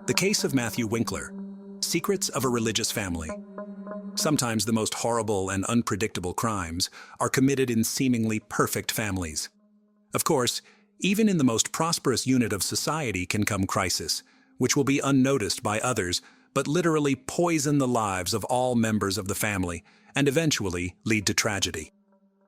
The case of Matthew Winkler, secrets of a religious family. Sometimes the most horrible and unpredictable crimes are committed in seemingly perfect families. Of course, even in the most prosperous unit of society can come crisis, which will be unnoticed by others, but literally poison the lives of all members of the family and eventually lead to tragedy.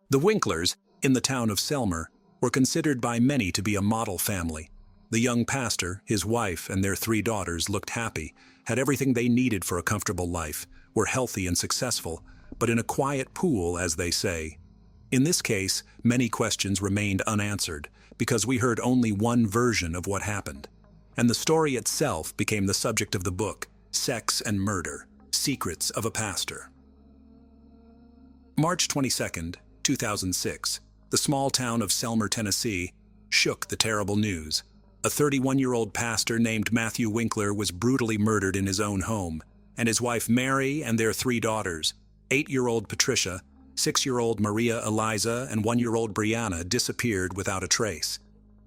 The Winklers, in the town of Selmer, were considered by many to be a model family. The young pastor, his wife, and their 3 daughters looked happy, had everything they needed for a comfortable life, were healthy and successful, but in a quiet pool, as they say. In this case, many questions remained unanswered because we heard only one version of what happened. And the story itself became the subject of the book, Sex and Murder: Secrets of a Pastor. March 22, 2006, the small town of Selmer, Tennessee, shook the terrible news. A 31-year-old pastor named Matthew Winkler was brutally murdered in his own home, and his wife Mary and their 3 daughters, 8-year-old Patricia, 6-year-old Maria Eliza, and 1-year-old Brianna, disappeared without a trace.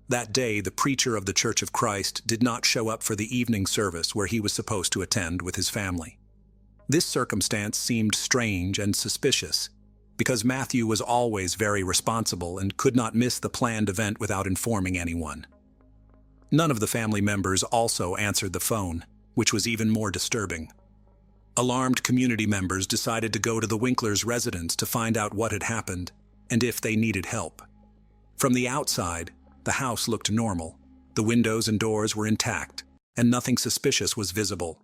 That day, the preacher of the Church of Christ did not show up for the evening service where he was supposed to attend with his family. This circumstance seemed strange and suspicious, because Matthew was always very responsible and could not miss the planned event without informing anyone. None of the family members also answered the phone, which was even more disturbing. Alarmed community members decided to go to the Winklers' residence to find out what had happened and if they needed help. From the outside, the house looked normal. The windows and doors were intact, and nothing suspicious was visible.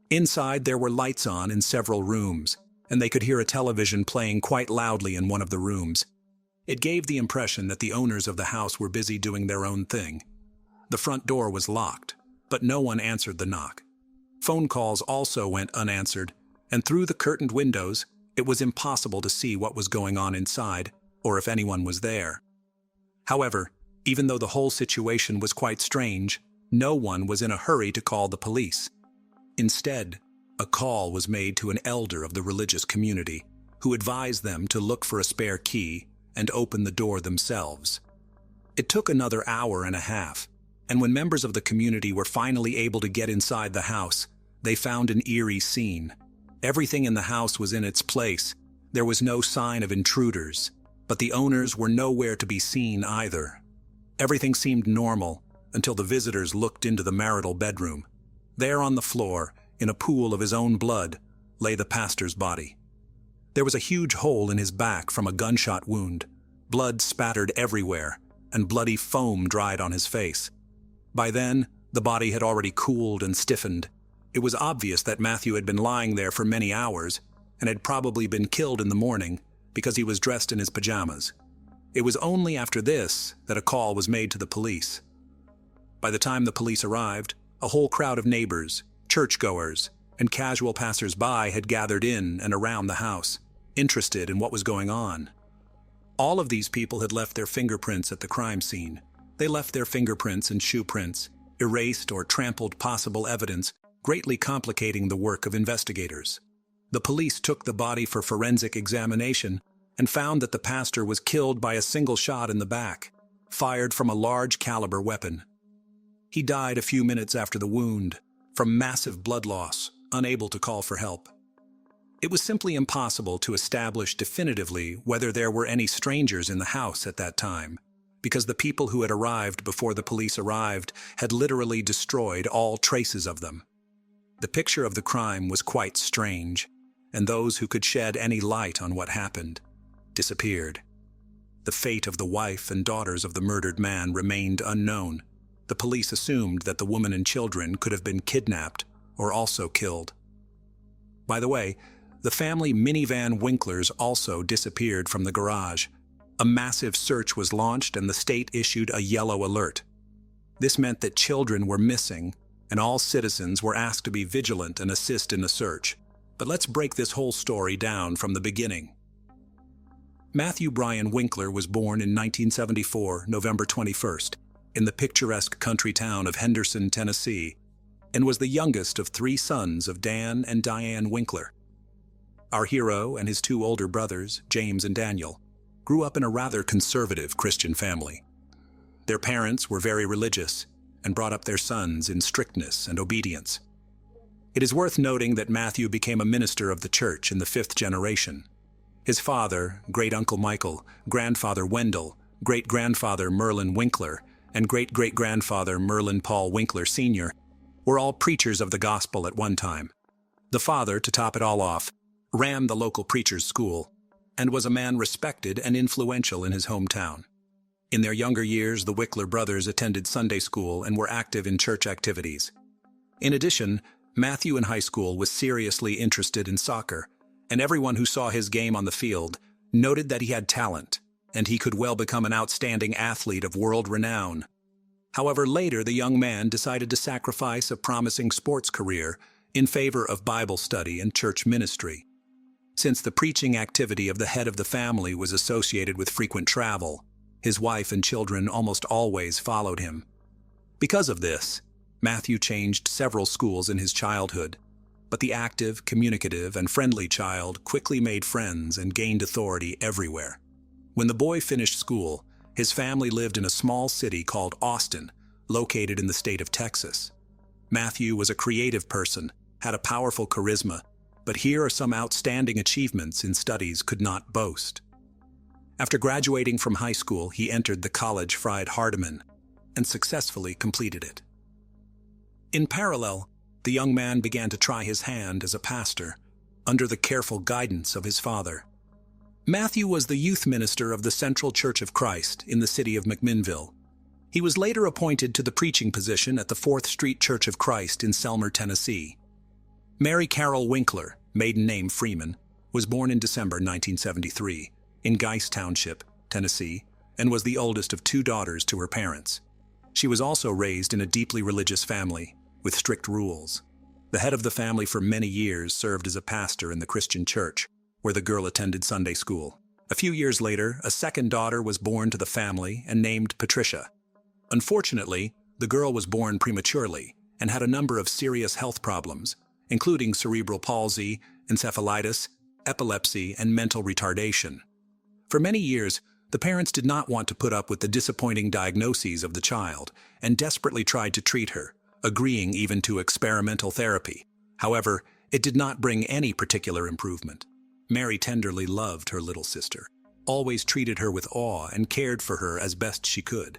Inside, there were lights on in several rooms, and they could hear a television playing quite loudly in one of the rooms. It gave the impression that the owners of the house were busy doing their own thing. The front door was locked, but no one answered the knock. Phone calls also went unanswered, and through the curtained windows, it was impossible to see what was going on inside or if anyone was there. However, even though the whole situation was quite strange, no one was in a hurry to call the police. Instead, a call was made to an elder of the religious community, who advised them to look for a spare key and open the door themselves. It took another hour and a half, and when members of the community were finally able to get inside the house, they found an eerie scene. Everything in the house was in its place. There was no sign of intruders, but the owners were nowhere to be seen either. Everything seemed normal until the visitors looked into the marital bedroom. There on the floor, in a pool of his own blood, lay the pastor's body. There was a huge hole in his back from a gunshot wound. Blood spattered everywhere, and bloody foam dried on his face. By then, the body had already cooled and stiffened. It was obvious that Matthew had been lying there for many hours and had probably been killed in the morning because he was dressed in his pajamas. It was only after this that a call was made to the police. By the time the police arrived, a whole crowd of neighbors, churchgoers, and casual passers-by had gathered in and around the house, interested in what was going on. All of these people had left their fingerprints at the crime scene. They left their fingerprints and shoe prints, erased or trampled possible evidence, greatly complicating the work of investigators. The police took the body for forensic examination and found that the pastor was killed by a single shot in the back, fired from a large caliber weapon. He died a few minutes after the wound, from massive blood loss, unable to call for help. It was simply impossible to establish definitively whether there were any strangers in the house at that time, because the people who had arrived before the police arrived had literally destroyed all traces of them. The picture of the crime was quite strange, and those who could shed any light on what happened disappeared. The fate of the wife and daughters of the murdered man remained unknown. The police assumed that the woman and children could have been kidnapped or also killed. By the way, the family minivan Winklers also disappeared from the garage. A massive search was launched and the state issued a yellow alert. This meant that children were missing and all citizens were asked to be vigilant and assist in the search. But let's break this whole story down from the beginning. Matthew Brian Winkler was born in 1974, November 21st, in the picturesque country town of Henderson, Tennessee, and was the youngest of 3 sons of Dan and Diane Winkler. Our hero and his 2 older brothers, James and Daniel, grew up in a rather conservative Christian family. Their parents were very religious, and brought up their sons in strictness and obedience. It is worth noting that Matthew became a minister of the church in the 5th generation. His father, great-uncle Michael, grandfather Wendell, great-grandfather Merlin Winkler, and great-great-grandfather Merlin Paul Winkler Sr. were all preachers of the gospel at one time. The father, to top it all off, ran the local preachers' school and was a man respected and influential in his hometown. In their younger years, the Winkler brothers attended Sunday school and were active in church activities. In addition, Matthew in high school was seriously interested in soccer, and everyone who saw his game on the field noted that he had talent, and he could well become an outstanding athlete of world renown. However, later the young man decided to sacrifice a promising sports career in favor of Bible study and church ministry. Since the preaching activity of the head of the family was associated with frequent travel, his wife and children almost always followed him. Because of this, Matthew changed several schools in his childhood, but the active, communicative, and friendly child quickly made friends and gained authority everywhere. When the boy finished school, his family lived in a small city called Austin, located in the state of Texas. Matthew was a creative person, had a powerful charisma, but here are some outstanding achievements in studies could not boast. After graduating from high school, he entered the college Fried Hardeman and successfully completed it. In parallel, the young man began to try his hand as a pastor, under the careful guidance of his father. Matthew was the youth minister of the Central Church of Christ in the city of McMinnville. He was later appointed to the preaching position at the 4th Street Church of Christ in Selmer, Tennessee. Mary Carol Winkler, maiden name Freeman, was born in December 1973 in Geist Township, Tennessee, and was the oldest of 2 daughters to her parents. She was also raised in a deeply religious family, with strict rules. The head of the family for many years served as a pastor in the Christian church, where the girl attended Sunday school. A few years later, a second daughter was born to the family and named Patricia. Unfortunately, the girl was born prematurely and had a number of serious health problems, including cerebral palsy, encephalitis, epilepsy, and mental retardation. For many years, the parents did not want to put up with the disappointing diagnoses of the child and desperately tried to treat her, agreeing even to experimental therapy. However, it did not bring any particular improvement. Mary tenderly loved her little sister, always treated her with awe and cared for her as best she could.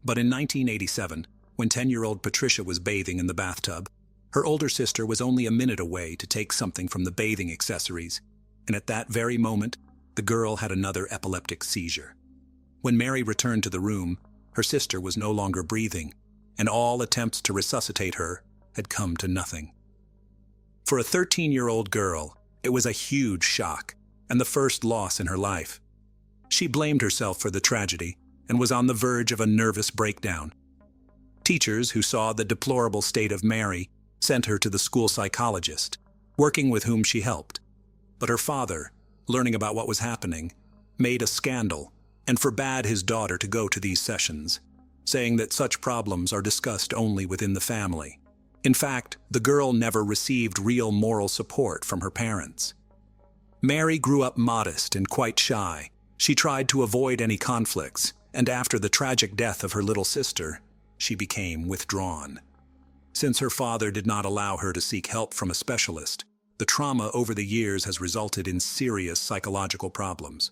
But in 1987, when 10-year-old Patricia was bathing in the bathtub, her older sister was only a minute away to take something from the bathing accessories, and at that very moment, the girl had another epileptic seizure. When Mary returned to the room, her sister was no longer breathing, and all attempts to resuscitate her had come to nothing. For a 13-year-old girl, it was a huge shock and the first loss in her life. She blamed herself for the tragedy and was on the verge of a nervous breakdown. Teachers who saw the deplorable state of Mary sent her to the school psychologist, working with whom she helped. But her father, learning about what was happening, made a scandal and forbade his daughter to go to these sessions, saying that such problems are discussed only within the family. In fact, the girl never received real moral support from her parents. Mary grew up modest and quite shy. She tried to avoid any conflicts, and after the tragic death of her little sister, she became withdrawn. Since her father did not allow her to seek help from a specialist, the trauma over the years has resulted in serious psychological problems.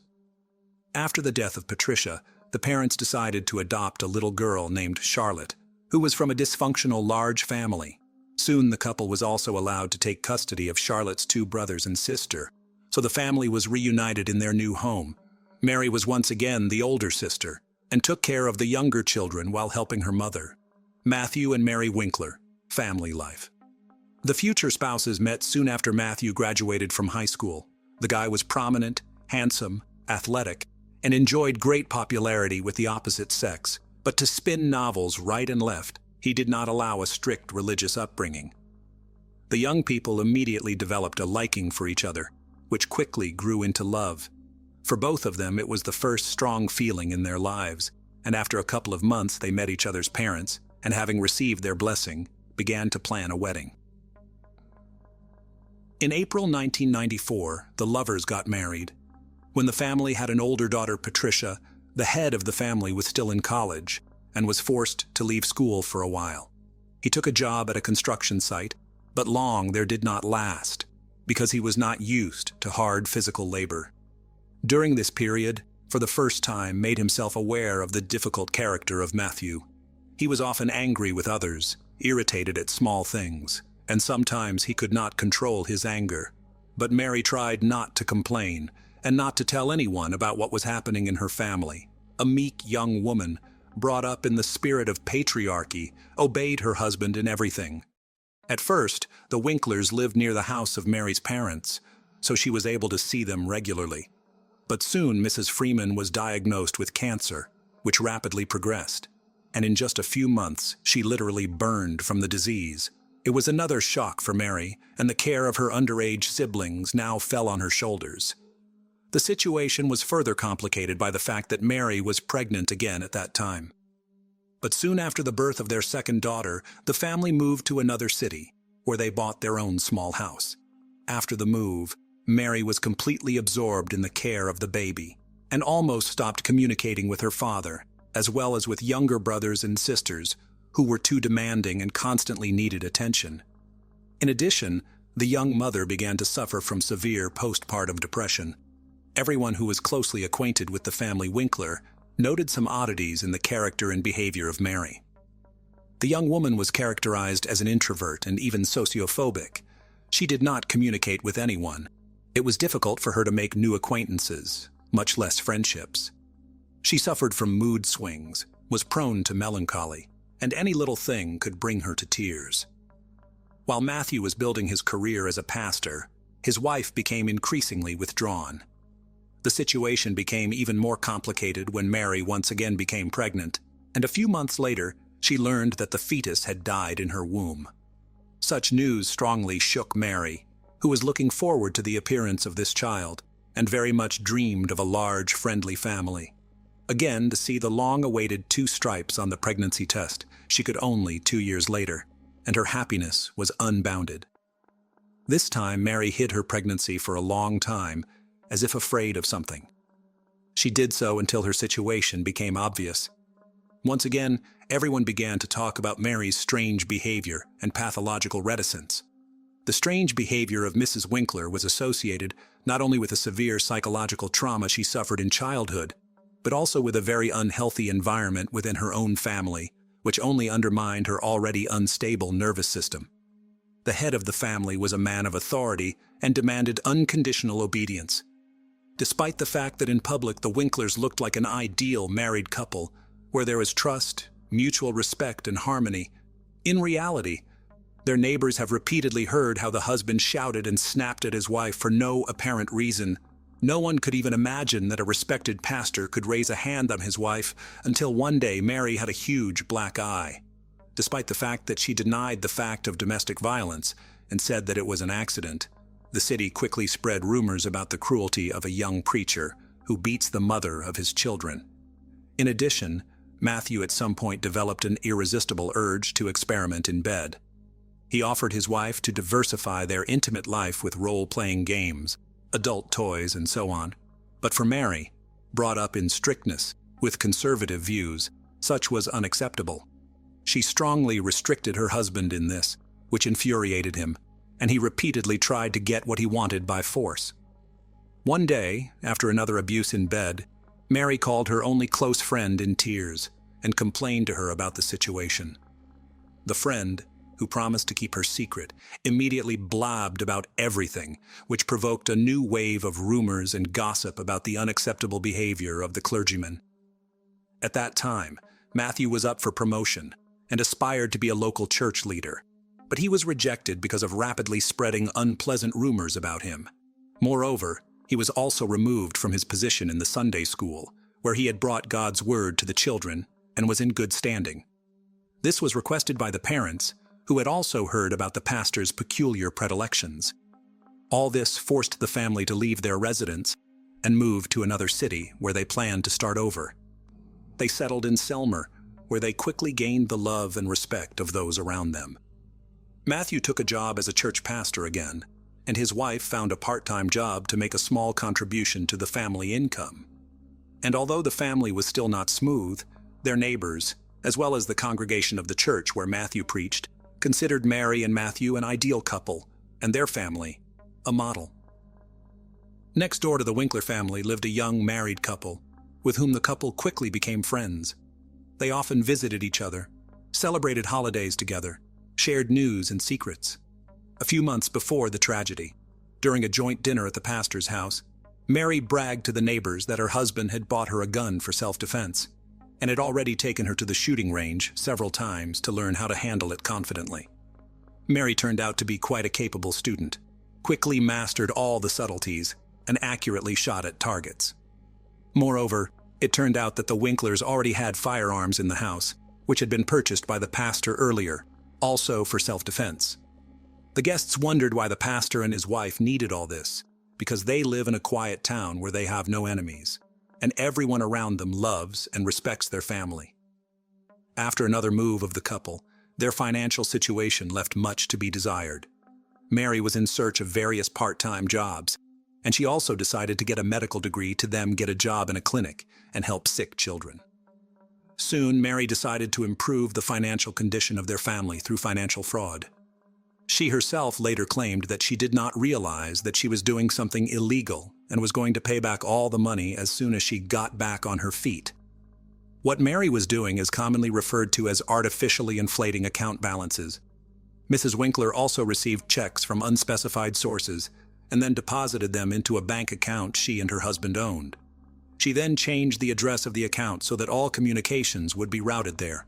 After the death of Patricia, the parents decided to adopt a little girl named Charlotte, who was from a dysfunctional large family. Soon the couple was also allowed to take custody of Charlotte's 2 brothers and sister, so the family was reunited in their new home. Mary was once again the older sister and took care of the younger children while helping her mother. Matthew and Mary Winkler, family life. The future spouses met soon after Matthew graduated from high school. The guy was prominent, handsome, athletic, and enjoyed great popularity with the opposite sex. But to spin novels right and left, he did not allow a strict religious upbringing. The young people immediately developed a liking for each other, which quickly grew into love. For both of them, it was the first strong feeling in their lives, and after a couple of months they met each other's parents, and having received their blessing, began to plan a wedding. In April 1994, the lovers got married. When the family had an older daughter, Patricia, the head of the family was still in college, and was forced to leave school for a while. He took a job at a construction site, but long there did not last, because he was not used to hard physical labor. During this period, for the first time, made himself aware of the difficult character of Matthew. He was often angry with others, irritated at small things, and sometimes he could not control his anger. But Mary tried not to complain, and not to tell anyone about what was happening in her family. A meek young woman, brought up in the spirit of patriarchy, obeyed her husband in everything. At first, the Winklers lived near the house of Mary's parents, so she was able to see them regularly. But soon Mrs. Freeman was diagnosed with cancer, which rapidly progressed, and in just a few months she literally burned from the disease. It was another shock for Mary, and the care of her underage siblings now fell on her shoulders. The situation was further complicated by the fact that Mary was pregnant again at that time. But soon after the birth of their second daughter, the family moved to another city, where they bought their own small house. After the move, Mary was completely absorbed in the care of the baby, and almost stopped communicating with her father, as well as with younger brothers and sisters, who were too demanding and constantly needed attention. In addition, the young mother began to suffer from severe postpartum depression. Everyone who was closely acquainted with the family Winkler noted some oddities in the character and behavior of Mary. The young woman was characterized as an introvert and even sociophobic. She did not communicate with anyone. It was difficult for her to make new acquaintances, much less friendships. She suffered from mood swings, was prone to melancholy, and any little thing could bring her to tears. While Matthew was building his career as a pastor, his wife became increasingly withdrawn. The situation became even more complicated when Mary once again became pregnant, and a few months later, she learned that the fetus had died in her womb. Such news strongly shook Mary, who was looking forward to the appearance of this child, and very much dreamed of a large, friendly family. Again, to see the long-awaited 2 stripes on the pregnancy test, she could only 2 years later, and her happiness was unbounded. This time, Mary hid her pregnancy for a long time, as if afraid of something. She did so until her situation became obvious. Once again, everyone began to talk about Mary's strange behavior and pathological reticence. The strange behavior of Mrs. Winkler was associated not only with a severe psychological trauma she suffered in childhood, but also with a very unhealthy environment within her own family, which only undermined her already unstable nervous system. The head of the family was a man of authority and demanded unconditional obedience. Despite the fact that in public the Winklers looked like an ideal married couple, where there was trust, mutual respect, and harmony, in reality, their neighbors have repeatedly heard how the husband shouted and snapped at his wife for no apparent reason. No one could even imagine that a respected pastor could raise a hand on his wife until one day Mary had a huge black eye. Despite the fact that she denied the fact of domestic violence and said that it was an accident, the city quickly spread rumors about the cruelty of a young preacher who beats the mother of his children. In addition, Matthew at some point developed an irresistible urge to experiment in bed. He offered his wife to diversify their intimate life with role-playing games, adult toys, and so on. But for Mary, brought up in strictness, with conservative views, such was unacceptable. She strongly restricted her husband in this, which infuriated him, and he repeatedly tried to get what he wanted by force. One day, after another abuse in bed, Mary called her only close friend in tears and complained to her about the situation. The friend, who promised to keep her secret, immediately blabbed about everything, which provoked a new wave of rumors and gossip about the unacceptable behavior of the clergyman. At that time, Matthew was up for promotion and aspired to be a local church leader, but he was rejected because of rapidly spreading unpleasant rumors about him. Moreover, he was also removed from his position in the Sunday school, where he had brought God's word to the children and was in good standing. This was requested by the parents, who had also heard about the pastor's peculiar predilections. All this forced the family to leave their residence and move to another city where they planned to start over. They settled in Selmer, where they quickly gained the love and respect of those around them. Matthew took a job as a church pastor again, and his wife found a part-time job to make a small contribution to the family income. And although the family was still not smooth, their neighbors, as well as the congregation of the church where Matthew preached, considered Mary and Matthew an ideal couple, and their family a model. Next door to the Winkler family lived a young married couple, with whom the couple quickly became friends. They often visited each other, celebrated holidays together, shared news and secrets. A few months before the tragedy, during a joint dinner at the pastor's house, Mary bragged to the neighbors that her husband had bought her a gun for self-defense, and had already taken her to the shooting range several times to learn how to handle it confidently. Mary turned out to be quite a capable student, quickly mastered all the subtleties, and accurately shot at targets. Moreover, it turned out that the Winklers already had firearms in the house, which had been purchased by the pastor earlier, also for self-defense. The guests wondered why the pastor and his wife needed all this, because they live in a quiet town where they have no enemies, and everyone around them loves and respects their family. After another move of the couple, their financial situation left much to be desired. Mary was in search of various part-time jobs, and she also decided to get a medical degree to then get a job in a clinic and help sick children. Soon, Mary decided to improve the financial condition of their family through financial fraud. She herself later claimed that she did not realize that she was doing something illegal and was going to pay back all the money as soon as she got back on her feet. What Mary was doing is commonly referred to as artificially inflating account balances. Mrs. Winkler also received checks from unspecified sources and then deposited them into a bank account she and her husband owned. She then changed the address of the account so that all communications would be routed there.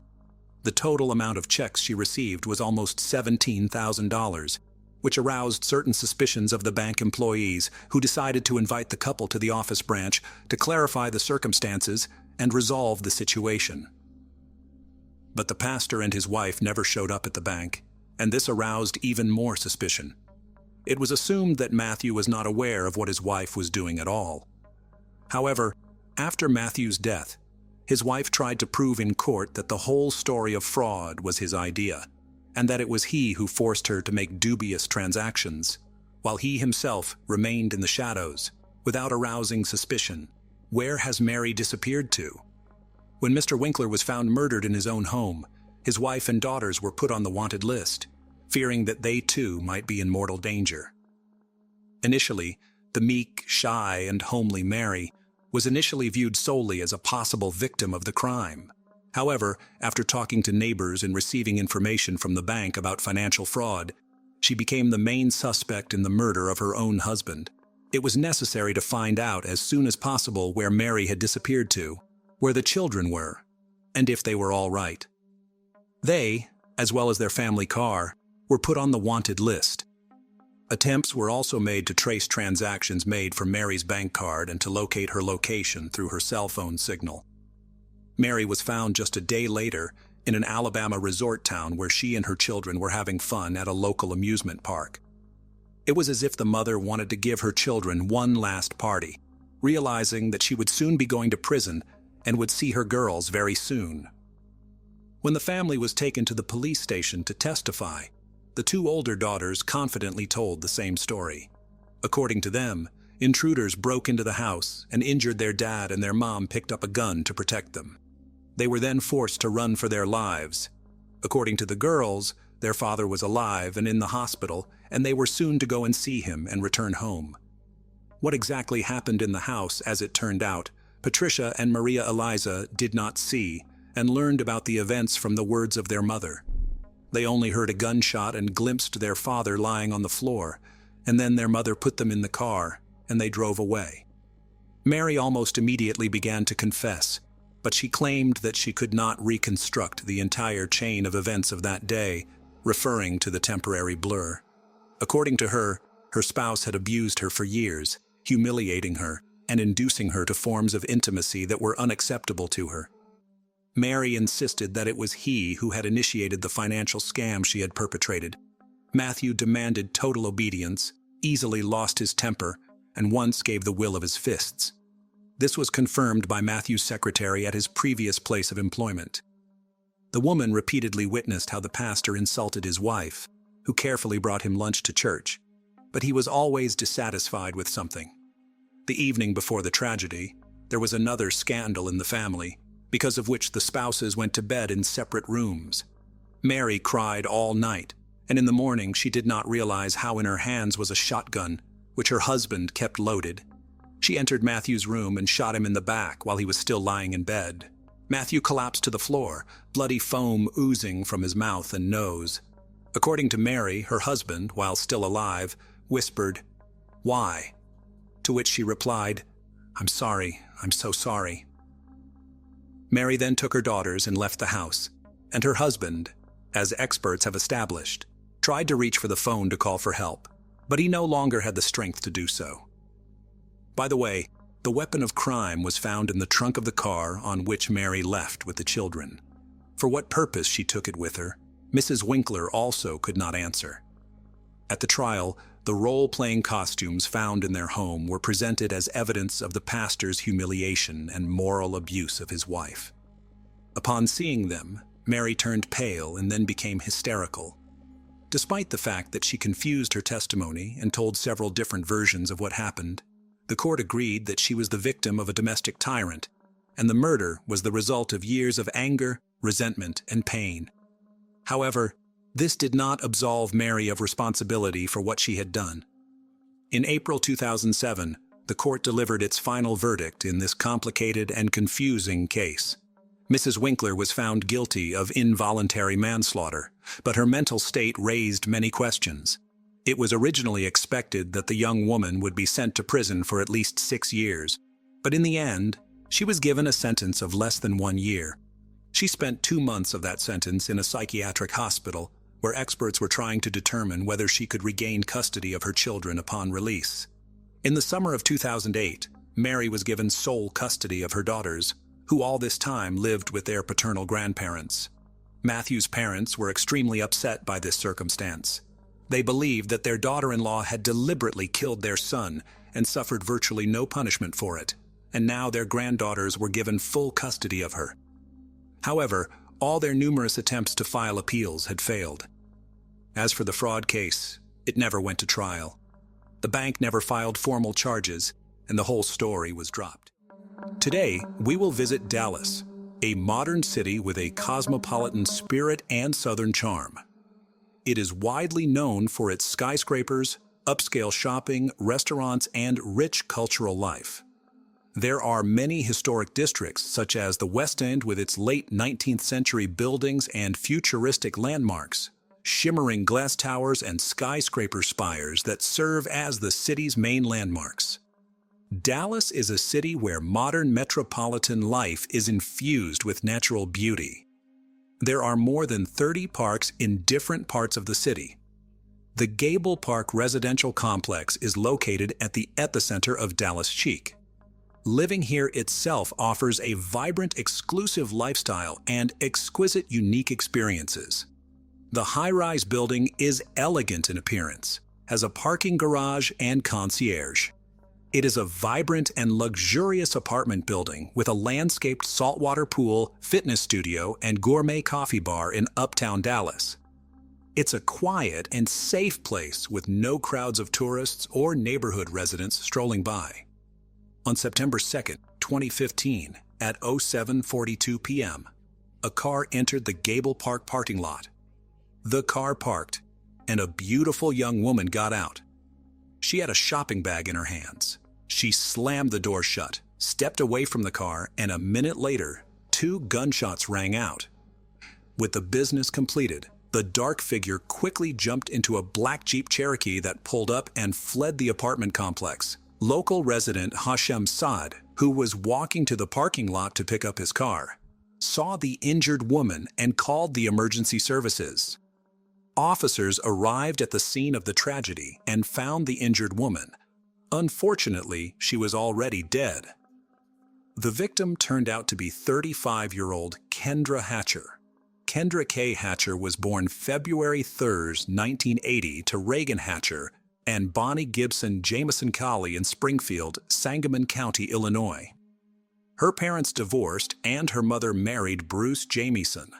The total amount of checks she received was almost $17,000, which aroused certain suspicions of the bank employees, who decided to invite the couple to the office branch to clarify the circumstances and resolve the situation. But the pastor and his wife never showed up at the bank, and this aroused even more suspicion. It was assumed that Matthew was not aware of what his wife was doing at all. However, after Matthew's death, his wife tried to prove in court that the whole story of fraud was his idea, and that it was he who forced her to make dubious transactions, while he himself remained in the shadows, without arousing suspicion. Where has Mary disappeared to? When Mr. Winkler was found murdered in his own home, his wife and daughters were put on the wanted list, fearing that they too might be in mortal danger. Initially, the meek, shy, and homely Mary was initially viewed solely as a possible victim of the crime. However, after talking to neighbors and receiving information from the bank about financial fraud, she became the main suspect in the murder of her own husband. It was necessary to find out as soon as possible where Mary had disappeared to, where the children were, and if they were all right. They, as well as their family car, were put on the wanted list. Attempts were also made to trace transactions made from Mary's bank card and to locate her location through her cell phone signal. Mary was found just a day later in an Alabama resort town where she and her children were having fun at a local amusement park. It was as if the mother wanted to give her children one last party, realizing that she would soon be going to prison and would see her girls very soon. When the family was taken to the police station to testify, the two older daughters confidently told the same story. According to them, intruders broke into the house and injured their dad, and their mom picked up a gun to protect them. They were then forced to run for their lives. According to the girls, their father was alive and in the hospital, and they were soon to go and see him and return home. What exactly happened in the house, as it turned out, Patricia and Maria Eliza did not see, and learned about the events from the words of their mother. They only heard a gunshot and glimpsed their father lying on the floor, and then their mother put them in the car, and they drove away. Mary almost immediately began to confess, but she claimed that she could not reconstruct the entire chain of events of that day, referring to the temporary blur. According to her, her spouse had abused her for years, humiliating her and inducing her to forms of intimacy that were unacceptable to her. Mary insisted that it was he who had initiated the financial scam she had perpetrated. Matthew demanded total obedience, easily lost his temper, and once gave the will of his fists. This was confirmed by Matthew's secretary at his previous place of employment. The woman repeatedly witnessed how the pastor insulted his wife, who carefully brought him lunch to church, but he was always dissatisfied with something. The evening before the tragedy, there was another scandal in the family, because of which the spouses went to bed in separate rooms. Mary cried all night, and in the morning she did not realize how in her hands was a shotgun, which her husband kept loaded. She entered Matthew's room and shot him in the back while he was still lying in bed. Matthew collapsed to the floor, bloody foam oozing from his mouth and nose. According to Mary, her husband, while still alive, whispered, "Why?" To which she replied, "I'm sorry, I'm so sorry." Mary then took her daughters and left the house, and her husband, as experts have established, tried to reach for the phone to call for help, but he no longer had the strength to do so. By the way, the weapon of crime was found in the trunk of the car on which Mary left with the children. For what purpose she took it with her, Mrs. Winkler also could not answer. At the trial, the role-playing costumes found in their home were presented as evidence of the pastor's humiliation and moral abuse of his wife. Upon seeing them, Mary turned pale and then became hysterical. Despite the fact that she confused her testimony and told several different versions of what happened, the court agreed that she was the victim of a domestic tyrant, and the murder was the result of years of anger, resentment, and pain. However, this did not absolve Mary of responsibility for what she had done. In April 2007, the court delivered its final verdict in this complicated and confusing case. Mrs. Winkler was found guilty of involuntary manslaughter, but her mental state raised many questions. It was originally expected that the young woman would be sent to prison for at least 6 years, but in the end, she was given a sentence of less than 1 year. She spent 2 months of that sentence in a psychiatric hospital, where experts were trying to determine whether she could regain custody of her children upon release. In the summer of 2008, Mary was given sole custody of her daughters, who all this time lived with their paternal grandparents. Matthew's parents were extremely upset by this circumstance. They believed that their daughter-in-law had deliberately killed their son and suffered virtually no punishment for it, and now their granddaughters were given full custody of her. However, all their numerous attempts to file appeals had failed. As for the fraud case, it never went to trial. The bank never filed formal charges, and the whole story was dropped. Today, we will visit Dallas, a modern city with a cosmopolitan spirit and Southern charm. It is widely known for its skyscrapers, upscale shopping, restaurants, and rich cultural life. There are many historic districts, such as the West End with its late 19th century buildings and futuristic landmarks, shimmering glass towers and skyscraper spires that serve as the city's main landmarks. Dallas is a city where modern metropolitan life is infused with natural beauty. There are more than 30 parks in different parts of the city. The Gable Park residential complex is located at the epicenter of Dallas chic. Living here itself offers a vibrant, exclusive lifestyle and exquisite, unique experiences. The high-rise building is elegant in appearance, has a parking garage and concierge. It is a vibrant and luxurious apartment building with a landscaped saltwater pool, fitness studio, and gourmet coffee bar in uptown Dallas. It's a quiet and safe place with no crowds of tourists or neighborhood residents strolling by. On September 2nd, 2015, at 07:42 p.m., a car entered the Gable Park parking lot. The car parked, and a beautiful young woman got out. She had a shopping bag in her hands. She slammed the door shut, stepped away from the car, and a minute later, 2 gunshots rang out. With the business completed, the dark figure quickly jumped into a black Jeep Cherokee that pulled up and fled the apartment complex. Local resident Hashem Saad, who was walking to the parking lot to pick up his car, saw the injured woman and called the emergency services. Officers arrived at the scene of the tragedy and found the injured woman. Unfortunately, she was already dead. The victim turned out to be 35-year-old Kendra Hatcher. Kendra K. Hatcher was born February 3, 1980 to Reagan Hatcher and Bonnie Gibson Jameson Colley in Springfield, Sangamon County, Illinois. Her parents divorced and her mother married Bruce Jamieson.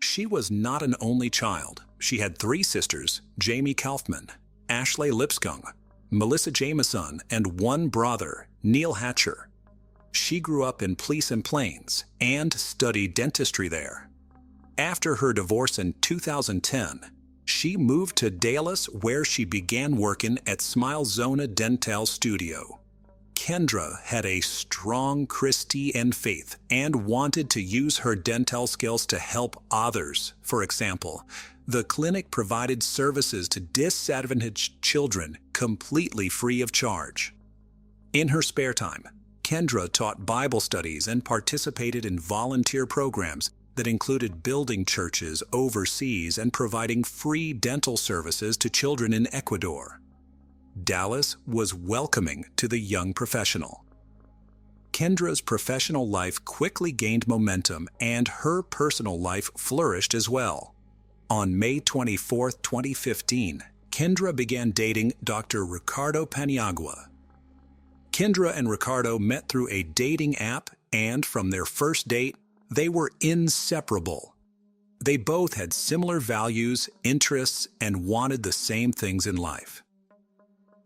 She was not an only child. She had 3 sisters, Jamie Kaufman, Ashley Lipscomb, Melissa Jameson, and 1 brother, Neil Hatcher. She grew up in Pleasant Plains and studied dentistry there. After her divorce in 2010, she moved to Dallas where she began working at Smilezona Dental Studio. Kendra had a strong Christian faith and wanted to use her dental skills to help others. For example, the clinic provided services to disadvantaged children completely free of charge. In her spare time, Kendra taught Bible studies and participated in volunteer programs that included building churches overseas and providing free dental services to children in Ecuador. Dallas was welcoming to the young professional. Kendra's professional life quickly gained momentum and her personal life flourished as well. On May 24, 2015, Kendra began dating Dr. Ricardo Paniagua. Kendra and Ricardo met through a dating app, and from their first date, they were inseparable. They both had similar values, interests, and wanted the same things in life.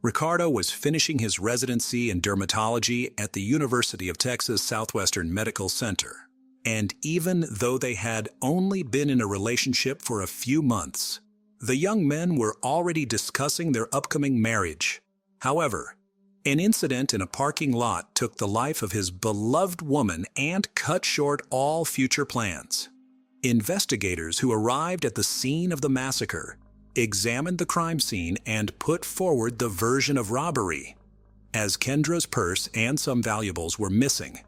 Ricardo was finishing his residency in dermatology at the University of Texas Southwestern Medical Center, and even though they had only been in a relationship for a few months, the young men were already discussing their upcoming marriage. However, an incident in a parking lot took the life of his beloved woman and cut short all future plans. Investigators who arrived at the scene of the massacre examined the crime scene and put forward the version of robbery, as Kendra's purse and some valuables were missing.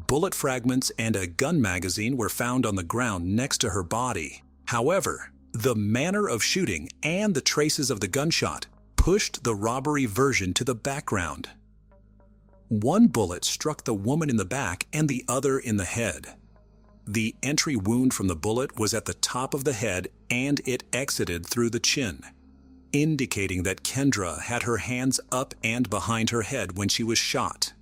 Bullet fragments and a gun magazine were found on the ground next to her body. However, the manner of shooting and the traces of the gunshot pushed the robbery version to the background. One bullet struck the woman in the back and the other in the head. The entry wound from the bullet was at the top of the head and it exited through the chin, indicating that Kendra had her hands up and behind her head when she was shot.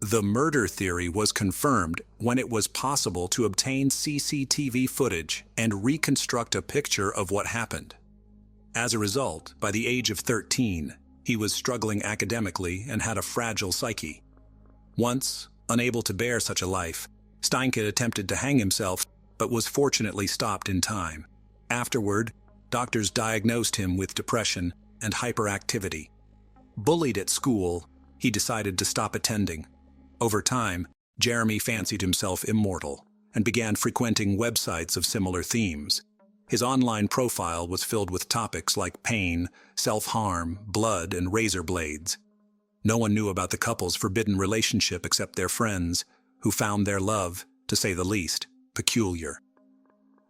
The murder theory was confirmed when it was possible to obtain CCTV footage and reconstruct a picture of what happened. As a result, by the age of 13, he was struggling academically and had a fragile psyche. Once, unable to bear such a life, Steinke attempted to hang himself, but was fortunately stopped in time. Afterward, doctors diagnosed him with depression and hyperactivity. Bullied at school, he decided to stop attending. Over time, Jeremy fancied himself immortal and began frequenting websites of similar themes. His online profile was filled with topics like pain, self-harm, blood, and razor blades. No one knew about the couple's forbidden relationship except their friends, who found their love, to say the least, peculiar.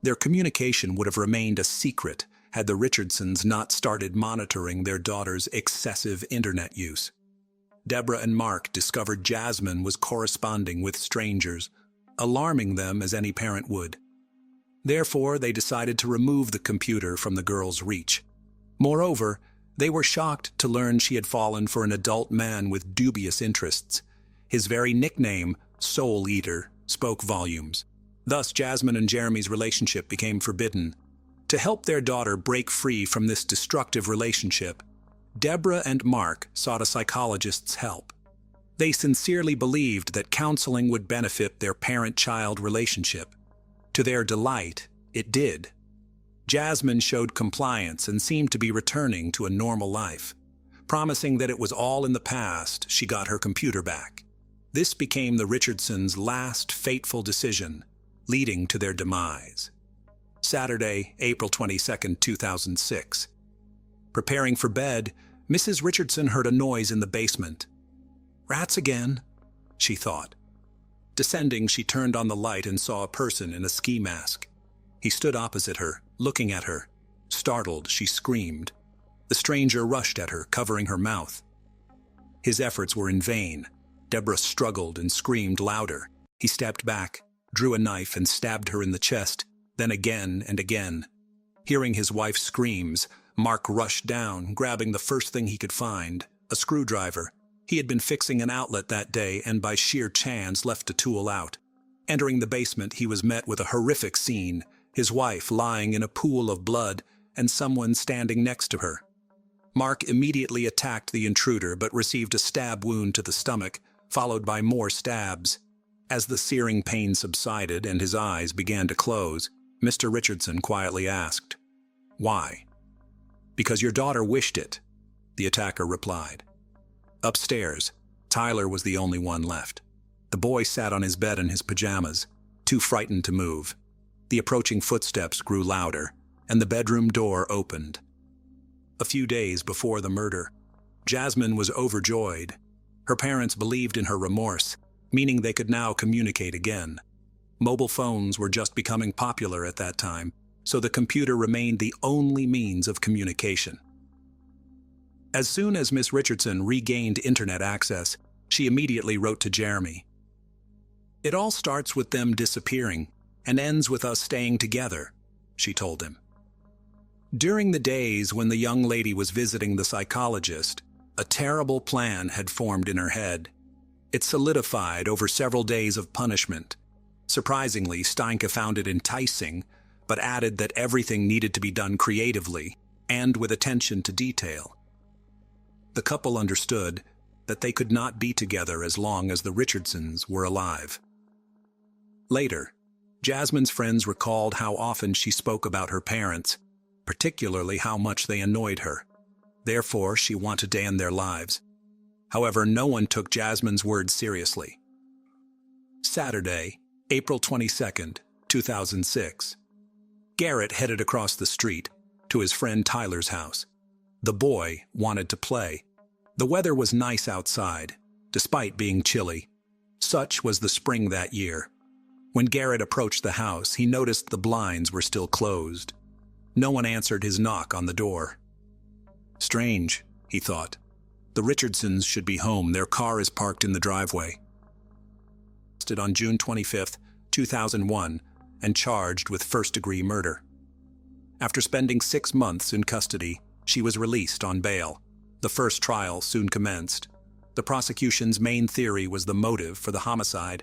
Their communication would have remained a secret had the Richardsons not started monitoring their daughter's excessive internet use. Deborah and Mark discovered Jasmine was corresponding with strangers, alarming them as any parent would. Therefore, they decided to remove the computer from the girl's reach. Moreover, they were shocked to learn she had fallen for an adult man with dubious interests. His very nickname, Soul Eater, spoke volumes. Thus, Jasmine and Jeremy's relationship became forbidden. To help their daughter break free from this destructive relationship, Deborah and Mark sought a psychologist's help. They sincerely believed that counseling would benefit their parent-child relationship. To their delight, it did. Jasmine showed compliance and seemed to be returning to a normal life. Promising that it was all in the past, she got her computer back. This became the Richardsons' last fateful decision, leading to their demise. Saturday, April 22, 2006. Preparing for bed, Mrs. Richardson heard a noise in the basement. "Rats again," she thought. Descending, she turned on the light and saw a person in a ski mask. He stood opposite her, looking at her. Startled, she screamed. The stranger rushed at her, covering her mouth. His efforts were in vain. Deborah struggled and screamed louder. He stepped back, drew a knife and stabbed her in the chest, then again and again. Hearing his wife's screams, Mark rushed down, grabbing the first thing he could find, a screwdriver. He had been fixing an outlet that day and by sheer chance left the tool out. Entering the basement, he was met with a horrific scene, his wife lying in a pool of blood and someone standing next to her. Mark immediately attacked the intruder but received a stab wound to the stomach, followed by more stabs. As the searing pain subsided and his eyes began to close, Mr. Richardson quietly asked, "Why?" "Because your daughter wished it," the attacker replied. Upstairs, Tyler was the only one left. The boy sat on his bed in his pajamas, too frightened to move. The approaching footsteps grew louder, and the bedroom door opened. A few days before the murder, Jasmine was overjoyed. Her parents believed in her remorse, meaning they could now communicate again. Mobile phones were just becoming popular at that time, so the computer remained the only means of communication. As soon as Miss Richardson regained internet access, she immediately wrote to Jeremy. "It all starts with them disappearing and ends with us staying together," she told him. During the days when the young lady was visiting the psychologist, a terrible plan had formed in her head. It solidified over several days of punishment. Surprisingly, Steinke found it enticing, but added that everything needed to be done creatively and with attention to detail. The couple understood that they could not be together as long as the Richardsons were alive. Later, Jasmine's friends recalled how often she spoke about her parents, particularly how much they annoyed her. Therefore, she wanted to end their lives. However, no one took Jasmine's words seriously. Saturday, April 22nd, 2006. Garrett headed across the street to his friend Tyler's house. The boy wanted to play. The weather was nice outside, despite being chilly. Such was the spring that year. When Garrett approached the house, he noticed the blinds were still closed. No one answered his knock on the door. Strange, he thought. The Richardsons should be home. Their car is parked in the driveway. On June 25, 2001, and charged with first-degree murder. After spending 6 months in custody, she was released on bail. The first trial soon commenced. The prosecution's main theory was the motive for the homicide.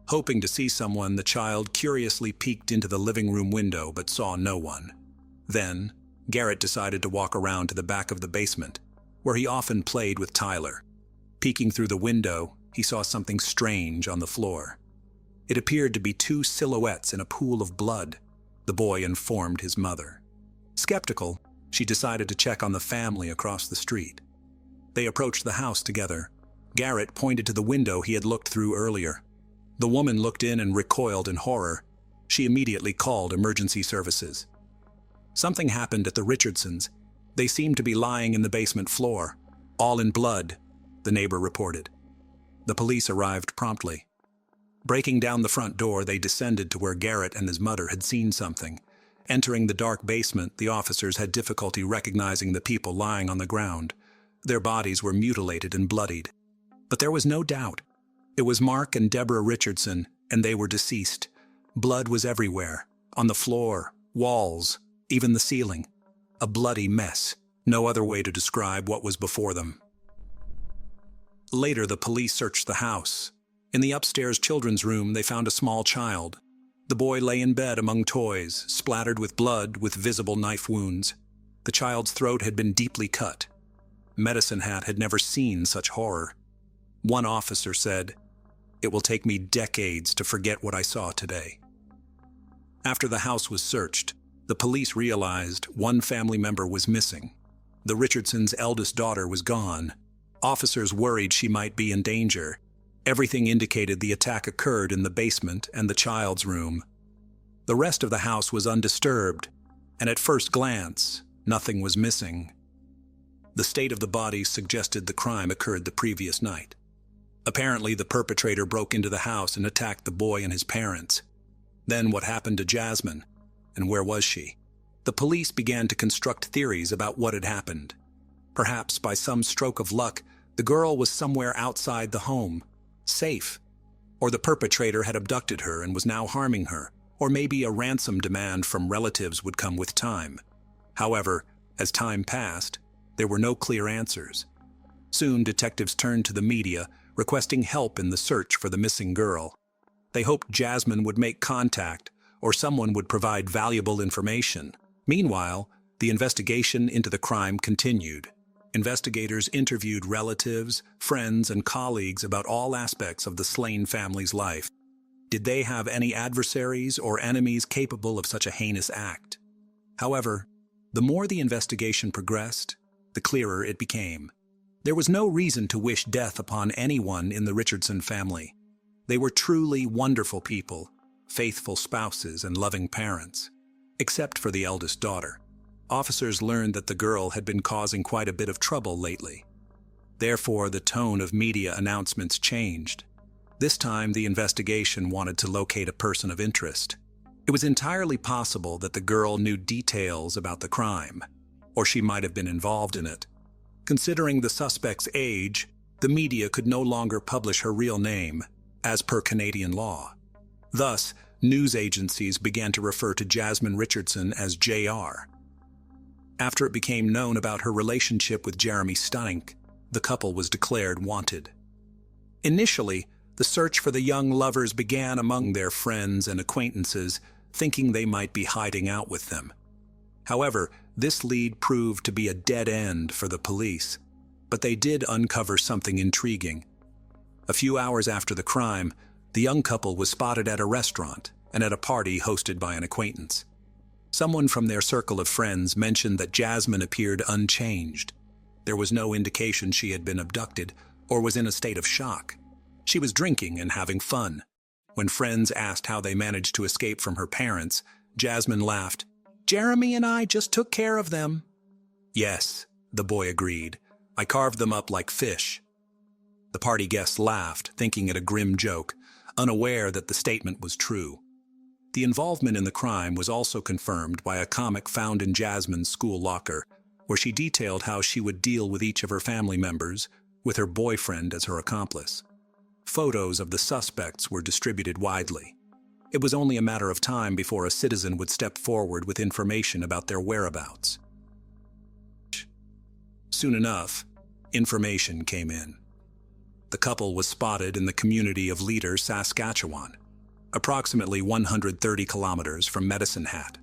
Hoping to see someone, the child curiously peeked into the living room window but saw no one. Then, Garrett decided to walk around to the back of the basement, where he often played with Tyler. Peeking through the window, he saw something strange on the floor. It appeared to be 2 silhouettes in a pool of blood, the boy informed his mother. Skeptical, she decided to check on the family across the street. They approached the house together. Garrett pointed to the window he had looked through earlier. The woman looked in and recoiled in horror. She immediately called emergency services. Something happened at the Richardsons. They seemed to be lying in the basement floor, all in blood, the neighbor reported. The police arrived promptly. Breaking down the front door, they descended to where Garrett and his mother had seen something. Entering the dark basement, the officers had difficulty recognizing the people lying on the ground. Their bodies were mutilated and bloodied. But there was no doubt. It was Mark and Deborah Richardson, and they were deceased. Blood was everywhere, on the floor, walls, even the ceiling. A bloody mess. No other way to describe what was before them. Later, the police searched the house. In the upstairs children's room, they found a small child. The boy lay in bed among toys, splattered with blood with visible knife wounds. The child's throat had been deeply cut. Medicine Hat had never seen such horror. One officer said, "It will take me decades to forget what I saw today." After the house was searched, the police realized one family member was missing. The Richardsons' eldest daughter was gone. Officers worried she might be in danger. Everything indicated the attack occurred in the basement and the child's room. The rest of the house was undisturbed, and at first glance, nothing was missing. The state of the bodies suggested the crime occurred the previous night. Apparently, the perpetrator broke into the house and attacked the boy and his parents. Then what happened to Jasmine? And where was she? The police began to construct theories about what had happened. Perhaps by some stroke of luck, the girl was somewhere outside the home, safe. Or the perpetrator had abducted her and was now harming her. Or maybe a ransom demand from relatives would come with time. However, as time passed, there were no clear answers. Soon, detectives turned to the media, requesting help in the search for the missing girl. They hoped Jasmine would make contact, or someone would provide valuable information. Meanwhile, the investigation into the crime continued. Investigators interviewed relatives, friends, and colleagues about all aspects of the slain family's life. Did they have any adversaries or enemies capable of such a heinous act? However, the more the investigation progressed, the clearer it became. There was no reason to wish death upon anyone in the Richardson family. They were truly wonderful people, faithful spouses and loving parents, except for the eldest daughter. Officers learned that the girl had been causing quite a bit of trouble lately. Therefore, the tone of media announcements changed. This time, the investigation wanted to locate a person of interest. It was entirely possible that the girl knew details about the crime, or she might have been involved in it. Considering the suspect's age, the media could no longer publish her real name, as per Canadian law. Thus, news agencies began to refer to Jasmine Richardson as JR. After it became known about her relationship with Jeremy Startling, the couple was declared wanted. Initially, the search for the young lovers began among their friends and acquaintances, thinking they might be hiding out with them. However, this lead proved to be a dead end for the police, but they did uncover something intriguing. A few hours after the crime, the young couple was spotted at a restaurant and at a party hosted by an acquaintance. Someone from their circle of friends mentioned that Jasmine appeared unchanged. There was no indication she had been abducted or was in a state of shock. She was drinking and having fun. When friends asked how they managed to escape from her parents, Jasmine laughed. "Jeremy and I just took care of them." "Yes," the boy agreed. "I carved them up like fish." The party guests laughed, thinking it a grim joke, unaware that the statement was true. The involvement in the crime was also confirmed by a comic found in Jasmine's school locker, where she detailed how she would deal with each of her family members, with her boyfriend as her accomplice. Photos of the suspects were distributed widely. It was only a matter of time before a citizen would step forward with information about their whereabouts. Soon enough, information came in. The couple was spotted in the community of Leader, Saskatchewan, approximately 130 kilometers from Medicine Hat.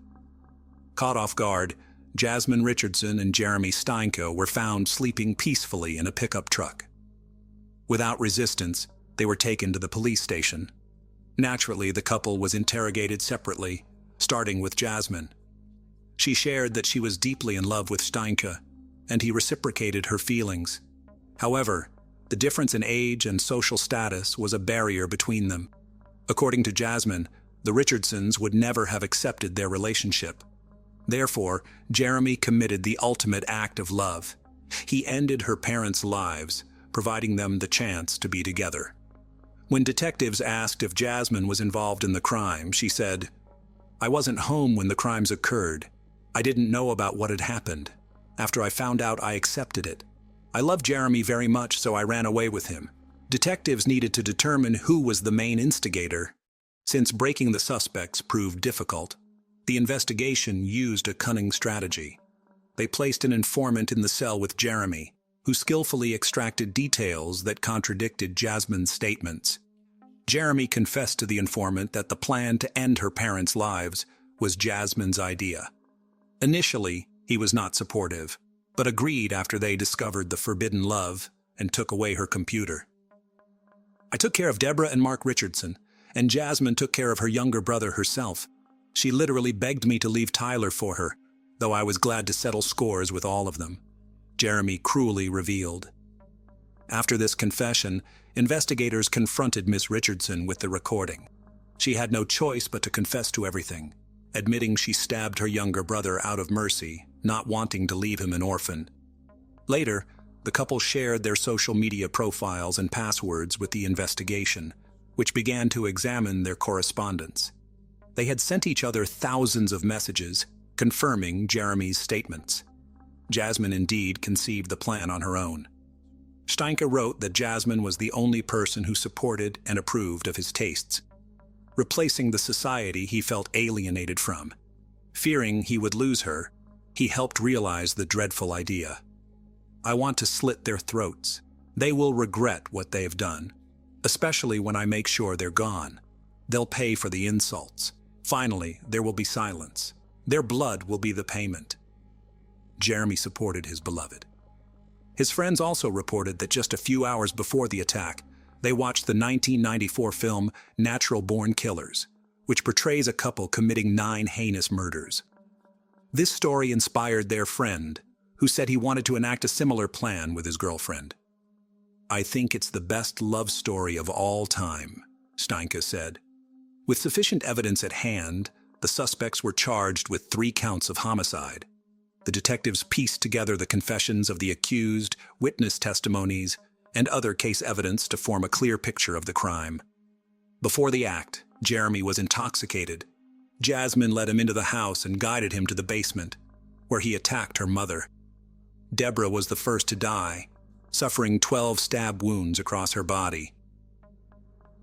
Caught off guard, Jasmine Richardson and Jeremy Startling were found sleeping peacefully in a pickup truck. Without resistance, they were taken to the police station. Naturally, the couple was interrogated separately, starting with Jasmine. She shared that she was deeply in love with Startling, and he reciprocated her feelings. However, the difference in age and social status was a barrier between them. According to Jasmine, the Richardsons would never have accepted their relationship. Therefore, Jeremy committed the ultimate act of love. He ended her parents' lives, providing them the chance to be together. When detectives asked if Jasmine was involved in the crime, she said, "I wasn't home when the crimes occurred. I didn't know about what had happened. After I found out, I accepted it. I loved Jeremy very much, so I ran away with him." Detectives needed to determine who was the main instigator. Since breaking the suspects proved difficult, the investigation used a cunning strategy. They placed an informant in the cell with Jeremy, who skillfully extracted details that contradicted Jasmine's statements. Jeremy confessed to the informant that the plan to end her parents' lives was Jasmine's idea. Initially, he was not supportive, but agreed after they discovered the forbidden love and took away her computer. "I took care of Deborah and Mark Richardson, and Jasmine took care of her younger brother herself. She literally begged me to leave Tyler for her, though I was glad to settle scores with all of them," Jeremy cruelly revealed. After this confession, investigators confronted Miss Richardson with the recording. She had no choice but to confess to everything, admitting she stabbed her younger brother out of mercy, not wanting to leave him an orphan. Later, the couple shared their social media profiles and passwords with the investigation, which began to examine their correspondence. They had sent each other thousands of messages, confirming Jeremy's statements. Jasmine indeed conceived the plan on her own. Startling wrote that Jasmine was the only person who supported and approved of his tastes, replacing the society he felt alienated from. Fearing he would lose her, he helped realize the dreadful idea. "I want to slit their throats. They will regret what they have done, especially when I make sure they're gone. They'll pay for the insults. Finally, there will be silence. Their blood will be the payment." Jeremy supported his beloved. His friends also reported that just a few hours before the attack, they watched the 1994 film Natural Born Killers, which portrays a couple committing 9 heinous murders. This story inspired their friend, who said he wanted to enact a similar plan with his girlfriend. "I think it's the best love story of all time," Steinke said. With sufficient evidence at hand, the suspects were charged with 3 counts of homicide. The detectives pieced together the confessions of the accused, witness testimonies, and other case evidence to form a clear picture of the crime. Before the act, Jeremy was intoxicated. Jasmine led him into the house and guided him to the basement, where he attacked her mother. Deborah was the first to die, suffering 12 stab wounds across her body.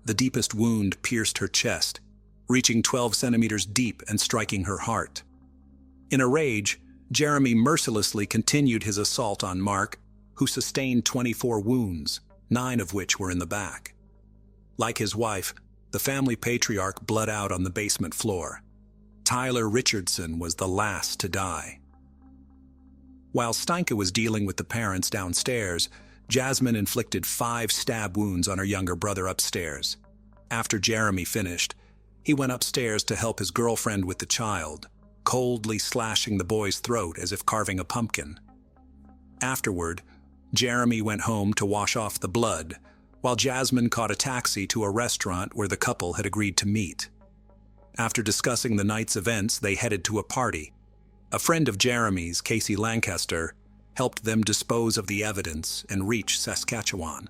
The deepest wound pierced her chest, reaching 12 centimeters deep and striking her heart. In a rage, Jeremy mercilessly continued his assault on Mark, who sustained 24 wounds, 9 of which were in the back. Like his wife, the family patriarch bled out on the basement floor. Tyler Richardson was the last to die. While Steinke was dealing with the parents downstairs, Jasmine inflicted 5 stab wounds on her younger brother upstairs. After Jeremy finished, he went upstairs to help his girlfriend with the child, coldly slashing the boy's throat as if carving a pumpkin. Afterward, Jeremy went home to wash off the blood, while Jasmine caught a taxi to a restaurant where the couple had agreed to meet. After discussing the night's events, they headed to a party. A friend of Jeremy's, Casey Lancaster, helped them dispose of the evidence and reach Saskatchewan.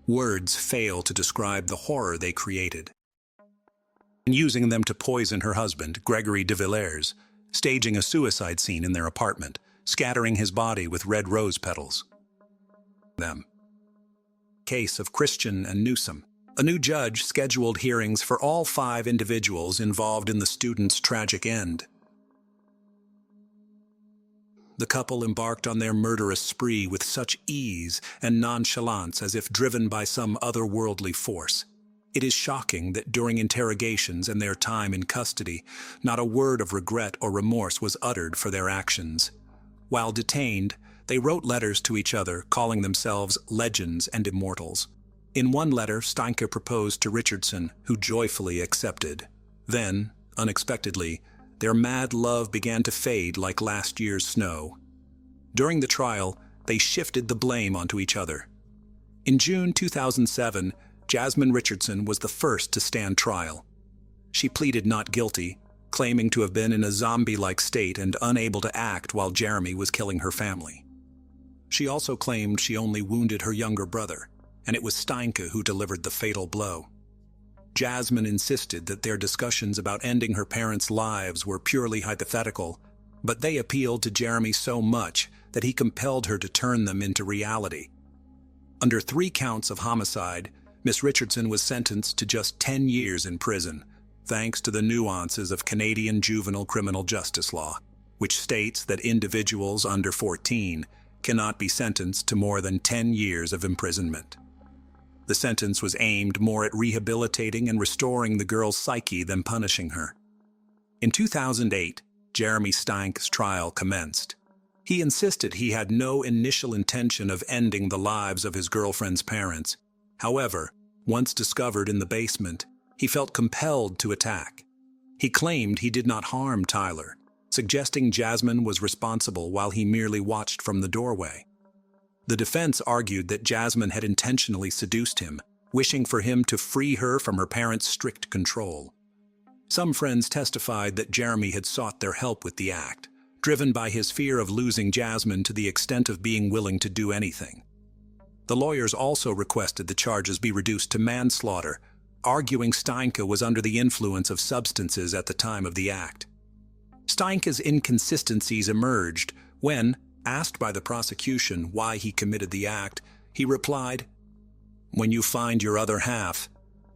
Words fail to describe the horror they created. And using them to poison her husband, Gregory de Villers, staging a suicide scene in their apartment, scattering his body with red rose petals. Case of Christian and Newsom. A new judge scheduled hearings for all 5 individuals involved in the student's tragic end. The couple embarked on their murderous spree with such ease and nonchalance as if driven by some otherworldly force. It is shocking that during interrogations and their time in custody, not a word of regret or remorse was uttered for their actions. While detained, they wrote letters to each other, calling themselves legends and immortals. In one letter, Steinke proposed to Richardson, who joyfully accepted. Then, unexpectedly, their mad love began to fade like last year's snow. During the trial, they shifted the blame onto each other. In June 2007, Jasmine Richardson was the first to stand trial. She pleaded not guilty, claiming to have been in a zombie-like state and unable to act while Jeremy was killing her family. She also claimed she only wounded her younger brother, and it was Steinke who delivered the fatal blow. Jasmine insisted that their discussions about ending her parents' lives were purely hypothetical, but they appealed to Jeremy so much that he compelled her to turn them into reality. Under 3 counts of homicide, Miss Richardson was sentenced to just 10 years in prison, thanks to the nuances of Canadian juvenile criminal justice law, which states that individuals under 14 cannot be sentenced to more than 10 years of imprisonment. The sentence was aimed more at rehabilitating and restoring the girl's psyche than punishing her. In 2008, Jeremy Steinke's trial commenced. He insisted he had no initial intention of ending the lives of his girlfriend's parents. However, once discovered in the basement, he felt compelled to attack. He claimed he did not harm Tyler, suggesting Jasmine was responsible while he merely watched from the doorway. The defense argued that Jasmine had intentionally seduced him, wishing for him to free her from her parents' strict control. Some friends testified that Jeremy had sought their help with the act, driven by his fear of losing Jasmine to the extent of being willing to do anything. The lawyers also requested the charges be reduced to manslaughter, arguing Steinke was under the influence of substances at the time of the act. Steinke's inconsistencies emerged when, asked by the prosecution why he committed the act, he replied, "When you find your other half,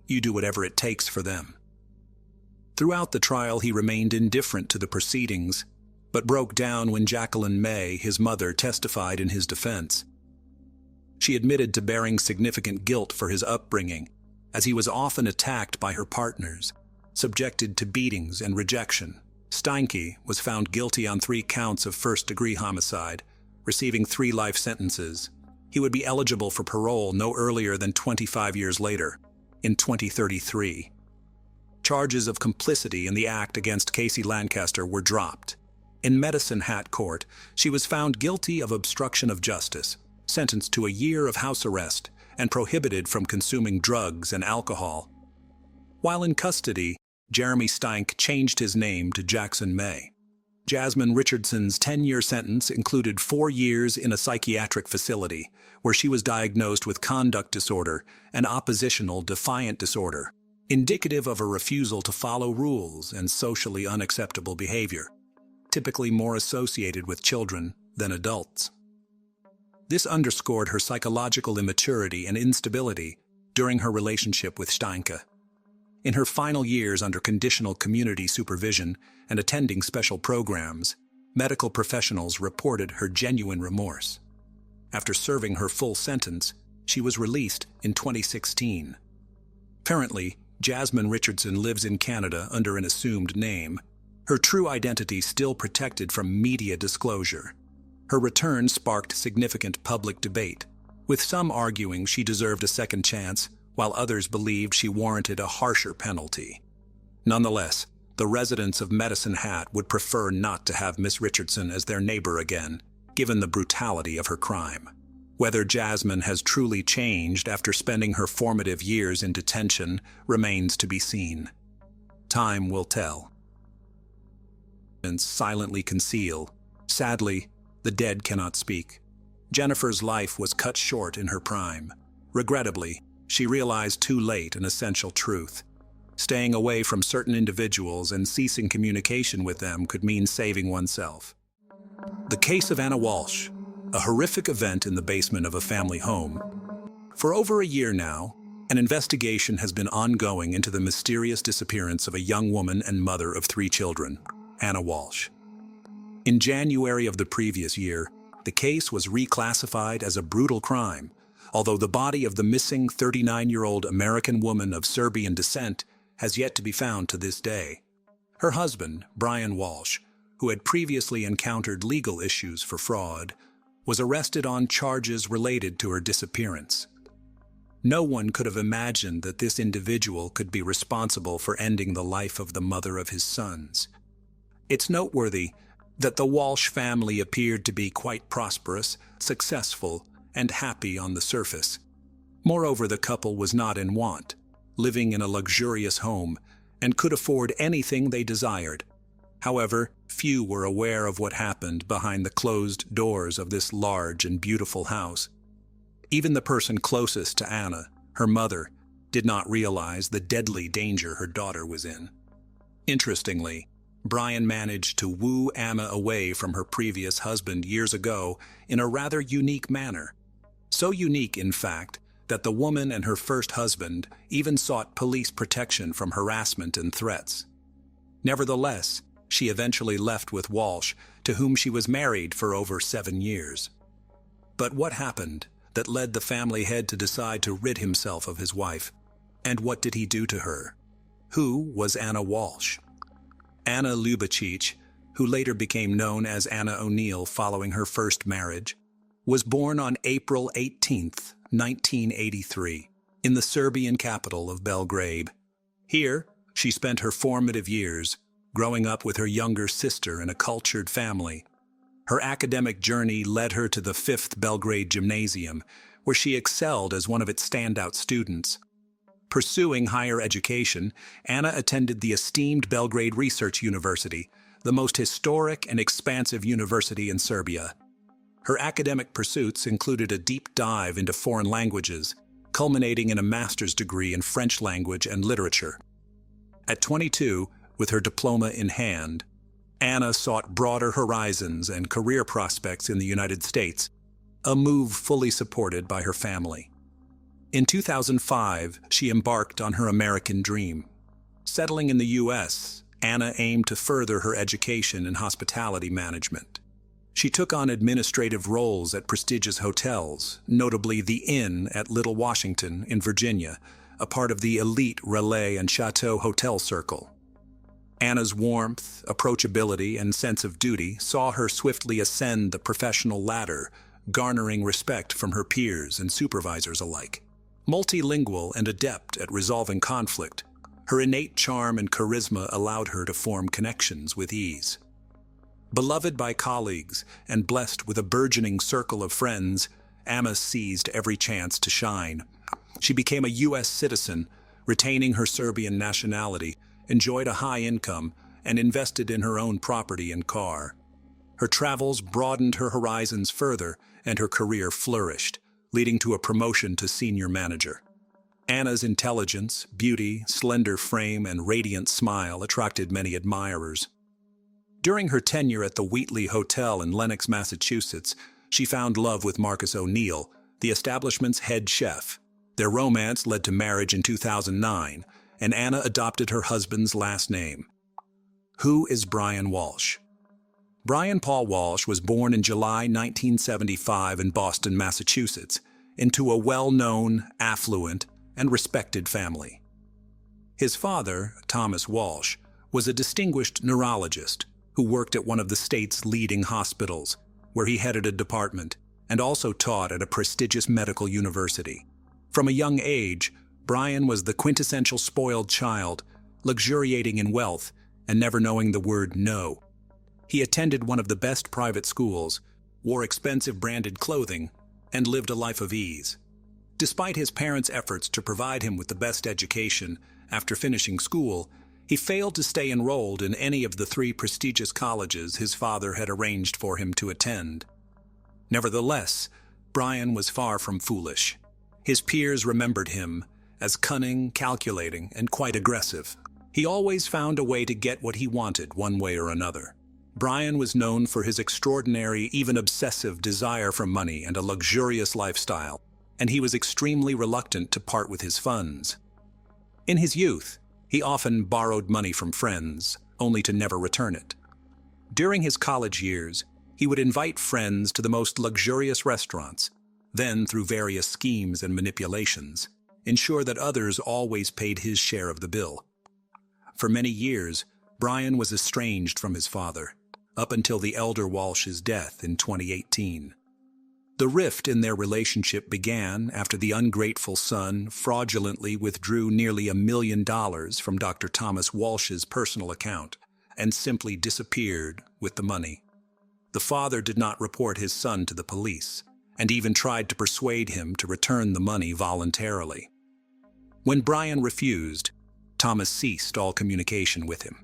you do whatever it takes for them." Throughout the trial, he remained indifferent to the proceedings, but broke down when Jacqueline May, his mother, testified in his defense. She admitted to bearing significant guilt for his upbringing, as he was often attacked by her partners, subjected to beatings and rejection. Steinke was found guilty on 3 counts of first-degree homicide, receiving 3 life sentences. He would be eligible for parole no earlier than 25 years later, in 2033. Charges of complicity in the act against Casey Lancaster were dropped. In Medicine Hat Court, she was found guilty of obstruction of justice, sentenced to a year of house arrest, and prohibited from consuming drugs and alcohol. While in custody, Jeremy Steinke changed his name to Jackson May. Jasmine Richardson's 10-year sentence included 4 years in a psychiatric facility, where she was diagnosed with conduct disorder and oppositional defiant disorder, indicative of a refusal to follow rules and socially unacceptable behavior, typically more associated with children than adults. This underscored her psychological immaturity and instability during her relationship with Steinke. In her final years under conditional community supervision and attending special programs, medical professionals reported her genuine remorse. After serving her full sentence, she was released in 2016. Currently, Jasmine Richardson lives in Canada under an assumed name, her true identity still protected from media disclosure. Her return sparked significant public debate, with some arguing she deserved a second chance, while others believed she warranted a harsher penalty. Nonetheless, the residents of Medicine Hat would prefer not to have Miss Richardson as their neighbor again, given the brutality of her crime. Whether Jasmine has truly changed after spending her formative years in detention remains to be seen. Time will tell. Silently conceal. Sadly, the dead cannot speak. Jennifer's life was cut short in her prime. Regrettably, she realized too late an essential truth. Staying away from certain individuals and ceasing communication with them could mean saving oneself. The case of Anna Walsh, a horrific event in the basement of a family home. For over a year now, an investigation has been ongoing into the mysterious disappearance of a young woman and mother of 3 children, Anna Walsh. In January of the previous year, the case was reclassified as a brutal crime, although the body of the missing 39-year-old American woman of Serbian descent has yet to be found to this day. Her husband, Brian Walsh, who had previously encountered legal issues for fraud, was arrested on charges related to her disappearance. No one could have imagined that this individual could be responsible for ending the life of the mother of his sons. It's noteworthy that the Walsh family appeared to be quite prosperous, successful, and happy on the surface. Moreover, the couple was not in want, living in a luxurious home, and could afford anything they desired. However, few were aware of what happened behind the closed doors of this large and beautiful house. Even the person closest to Anna, her mother, did not realize the deadly danger her daughter was in. Interestingly, Brian managed to woo Anna away from her previous husband years ago in a rather unique manner. So unique, in fact, that the woman and her first husband even sought police protection from harassment and threats. Nevertheless, she eventually left with Walsh, to whom she was married for over 7 years. But what happened that led the family head to decide to rid himself of his wife? And what did he do to her? Who was Anna Walsh? Anna Lubicic, who later became known as Anna O'Neill following her first marriage, was born on April 18, 1983, in the Serbian capital of Belgrade. Here, she spent her formative years, growing up with her younger sister in a cultured family. Her academic journey led her to the 5th Belgrade Gymnasium, where she excelled as one of its standout students. Pursuing higher education, Anna attended the esteemed Belgrade Research University, the most historic and expansive university in Serbia. Her academic pursuits included a deep dive into foreign languages, culminating in a master's degree in French language and literature. At 22, with her diploma in hand, Anna sought broader horizons and career prospects in the United States, a move fully supported by her family. In 2005, she embarked on her American dream. Settling in the U.S., Anna aimed to further her education in hospitality management. She took on administrative roles at prestigious hotels, notably the Inn at Little Washington in Virginia, a part of the elite Relais and Chateau hotel circle. Anna's warmth, approachability, and sense of duty saw her swiftly ascend the professional ladder, garnering respect from her peers and supervisors alike. Multilingual and adept at resolving conflict, her innate charm and charisma allowed her to form connections with ease. Beloved by colleagues and blessed with a burgeoning circle of friends, Anna seized every chance to shine. She became a U.S. citizen, retaining her Serbian nationality, enjoyed a high income, and invested in her own property and car. Her travels broadened her horizons further, and her career flourished, leading to a promotion to senior manager. Anna's intelligence, beauty, slender frame, and radiant smile attracted many admirers. During her tenure at the Wheatley Hotel in Lenox, Massachusetts, she found love with Marcus O'Neill, the establishment's head chef. Their romance led to marriage in 2009, and Anna adopted her husband's last name. Who is Brian Walsh? Brian Paul Walsh was born in July 1975 in Boston, Massachusetts, into a well-known, affluent, and respected family. His father, Thomas Walsh, was a distinguished neurologist who worked at one of the state's leading hospitals, where he headed a department, and also taught at a prestigious medical university. From a young age, Brian was the quintessential spoiled child, luxuriating in wealth and never knowing the word no. He attended one of the best private schools, wore expensive branded clothing, and lived a life of ease. Despite his parents' efforts to provide him with the best education, after finishing school, he failed to stay enrolled in any of the 3 prestigious colleges his father had arranged for him to attend. Nevertheless, Brian was far from foolish. His peers remembered him as cunning, calculating, and quite aggressive. He always found a way to get what he wanted one way or another. Brian was known for his extraordinary, even obsessive desire for money and a luxurious lifestyle, and he was extremely reluctant to part with his funds. In his youth, he often borrowed money from friends, only to never return it. During his college years, he would invite friends to the most luxurious restaurants, then, through various schemes and manipulations, ensure that others always paid his share of the bill. For many years, Brian was estranged from his father, up until the elder Walsh's death in 2018. The rift in their relationship began after the ungrateful son fraudulently withdrew nearly $1 million from Dr. Thomas Walsh's personal account and simply disappeared with the money. The father did not report his son to the police and even tried to persuade him to return the money voluntarily. When Brian refused, Thomas ceased all communication with him.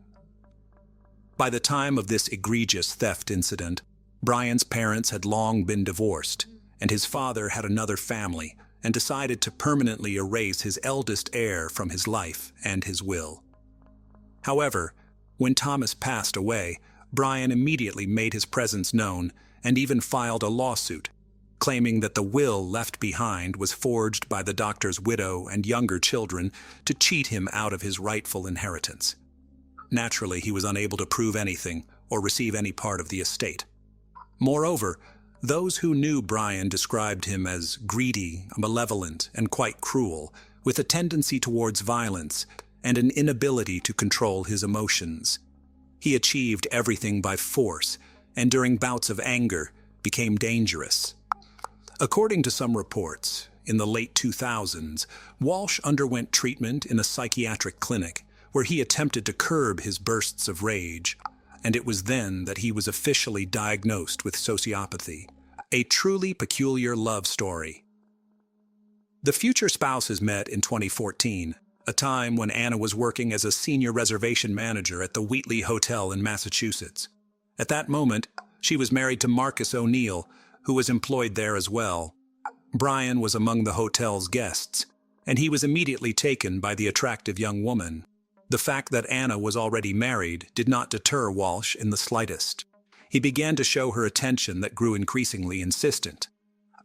By the time of this egregious theft incident, Brian's parents had long been divorced, and his father had another family and decided to permanently erase his eldest heir from his life and his will. However, when Thomas passed away, Brian immediately made his presence known and even filed a lawsuit, claiming that the will left behind was forged by the doctor's widow and younger children to cheat him out of his rightful inheritance. Naturally, he was unable to prove anything or receive any part of the estate. Moreover, those who knew Brian described him as greedy, malevolent, and quite cruel, with a tendency towards violence and an inability to control his emotions. He achieved everything by force, and during bouts of anger, became dangerous. According to some reports, in the late 2000s, Walsh underwent treatment in a psychiatric clinic where he attempted to curb his bursts of rage, and it was then that he was officially diagnosed with sociopathy. A truly peculiar love story. The future spouses met in 2014, a time when Anna was working as a senior reservation manager at the Wheatley Hotel in Massachusetts. At that moment, she was married to Marcus O'Neill, who was employed there as well. Brian was among the hotel's guests, and he was immediately taken by the attractive young woman. The fact that Anna was already married did not deter Walsh in the slightest. He began to show her attention that grew increasingly insistent.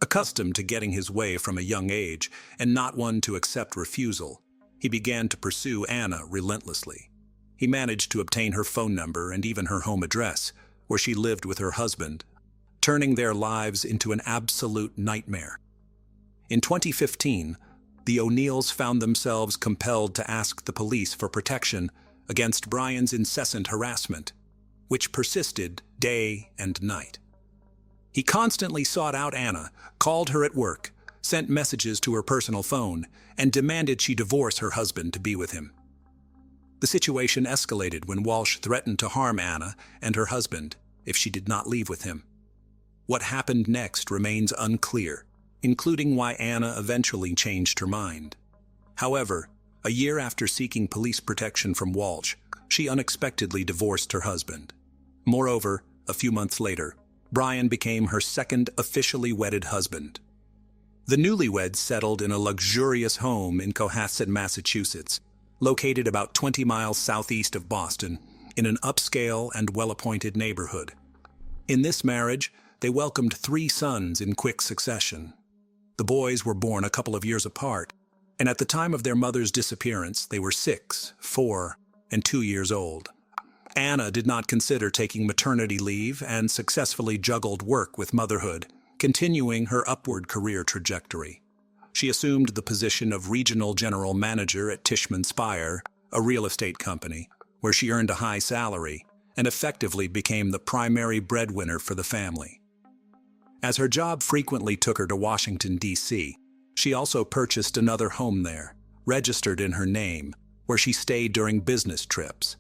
Accustomed to getting his way from a young age, and not one to accept refusal, he began to pursue Anna relentlessly. He managed to obtain her phone number and even her home address, where she lived with her husband, turning their lives into an absolute nightmare. In 2015, the O'Neills found themselves compelled to ask the police for protection against Brian's incessant harassment, which persisted day and night. He constantly sought out Anna, called her at work, sent messages to her personal phone, and demanded she divorce her husband to be with him. The situation escalated when Walsh threatened to harm Anna and her husband if she did not leave with him. What happened next remains unclear, including why Anna eventually changed her mind. However, a year after seeking police protection from Walsh, she unexpectedly divorced her husband. Moreover, a few months later, Brian became her second officially wedded husband. The newlyweds settled in a luxurious home in Cohasset, Massachusetts, located about 20 miles southeast of Boston, in an upscale and well-appointed neighborhood. In this marriage, they welcomed 3 sons in quick succession. The boys were born a couple of years apart, and at the time of their mother's disappearance, they were 6, 4, and 2 years old. Anna did not consider taking maternity leave and successfully juggled work with motherhood, continuing her upward career trajectory. She assumed the position of regional general manager at Tishman Speyer, a real estate company, where she earned a high salary and effectively became the primary breadwinner for the family. As her job frequently took her to Washington, D.C., she also purchased another home there, registered in her name, where she stayed during business trips.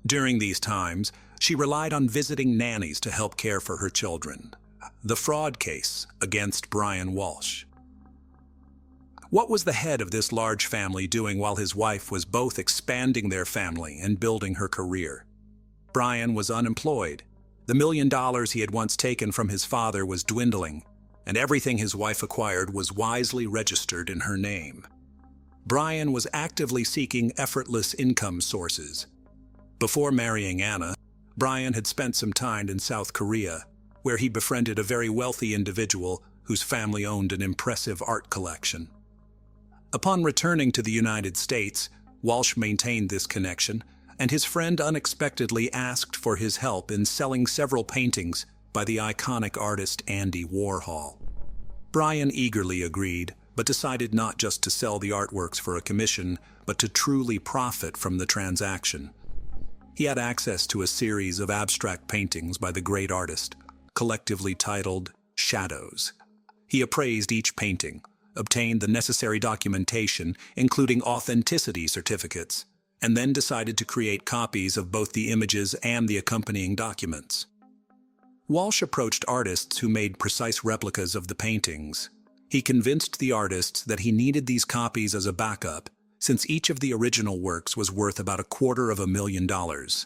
During these times, she relied on visiting nannies to help care for her children. The fraud case against Brian Walsh. What was the head of this large family doing while his wife was both expanding their family and building her career? Brian was unemployed. The $1 million he had once taken from his father was dwindling, and everything his wife acquired was wisely registered in her name. Brian was actively seeking effortless income sources. Before marrying Anna, Brian had spent some time in South Korea, where he befriended a very wealthy individual whose family owned an impressive art collection. Upon returning to the United States, Walsh maintained this connection, and his friend unexpectedly asked for his help in selling several paintings by the iconic artist Andy Warhol. Brian eagerly agreed, but decided not just to sell the artworks for a commission, but to truly profit from the transaction. He had access to a series of abstract paintings by the great artist, collectively titled Shadows. He appraised each painting, obtained the necessary documentation, including authenticity certificates, and then decided to create copies of both the images and the accompanying documents. Walsh approached artists who made precise replicas of the paintings. He convinced the artists that he needed these copies as a backup, since each of the original works was worth about $250,000.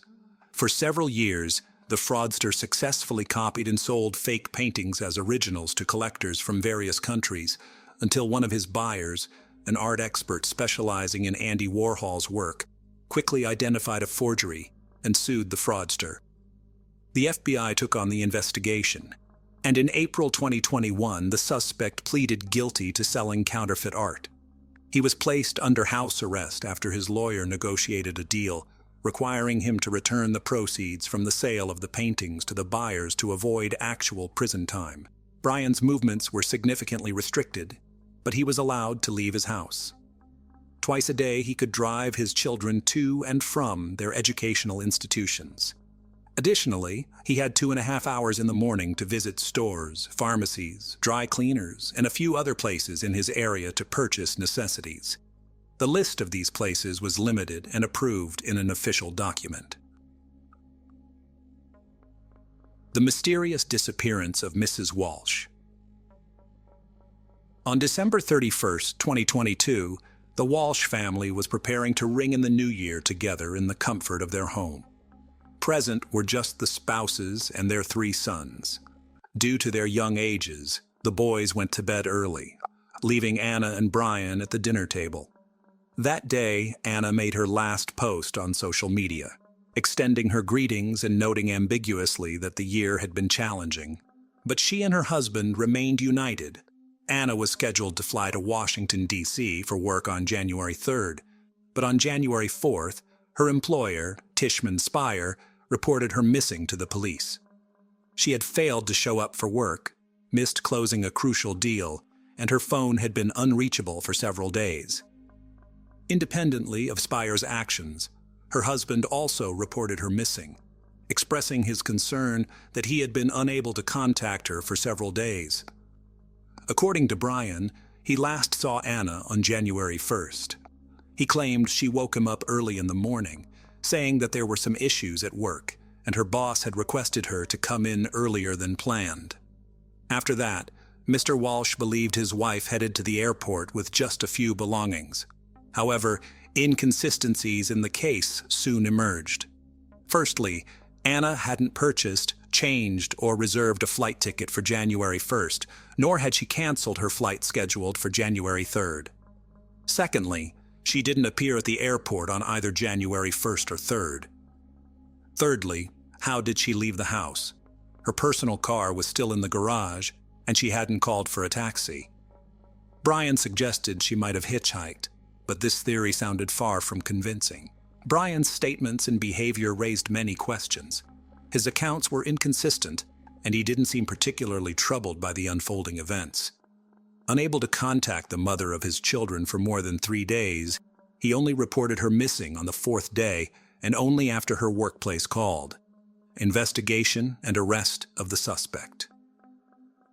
For several years, the fraudster successfully copied and sold fake paintings as originals to collectors from various countries, until one of his buyers, an art expert specializing in Andy Warhol's work, quickly identified a forgery and sued the fraudster. The FBI took on the investigation, and in April 2021, the suspect pleaded guilty to selling counterfeit art. He was placed under house arrest after his lawyer negotiated a deal, requiring him to return the proceeds from the sale of the paintings to the buyers to avoid actual prison time. Brian's movements were significantly restricted, but he was allowed to leave his house. Twice a day, he could drive his children to and from their educational institutions. Additionally, he had 2.5 hours in the morning to visit stores, pharmacies, dry cleaners, and a few other places in his area to purchase necessities. The list of these places was limited and approved in an official document. The mysterious disappearance of Mrs. Walsh. On December 31, 2022, the Walsh family was preparing to ring in the new year together in the comfort of their home. Present were just the spouses and their 3 sons. Due to their young ages, the boys went to bed early, leaving Anna and Brian at the dinner table. That day, Anna made her last post on social media, extending her greetings and noting ambiguously that the year had been challenging. But she and her husband remained united. Anna was scheduled to fly to Washington, D.C. for work on January 3rd, but on January 4th, her employer, Tishman Speyer, reported her missing to the police. She had failed to show up for work, missed closing a crucial deal, and her phone had been unreachable for several days. Independently of Speyer's actions, her husband also reported her missing. expressing his concern that he had been unable to contact her for several days. According to Brian, he last saw Anna on January 1st. He claimed she woke him up early in the morning, saying that there were some issues at work, and her boss had requested her to come in earlier than planned. After that, Mr. Walsh believed his wife headed to the airport with just a few belongings. However, inconsistencies in the case soon emerged. Firstly, Anna hadn't purchased, changed, or reserved a flight ticket for January 1st, nor had she canceled her flight scheduled for January 3rd. Secondly, she didn't appear at the airport on either January 1st or 3rd. Thirdly, how did she leave the house? Her personal car was still in the garage, and she hadn't called for a taxi. Brian suggested she might have hitchhiked, but this theory sounded far from convincing. Brian's statements and behavior raised many questions. His accounts were inconsistent, and he didn't seem particularly troubled by the unfolding events. Unable to contact the mother of his children for more than 3 days, he only reported her missing on the 4th day and only after her workplace called. Investigation and arrest of the suspect.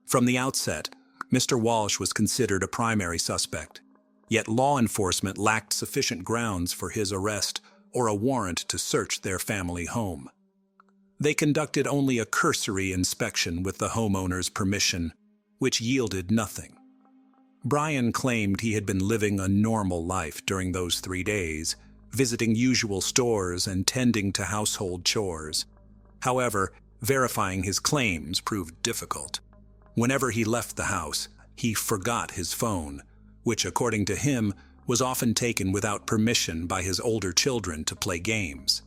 From the outset, Mr. Walsh was considered a primary suspect, yet law enforcement lacked sufficient grounds for his arrest or a warrant to search their family home. They conducted only a cursory inspection with the homeowner's permission, which yielded nothing. Brian claimed he had been living a normal life during those 3 days, visiting usual stores and tending to household chores. However, verifying his claims proved difficult. Whenever he left the house, he forgot his phone, which, according to him, was often taken without permission by his older children to play games.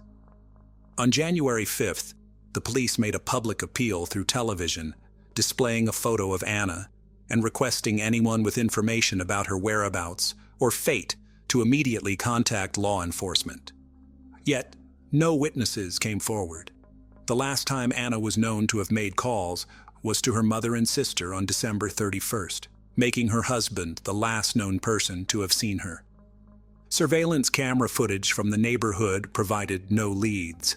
On January 5th, the police made a public appeal through television, displaying a photo of Anna and requesting anyone with information about her whereabouts or fate to immediately contact law enforcement. Yet, no witnesses came forward. The last time Anna was known to have made calls was to her mother and sister on December 31st, making her husband the last known person to have seen her. Surveillance camera footage from the neighborhood provided no leads.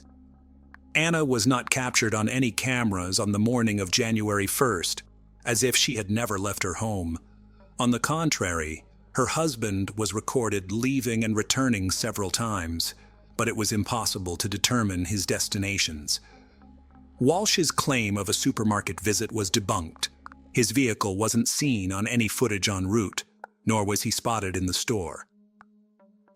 Anna was not captured on any cameras on the morning of January 1st, as if she had never left her home. On the contrary, her husband was recorded leaving and returning several times, but it was impossible to determine his destinations. Walsh's claim of a supermarket visit was debunked. His vehicle wasn't seen on any footage en route, nor was he spotted in the store.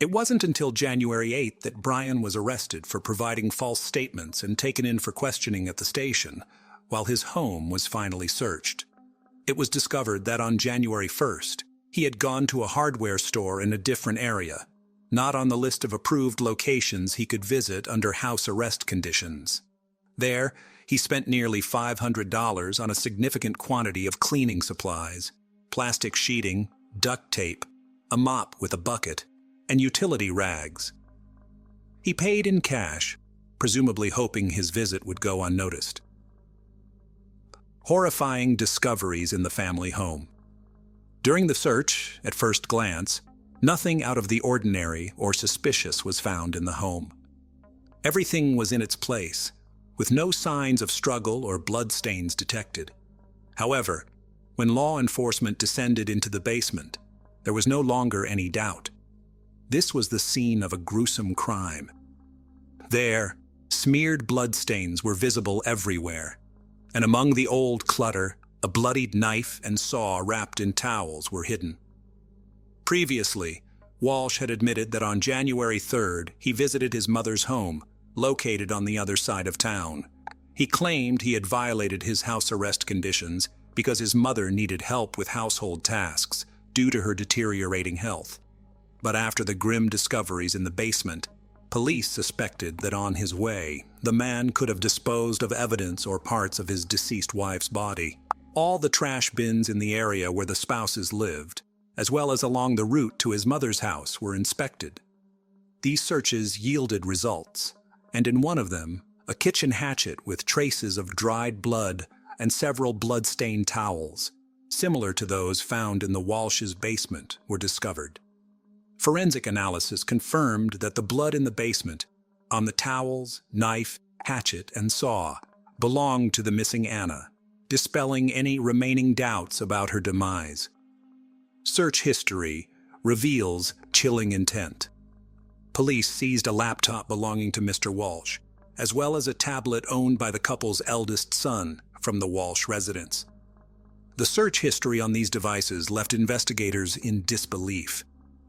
It wasn't until January 8th that Brian was arrested for providing false statements and taken in for questioning at the station, while his home was finally searched. It was discovered that on January 1st, he had gone to a hardware store in a different area, not on the list of approved locations he could visit under house arrest conditions. There, he spent nearly $500 on a significant quantity of cleaning supplies, plastic sheeting, duct tape, a mop with a bucket, and utility rags. He paid in cash, presumably hoping his visit would go unnoticed. Horrifying discoveries in the family home. During the search, at first glance, nothing out of the ordinary or suspicious was found in the home. Everything was in its place, with no signs of struggle or bloodstains detected. However, when law enforcement descended into the basement, there was no longer any doubt. This was the scene of a gruesome crime. There, smeared bloodstains were visible everywhere, and among the old clutter, a bloodied knife and saw wrapped in towels were hidden. Previously, Walsh had admitted that on January 3rd he visited his mother's home, located on the other side of town. He claimed he had violated his house arrest conditions because his mother needed help with household tasks due to her deteriorating health. But after the grim discoveries in the basement, police suspected that on his way, the man could have disposed of evidence or parts of his deceased wife's body. All the trash bins in the area where the spouses lived, as well as along the route to his mother's house, were inspected. These searches yielded results, and in one of them, a kitchen hatchet with traces of dried blood and several blood-stained towels, similar to those found in the Walsh's basement, were discovered. Forensic analysis confirmed that the blood in the basement, on the towels, knife, hatchet, and saw belonged to the missing Anna, dispelling any remaining doubts about her demise. Search history reveals chilling intent. Police seized a laptop belonging to Mr. Walsh, as well as a tablet owned by the couple's eldest son from the Walsh residence. The search history on these devices left investigators in disbelief.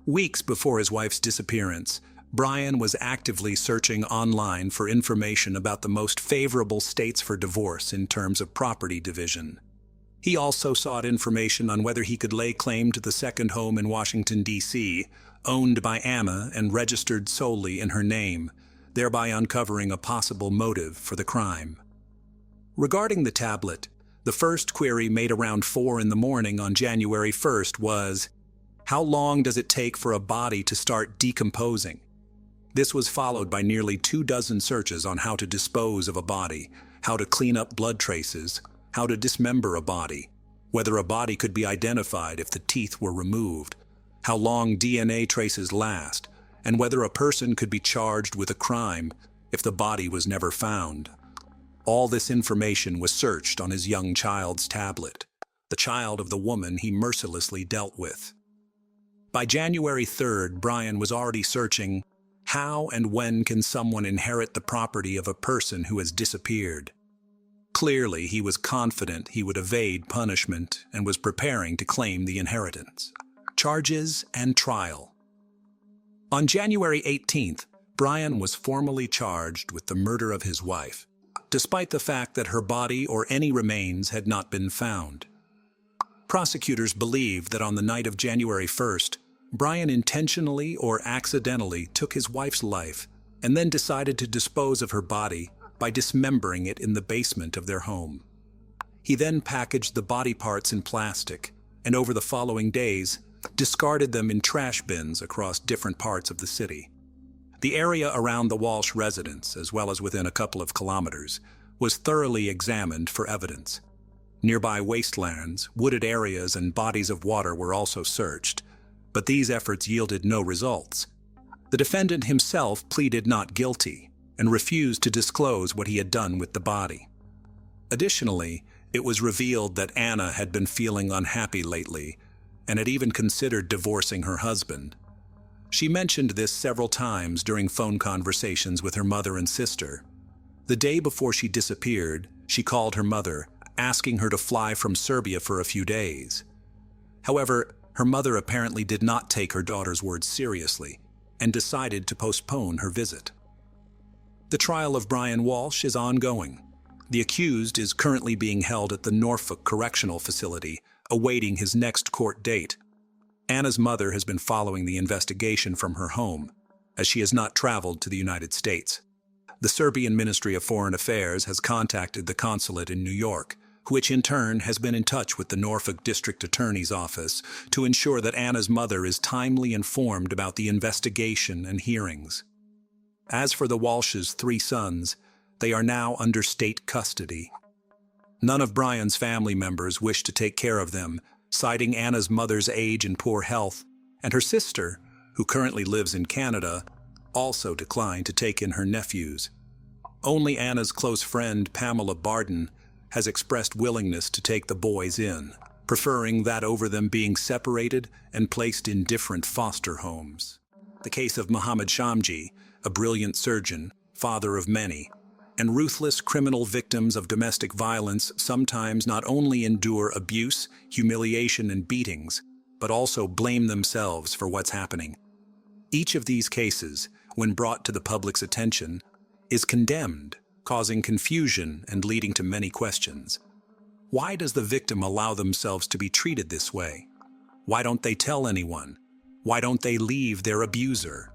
Weeks before his wife's disappearance, Brian was actively searching online for information about the most favorable states for divorce in terms of property division. He also sought information on whether he could lay claim to the second home in Washington, D.C., owned by Anna and registered solely in her name, thereby uncovering a possible motive for the crime. Regarding the tablet, the first query made around 4 in the morning on January 1st was, how long does it take for a body to start decomposing? This was followed by nearly 24 searches on how to dispose of a body, how to clean up blood traces, how to dismember a body, whether a body could be identified if the teeth were removed, how long DNA traces last, and whether a person could be charged with a crime if the body was never found. All this information was searched on his young child's tablet, the child of the woman he mercilessly dealt with. By January 3rd, Brian was already searching, how and when can someone inherit the property of a person who has disappeared? Clearly, he was confident he would evade punishment and was preparing to claim the inheritance. Charges and trial. On January 18th, Brian was formally charged with the murder of his wife, despite the fact that her body or any remains had not been found. Prosecutors believed that on the night of January 1st, Brian intentionally or accidentally took his wife's life and then decided to dispose of her body by dismembering it in the basement of their home. He then packaged the body parts in plastic and over the following days discarded them in trash bins across different parts of the city. The area around the Walsh residence, as well as within a couple of kilometers, was thoroughly examined for evidence. Nearby wastelands, wooded areas, and bodies of water were also searched, but these efforts yielded no results. The defendant himself pleaded not guilty and refused to disclose what he had done with the body. Additionally, it was revealed that Anna had been feeling unhappy lately and had even considered divorcing her husband. She mentioned this several times during phone conversations with her mother and sister. The day before she disappeared, she called her mother, asking her to fly from Serbia for a few days. However, her mother apparently did not take her daughter's words seriously and decided to postpone her visit. The trial of Brian Walsh is ongoing. The accused is currently being held at the Norfolk Correctional Facility, awaiting his next court date. Anna's mother has been following the investigation from her home, as she has not traveled to the United States. The Serbian Ministry of Foreign Affairs has contacted the consulate in New York, which in turn has been in touch with the Norfolk District Attorney's Office to ensure that Anna's mother is timely informed about the investigation and hearings. As for the Walsh's 3 sons, they are now under state custody. None of Brian's family members wish to take care of them, citing Anna's mother's age and poor health, and her sister, who currently lives in Canada, also declined to take in her nephews. Only Anna's close friend, Pamela Barden, has expressed willingness to take the boys in, preferring that over them being separated and placed in different foster homes. The case of Mohammed Shamji, a brilliant surgeon, father of many, and ruthless criminal victims of domestic violence sometimes not only endure abuse, humiliation, and beatings, but also blame themselves for what's happening. Each of these cases, when brought to the public's attention, is condemned, causing confusion and leading to many questions. Why does the victim allow themselves to be treated this way? Why don't they tell anyone? Why don't they leave their abuser?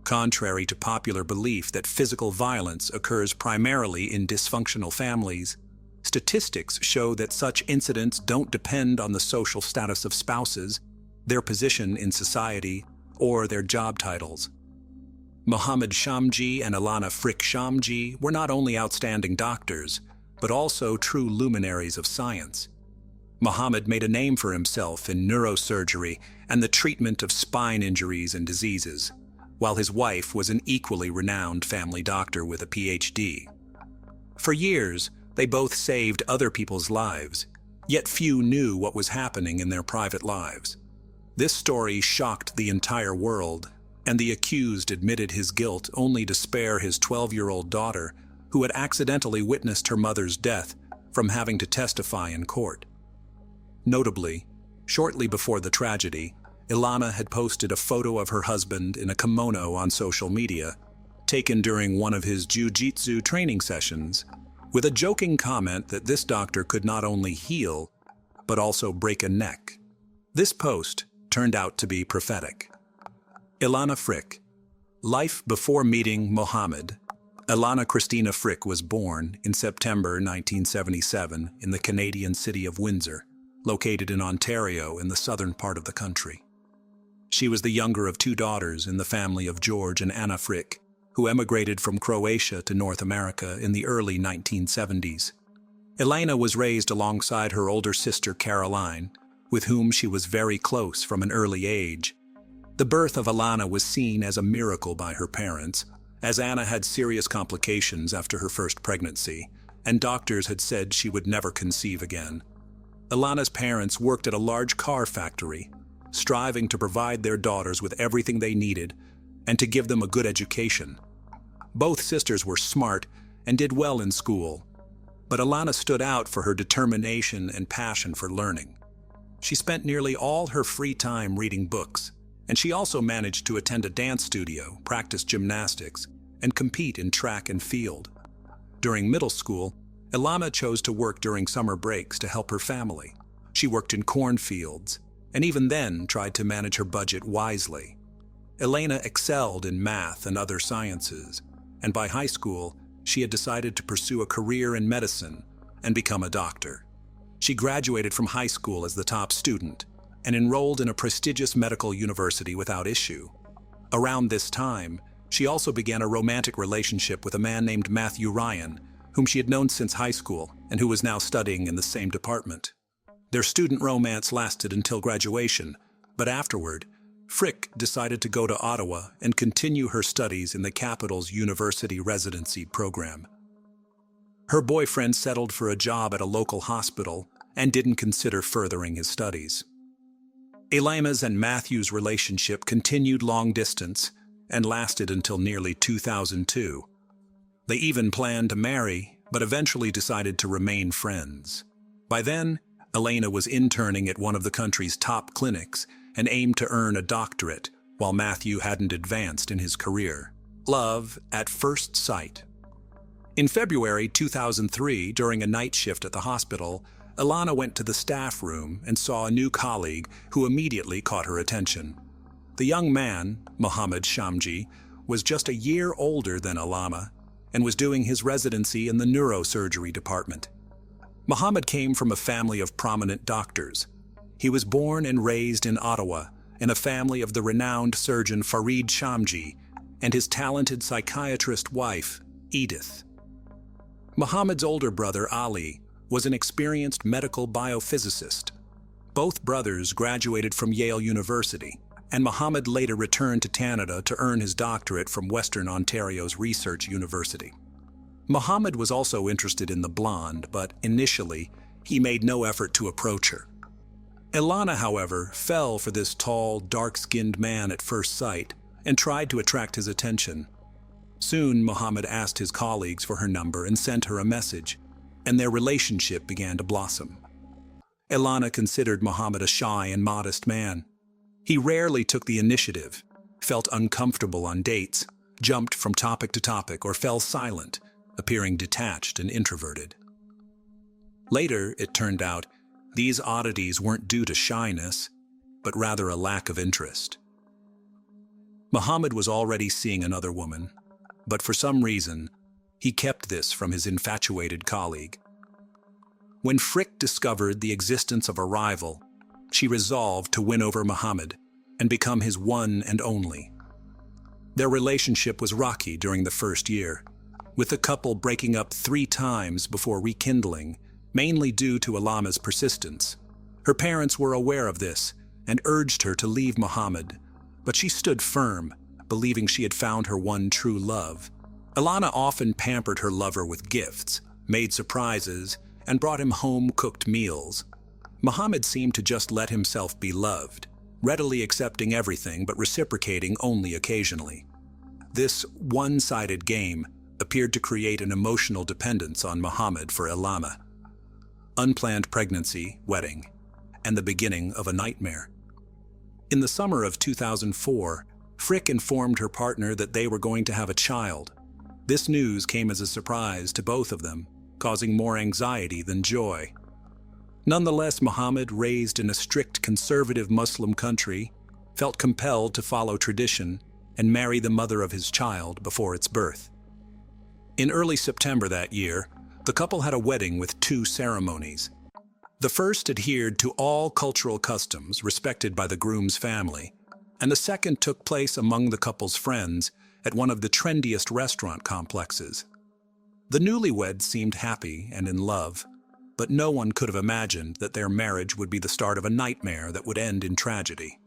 Contrary to popular belief that physical violence occurs primarily in dysfunctional families, statistics show that such incidents don't depend on the social status of spouses, their position in society, or their job titles. Mohammed Shamji and Ilana Frick Shamji were not only outstanding doctors, but also true luminaries of science. Mohammed made a name for himself in neurosurgery and the treatment of spine injuries and diseases. while his wife was an equally renowned family doctor with a PhD. For years, they both saved other people's lives, yet few knew what was happening in their private lives. This story shocked the entire world, and the accused admitted his guilt only to spare his 12-year-old daughter, who had accidentally witnessed her mother's death, from having to testify in court. Notably, shortly before the tragedy, Ilana had posted a photo of her husband in a kimono on social media, taken during one of his jiu-jitsu training sessions, with a joking comment that this doctor could not only heal, but also break a neck. This post turned out to be prophetic. Ilana Frick. Life before meeting Mohammed. Ilana Christina Frick was born in September 1977 in the Canadian city of Windsor, located in Ontario in the southern part of the country. She was the younger of two daughters in the family of George and Anna Frick, who emigrated from Croatia to North America in the early 1970s. Elena was raised alongside her older sister Caroline, with whom she was very close from an early age. The birth of Ilana was seen as a miracle by her parents, as Anna had serious complications after her first pregnancy, and doctors had said she would never conceive again. Ilana's parents worked at a large car factory, striving to provide their daughters with everything they needed and to give them a good education. Both sisters were smart and did well in school, but Ilana stood out for her determination and passion for learning. She spent nearly all her free time reading books, and she also managed to attend a dance studio, practice gymnastics, and compete in track and field. During middle school, Ilana chose to work during summer breaks to help her family. She worked in cornfields, and even then tried to manage her budget wisely. Elena excelled in math and other sciences, and by high school, she had decided to pursue a career in medicine and become a doctor. She graduated from high school as the top student and enrolled in a prestigious medical university without issue. Around this time, she also began a romantic relationship with a man named Matthew Ryan, whom she had known since high school and who was now studying in the same department. Their student romance lasted until graduation, but afterward, Frick decided to go to Ottawa and continue her studies in the capital's university residency program. Her boyfriend settled for a job at a local hospital and didn't consider furthering his studies. Elena's and Matthew's relationship continued long distance and lasted until nearly 2002. They even planned to marry, but eventually decided to remain friends. By then, Elena was interning at one of the country's top clinics and aimed to earn a doctorate, while Matthew hadn't advanced in his career. Love at first sight. In February 2003, during a night shift at the hospital, Ilana went to the staff room and saw a new colleague who immediately caught her attention. The young man, Mohammed Shamji, was just a year older than Ilana and was doing his residency in the neurosurgery department. Mohammed came from a family of prominent doctors. He was born and raised in Ottawa in a family of the renowned surgeon Farid Shamji and his talented psychiatrist wife, Edith. Mohammed's older brother, Ali, was an experienced medical biophysicist. Both brothers graduated from Yale University, and Mohammed later returned to Canada to earn his doctorate from Western Ontario's Research University. Mohammed was also interested in the blonde, but initially, he made no effort to approach her. Ilana, however, fell for this tall, dark-skinned man at first sight and tried to attract his attention. Soon, Mohammed asked his colleagues for her number and sent her a message, and their relationship began to blossom. Ilana considered Mohammed a shy and modest man. He rarely took the initiative, felt uncomfortable on dates, jumped from topic to topic, or fell silent, appearing detached and introverted. Later, it turned out, these oddities weren't due to shyness, but rather a lack of interest. Mohammed was already seeing another woman, but for some reason, he kept this from his infatuated colleague. When Frick discovered the existence of a rival, she resolved to win over Mohammed and become his one and only. Their relationship was rocky during the first year, with the couple breaking up 3 times before rekindling, mainly due to Ilana's persistence. Her parents were aware of this and urged her to leave Mohammed, but she stood firm, believing she had found her one true love. Ilana often pampered her lover with gifts, made surprises, and brought him home-cooked meals. Mohammed seemed to just let himself be loved, readily accepting everything but reciprocating only occasionally. This one-sided game appeared to create an emotional dependence on Mohammed for Ilana. Unplanned pregnancy, wedding, and the beginning of a nightmare. In the summer of 2004, Frick informed her partner that they were going to have a child. This news came as a surprise to both of them, causing more anxiety than joy. Nonetheless, Mohammed, raised in a strict conservative Muslim country, felt compelled to follow tradition and marry the mother of his child before its birth. In early September that year, the couple had a wedding with 2 ceremonies. The first adhered to all cultural customs respected by the groom's family, and the second took place among the couple's friends at one of the trendiest restaurant complexes. The newlyweds seemed happy and in love, but no one could have imagined that their marriage would be the start of a nightmare that would end in tragedy.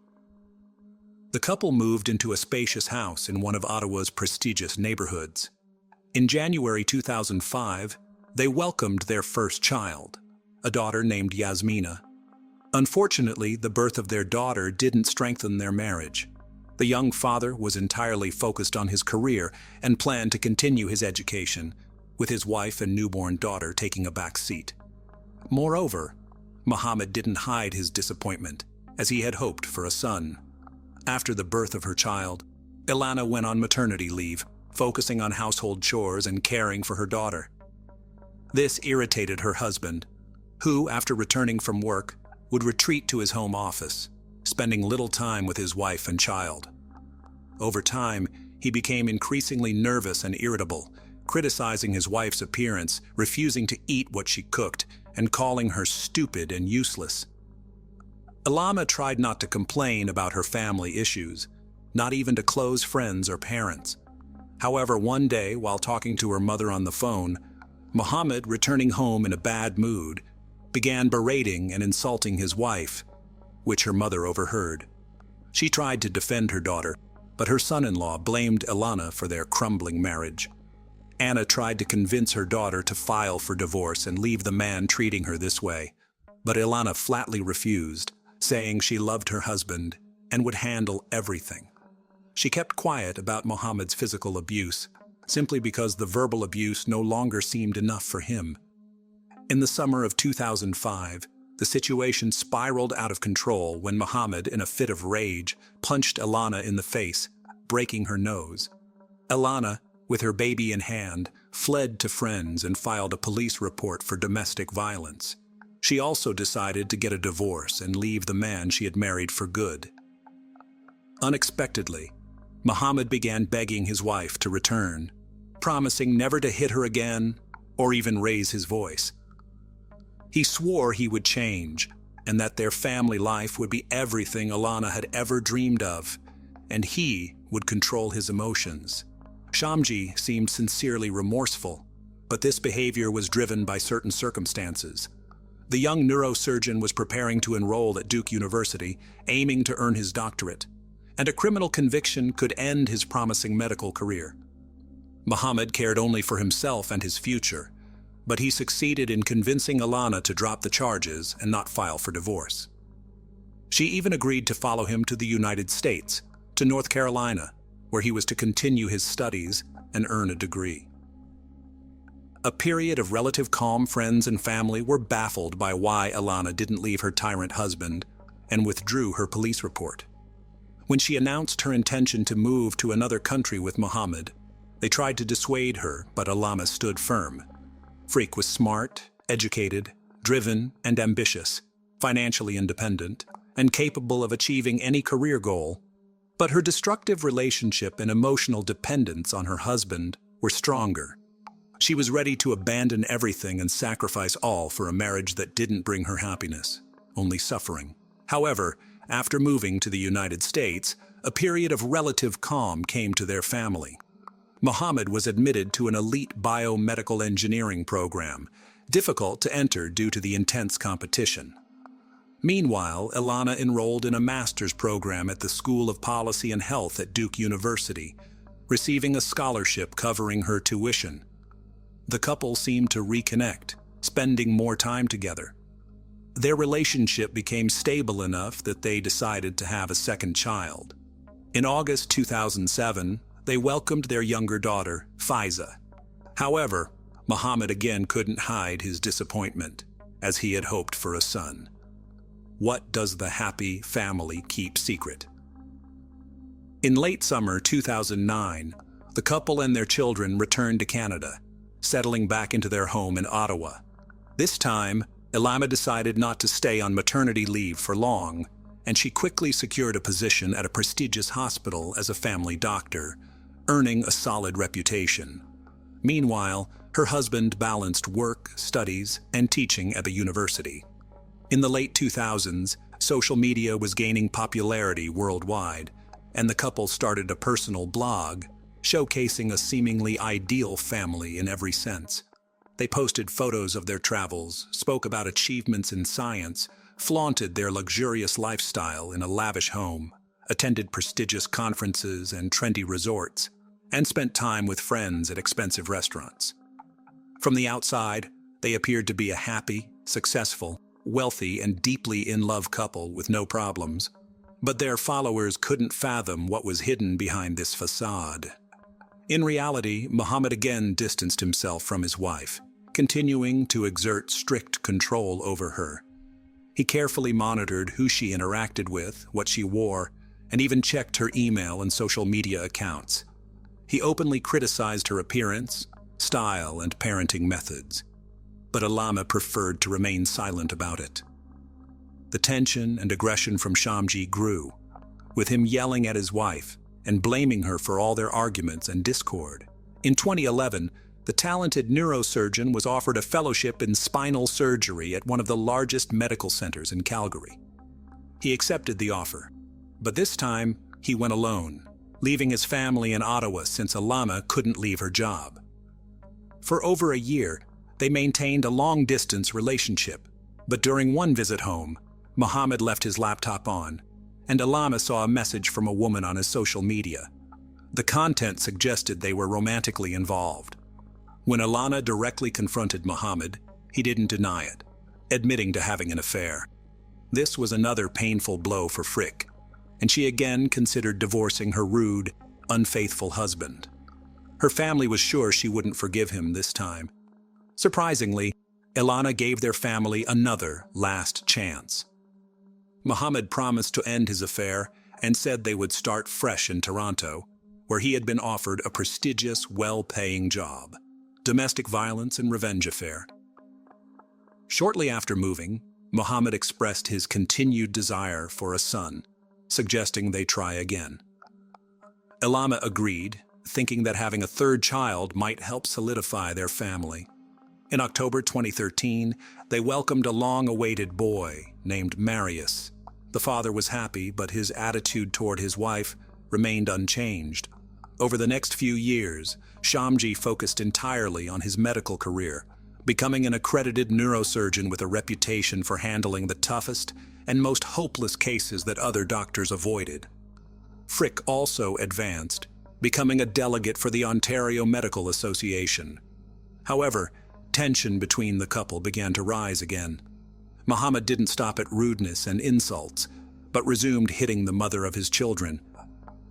The couple moved into a spacious house in one of Ottawa's prestigious neighborhoods. In January 2005, they welcomed their first child, a daughter named Yasmina. Unfortunately, the birth of their daughter didn't strengthen their marriage. The young father was entirely focused on his career and planned to continue his education, with his wife and newborn daughter taking a back seat. Moreover, Mohammed didn't hide his disappointment, as he had hoped for a son. After the birth of her child, Ilana went on maternity leave, focusing on household chores and caring for her daughter. This irritated her husband, who, after returning from work, would retreat to his home office, spending little time with his wife and child. Over time, he became increasingly nervous and irritable, criticizing his wife's appearance, refusing to eat what she cooked, and calling her stupid and useless. Ilana tried not to complain about her family issues, not even to close friends or parents. However, one day, while talking to her mother on the phone, Mohammed, returning home in a bad mood, began berating and insulting his wife, which her mother overheard. She tried to defend her daughter, but her son-in-law blamed Ilana for their crumbling marriage. Anna tried to convince her daughter to file for divorce and leave the man treating her this way, but Ilana flatly refused, saying she loved her husband and would handle everything. She kept quiet about Mohammed's physical abuse, simply because the verbal abuse no longer seemed enough for him. In the summer of 2005, the situation spiraled out of control when Mohammed, in a fit of rage, punched Ilana in the face, breaking her nose. Ilana, with her baby in hand, fled to friends and filed a police report for domestic violence. She also decided to get a divorce and leave the man she had married for good. Unexpectedly, Mohammed began begging his wife to return, promising never to hit her again or even raise his voice. He swore he would change and that their family life would be everything Ilana had ever dreamed of, and he would control his emotions. Shamji seemed sincerely remorseful, but this behavior was driven by certain circumstances. The young neurosurgeon was preparing to enroll at Duke University, aiming to earn his doctorate, and a criminal conviction could end his promising medical career. Mohammed cared only for himself and his future, but he succeeded in convincing Ilana to drop the charges and not file for divorce. She even agreed to follow him to the United States, to North Carolina, where he was to continue his studies and earn a degree. A period of relative calm. Friends and family were baffled by why Ilana didn't leave her tyrant husband and withdrew her police report. When she announced her intention to move to another country with Mohammed, they tried to dissuade her, but Ilana stood firm. Frick was smart, educated, driven, and ambitious, financially independent, and capable of achieving any career goal. But her destructive relationship and emotional dependence on her husband were stronger. She was ready to abandon everything and sacrifice all for a marriage that didn't bring her happiness, only suffering. However, after moving to the United States, a period of relative calm came to their family. Mohammed was admitted to an elite biomedical engineering program, difficult to enter due to the intense competition. Meanwhile, Ilana enrolled in a master's program at the School of Policy and Health at Duke University, receiving a scholarship covering her tuition. The couple seemed to reconnect, spending more time together. Their relationship became stable enough that they decided to have a second child. In August 2007, they welcomed their younger daughter, Faiza. However, Muhammad again couldn't hide his disappointment, as he had hoped for a son. What does the happy family keep secret? In late summer 2009, the couple and their children returned to Canada, settling back into their home in Ottawa. This time, Ilana decided not to stay on maternity leave for long, and she quickly secured a position at a prestigious hospital as a family doctor, earning a solid reputation. Meanwhile, her husband balanced work, studies, and teaching at the university. In the late 2000s, social media was gaining popularity worldwide, and the couple started a personal blog, showcasing a seemingly ideal family in every sense. They posted photos of their travels, spoke about achievements in science, flaunted their luxurious lifestyle in a lavish home, attended prestigious conferences and trendy resorts, and spent time with friends at expensive restaurants. From the outside, they appeared to be a happy, successful, wealthy, and deeply in love couple with no problems. But their followers couldn't fathom what was hidden behind this facade. In reality, Muhammad again distanced himself from his wife, continuing to exert strict control over her. He carefully monitored who she interacted with, what she wore, and even checked her email and social media accounts. He openly criticized her appearance, style, and parenting methods. But Ilana preferred to remain silent about it. The tension and aggression from Shamji grew, with him yelling at his wife and blaming her for all their arguments and discord. In 2011, the talented neurosurgeon was offered a fellowship in spinal surgery at one of the largest medical centers in Calgary. He accepted the offer, but this time he went alone, leaving his family in Ottawa since Ilana couldn't leave her job. For over a year, they maintained a long-distance relationship, but during one visit home, Muhammad left his laptop on, and Ilana saw a message from a woman on his social media. The content suggested they were romantically involved. When Ilana directly confronted Muhammad, he didn't deny it, admitting to having an affair. This was another painful blow for Frick, and she again considered divorcing her rude, unfaithful husband. Her family was sure she wouldn't forgive him this time. Surprisingly, Ilana gave their family another last chance. Muhammad promised to end his affair and said they would start fresh in Toronto, where he had been offered a prestigious, well-paying job. Domestic violence and revenge affair. Shortly after moving, Muhammad expressed his continued desire for a son, suggesting they try again. Ilana agreed, thinking that having a third child might help solidify their family. In October 2013, they welcomed a long-awaited boy named Marius. The father was happy, but his attitude toward his wife remained unchanged. Over the next few years, Shamji focused entirely on his medical career, becoming an accredited neurosurgeon with a reputation for handling the toughest and most hopeless cases that other doctors avoided. Frick also advanced, becoming a delegate for the Ontario Medical Association. However, tension between the couple began to rise again. Muhammad didn't stop at rudeness and insults, but resumed hitting the mother of his children.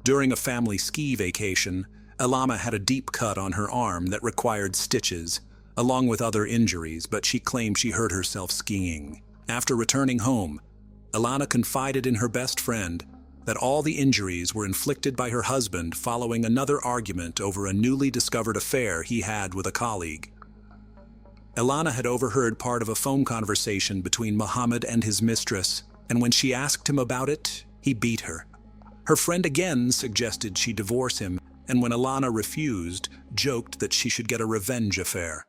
During a family ski vacation, Ilana had a deep cut on her arm that required stitches, along with other injuries, but she claimed she hurt herself skiing. After returning home, Ilana confided in her best friend that all the injuries were inflicted by her husband following another argument over a newly discovered affair he had with a colleague. Ilana had overheard part of a phone conversation between Muhammad and his mistress, and when she asked him about it, he beat her. Her friend again suggested she divorce him, and when Ilana refused, joked that she should get a revenge affair.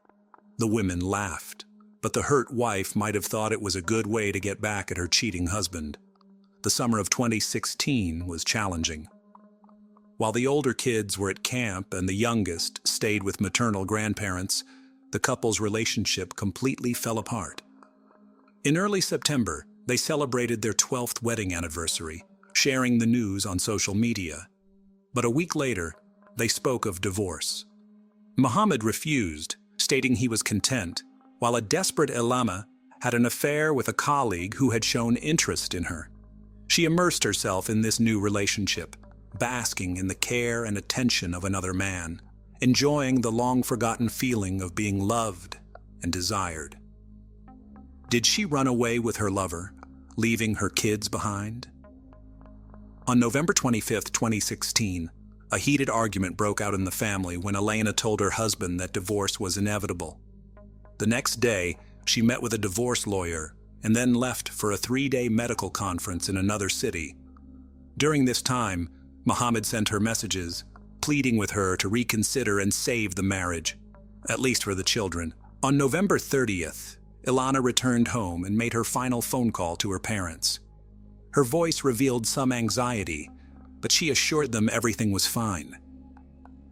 The women laughed, but the hurt wife might have thought it was a good way to get back at her cheating husband. The summer of 2016 was challenging. While the older kids were at camp and the youngest stayed with maternal grandparents, the couple's relationship completely fell apart. In early September, They celebrated their 12th wedding anniversary, sharing the news on social media. But a week later, they spoke of divorce. Muhammad refused, stating he was content, while a desperate Ilana had an affair with a colleague who had shown interest in her. She immersed herself in this new relationship, basking in the care and attention of another man, enjoying the long-forgotten feeling of being loved and desired. Did she run away with her lover, leaving her kids behind? On November 25, 2016, a heated argument broke out in the family when Elena told her husband that divorce was inevitable. The next day, she met with a divorce lawyer and then left for a 3-day medical conference in another city. During this time, Muhammad sent her messages, pleading with her to reconsider and save the marriage, at least for the children. On November 30th, Ilana returned home and made her final phone call to her parents. Her voice revealed some anxiety, but she assured them everything was fine.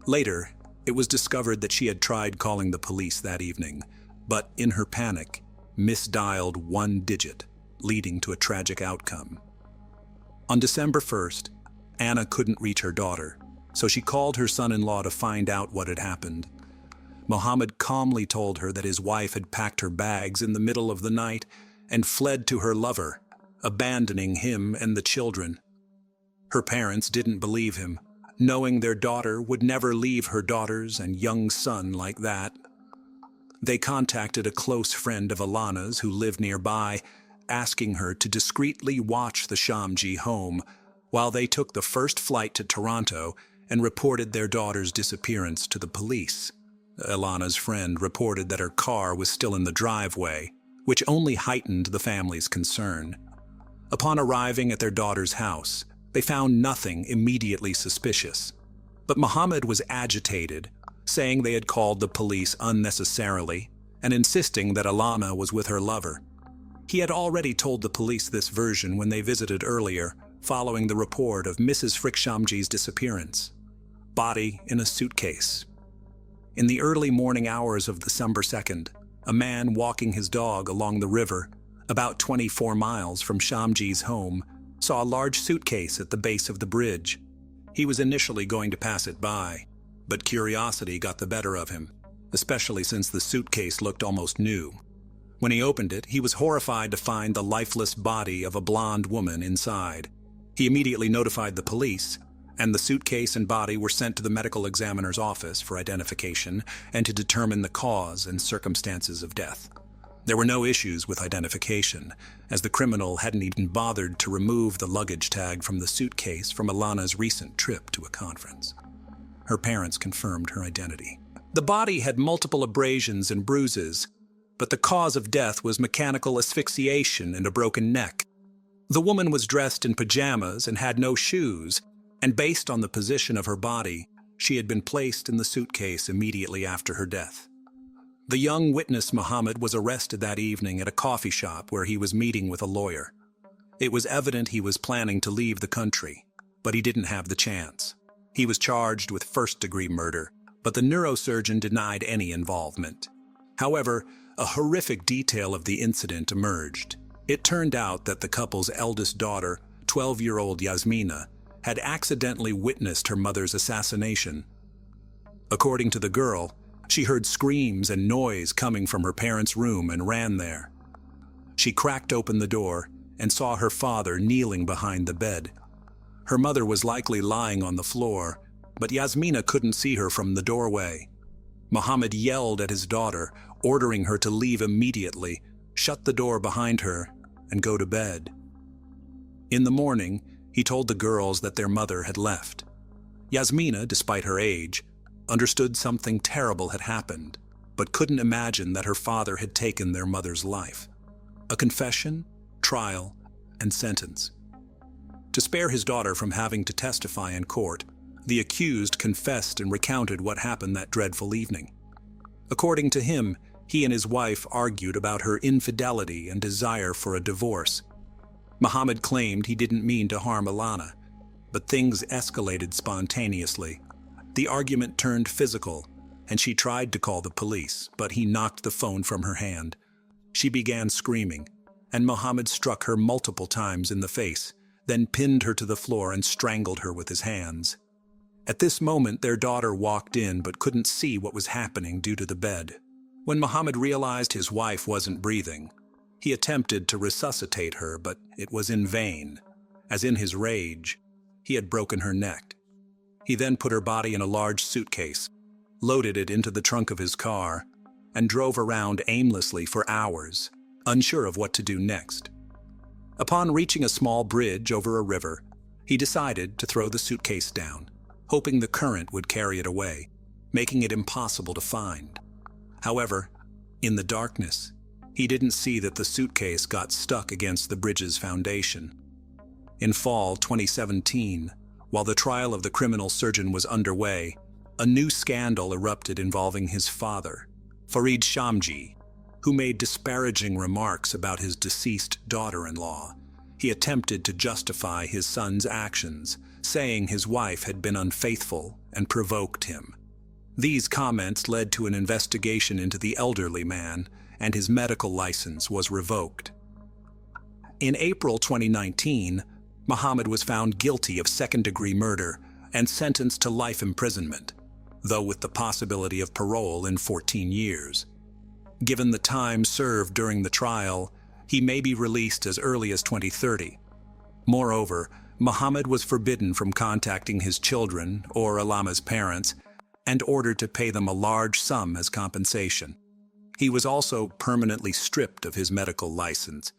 Later, it was discovered that she had tried calling the police that evening, but in her panic, misdialed one digit, leading to a tragic outcome. On December 1st, Anna couldn't reach her daughter, so she called her son-in-law to find out what had happened. Muhammad calmly told her that his wife had packed her bags in the middle of the night and fled to her lover, abandoning him and the children. Her parents didn't believe him, knowing their daughter would never leave her daughters and young son like that. They contacted a close friend of Alana's who lived nearby, asking her to discreetly watch the Shamji home while they took the first flight to Toronto and reported their daughter's disappearance to the police. Ilana's friend reported that her car was still in the driveway, which only heightened the family's concern. Upon arriving at their daughter's house, they found nothing immediately suspicious. But Muhammad was agitated, saying they had called the police unnecessarily and insisting that Ilana was with her lover. He had already told the police this version when they visited earlier, following the report of Mrs. Frikshamji's disappearance. Body in a suitcase. In the early morning hours of December 2nd, a man walking his dog along the river, about 24 miles from Shamji's home, saw a large suitcase at the base of the bridge. He was initially going to pass it by, but curiosity got the better of him, especially since the suitcase looked almost new. When he opened it, he was horrified to find the lifeless body of a blonde woman inside. He immediately notified the police, and the suitcase and body were sent to the medical examiner's office for identification and to determine the cause and circumstances of death. There were no issues with identification, as the criminal hadn't even bothered to remove the luggage tag from the suitcase from Ilana's recent trip to a conference. Her parents confirmed her identity. The body had multiple abrasions and bruises, but the cause of death was mechanical asphyxiation and a broken neck. The woman was dressed in pajamas and had no shoes, and based on the position of her body, she had been placed in the suitcase immediately after her death. The young witness Muhammad was arrested that evening at a coffee shop where he was meeting with a lawyer. It was evident he was planning to leave the country, but he didn't have the chance. He was charged with first-degree murder, but the neurosurgeon denied any involvement. However, a horrific detail of the incident emerged. It turned out that the couple's eldest daughter, 12-year-old Yasmina, had accidentally witnessed her mother's assassination. According to the girl, she heard screams and noise coming from her parents' room and ran there. She cracked open the door and saw her father kneeling behind the bed. Her mother was likely lying on the floor, but Yasmina couldn't see her from the doorway. Muhammad yelled at his daughter, ordering her to leave immediately, shut the door behind her, and go to bed. In the morning, he told the girls that their mother had left. Yasmina, despite her age, understood something terrible had happened, but couldn't imagine that her father had taken their mother's life. A confession, trial, and sentence. To spare his daughter from having to testify in court, the accused confessed and recounted what happened that dreadful evening. According to him, he and his wife argued about her infidelity and desire for a divorce. Muhammad claimed he didn't mean to harm Ilana, but things escalated spontaneously. The argument turned physical, and she tried to call the police, but he knocked the phone from her hand. She began screaming, and Mohammed struck her multiple times in the face, then pinned her to the floor and strangled her with his hands. At this moment, their daughter walked in but couldn't see what was happening due to the bed. When Mohammed realized his wife wasn't breathing, he attempted to resuscitate her, but it was in vain, as in his rage, he had broken her neck. He then put her body in a large suitcase, loaded it into the trunk of his car, and drove around aimlessly for hours, unsure of what to do next. Upon reaching a small bridge over a river, he decided to throw the suitcase down, hoping the current would carry it away, making it impossible to find. However, in the darkness, he didn't see that the suitcase got stuck against the bridge's foundation. In fall 2017, while the trial of the criminal surgeon was underway, a new scandal erupted involving his father, Farid Shamji, who made disparaging remarks about his deceased daughter-in-law. He attempted to justify his son's actions, saying his wife had been unfaithful and provoked him. These comments led to an investigation into the elderly man, and his medical license was revoked. In April 2019, Mohammed was found guilty of second-degree murder and sentenced to life imprisonment, though with the possibility of parole in 14 years. Given the time served during the trial, he may be released as early as 2030. Moreover, Mohammed was forbidden from contacting his children or Alama's parents and ordered to pay them a large sum as compensation. He was also permanently stripped of his medical license.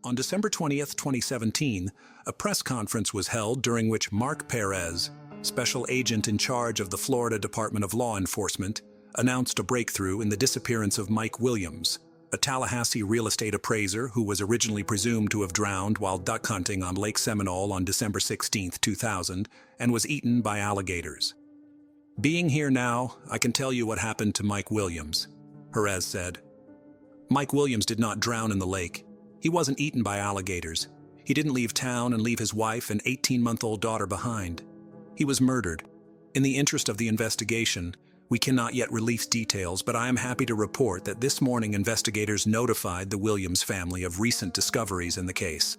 On December 20th, 2017, a press conference was held during which Mark Perez, special agent in charge of the Florida Department of Law Enforcement, announced a breakthrough in the disappearance of Mike Williams, a Tallahassee real estate appraiser who was originally presumed to have drowned while duck hunting on Lake Seminole on December 16, 2000, and was eaten by alligators. "Being here now, I can tell you what happened to Mike Williams," Perez said. "Mike Williams did not drown in the lake. He wasn't eaten by alligators. He didn't leave town and leave his wife and 18-month-old daughter behind. He was murdered. In the interest of the investigation, we cannot yet release details, but I am happy to report that this morning investigators notified the Williams family of recent discoveries in the case."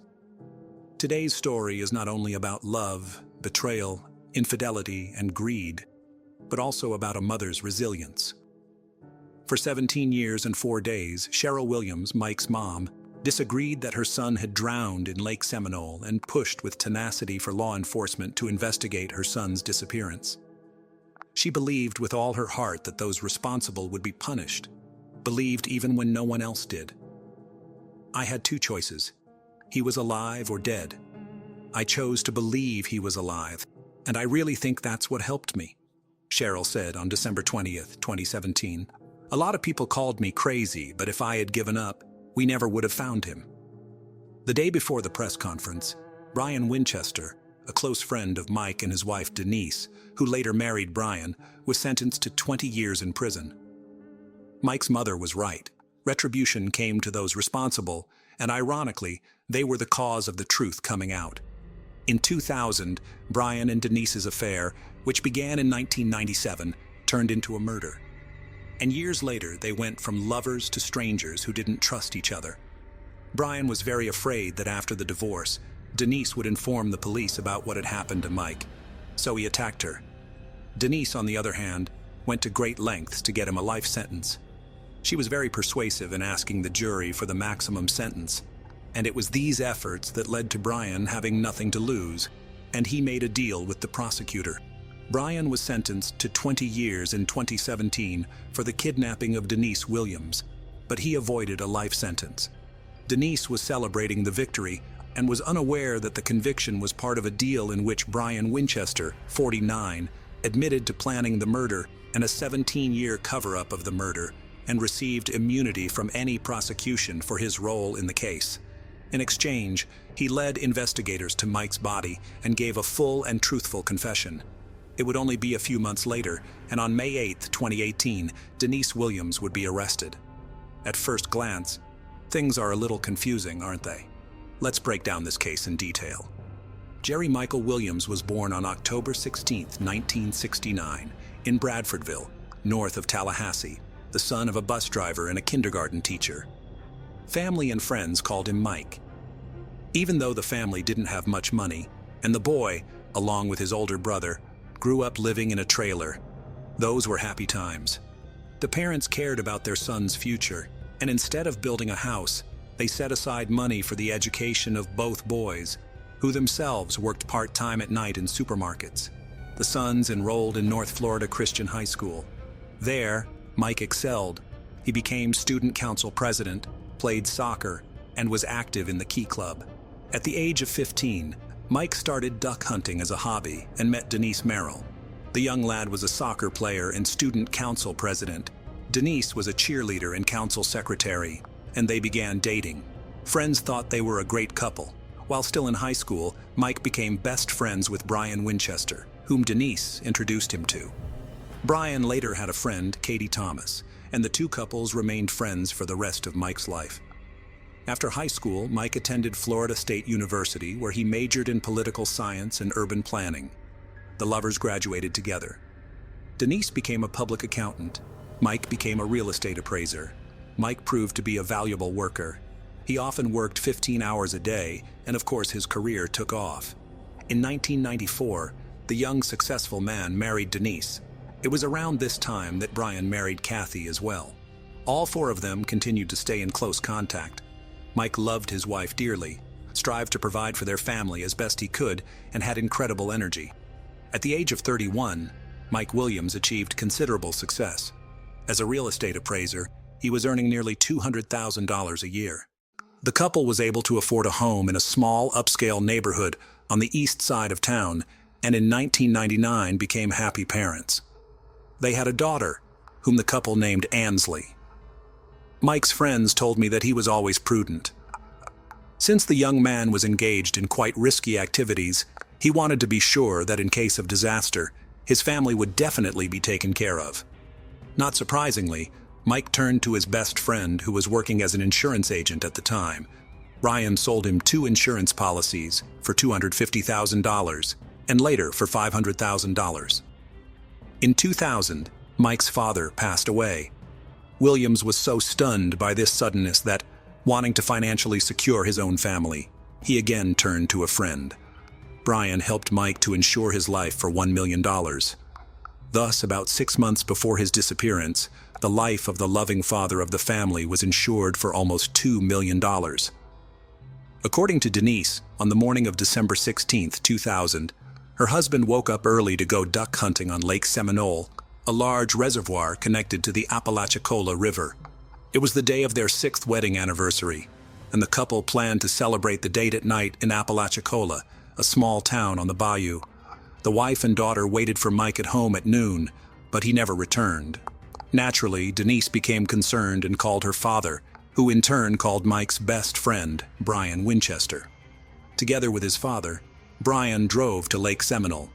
Today's story is not only about love, betrayal, infidelity, and greed, but also about a mother's resilience. For 17 years and 4 days, Cheryl Williams, Mike's mom, disagreed that her son had drowned in Lake Seminole and pushed with tenacity for law enforcement to investigate her son's disappearance. She believed with all her heart that those responsible would be punished, believed even when no one else did. "I had two choices. He was alive or dead. I chose to believe he was alive, and I really think that's what helped me," Cheryl said on December 20th, 2017. "A lot of people called me crazy, but if I had given up, we never would have found him." The day before the press conference, Brian Winchester, a close friend of Mike and his wife Denise, who later married Brian, was sentenced to 20 years in prison. Mike's mother was right. Retribution came to those responsible, and ironically, they were the cause of the truth coming out. In 2000, Brian and Denise's affair, which began in 1997, turned into a murder. And years later, they went from lovers to strangers who didn't trust each other. Brian was very afraid that after the divorce, Denise would inform the police about what had happened to Mike, so he attacked her. Denise, on the other hand, went to great lengths to get him a life sentence. She was very persuasive in asking the jury for the maximum sentence, and it was these efforts that led to Brian having nothing to lose, and he made a deal with the prosecutor. Brian was sentenced to 20 years in 2017 for the kidnapping of Denise Williams, but he avoided a life sentence. Denise was celebrating the victory and was unaware that the conviction was part of a deal in which Brian Winchester, 49, admitted to planning the murder and a 17-year cover-up of the murder, and received immunity from any prosecution for his role in the case. In exchange, he led investigators to Mike's body and gave a full and truthful confession. It would only be a few months later, and on May 8, 2018, Denise Williams would be arrested. At first glance, things are a little confusing, aren't they? Let's break down this case in detail. Jerry Michael Williams was born on October 16, 1969, in Bradfordville, north of Tallahassee, the son of a bus driver and a kindergarten teacher. Family and friends called him Mike. Even though the family didn't have much money, and the boy, along with his older brother, grew up living in a trailer, those were happy times. The parents cared about their son's future, and instead of building a house, they set aside money for the education of both boys, who themselves worked part-time at night in supermarkets. The sons enrolled in North Florida Christian High School. There, Mike excelled. He became student council president, played soccer, and was active in the Key Club. At the age of 15, Mike started duck hunting as a hobby and met Denise Merrill. The young lad was a soccer player and student council president. Denise was a cheerleader and council secretary, and they began dating. Friends thought they were a great couple. While still in high school, Mike became best friends with Brian Winchester, whom Denise introduced him to. Brian later had a friend, Katie Thomas, and the two couples remained friends for the rest of Mike's life. After high school, Mike attended Florida State University, where he majored in political science and urban planning. The lovers graduated together. Denise became a public accountant. Mike became a real estate appraiser. Mike proved to be a valuable worker. He often worked 15 hours a day, and of course his career took off. In 1994, the young, successful man married Denise. It was around this time that Brian married Kathy as well. All four of them continued to stay in close contact. Mike loved his wife dearly, strived to provide for their family as best he could, and had incredible energy. At the age of 31, Mike Williams achieved considerable success. As a real estate appraiser, he was earning nearly $200,000 a year. The couple was able to afford a home in a small, upscale neighborhood on the east side of town, and in 1999 became happy parents. They had a daughter, whom the couple named Ansley. Mike's friends told me that he was always prudent. Since the young man was engaged in quite risky activities, he wanted to be sure that in case of disaster, his family would definitely be taken care of. Not surprisingly, Mike turned to his best friend, who was working as an insurance agent at the time. Ryan sold him 2 insurance policies for $250,000 and later for $500,000. In 2000, Mike's father passed away. Williams was so stunned by this suddenness that, wanting to financially secure his own family, he again turned to a friend. Brian helped Mike to insure his life for $1 million. Thus, about 6 months before his disappearance, the life of the loving father of the family was insured for almost $2 million. According to Denise, on the morning of December 16, 2000, her husband woke up early to go duck hunting on Lake Seminole, a large reservoir connected to the Apalachicola River. It was the day of their 6th wedding anniversary, and the couple planned to celebrate the date at night in Apalachicola, a small town on the bayou. The wife and daughter waited for Mike at home at noon, but he never returned. Naturally, Denise became concerned and called her father, who in turn called Mike's best friend, Brian Winchester. Together with his father, Brian drove to Lake Seminole.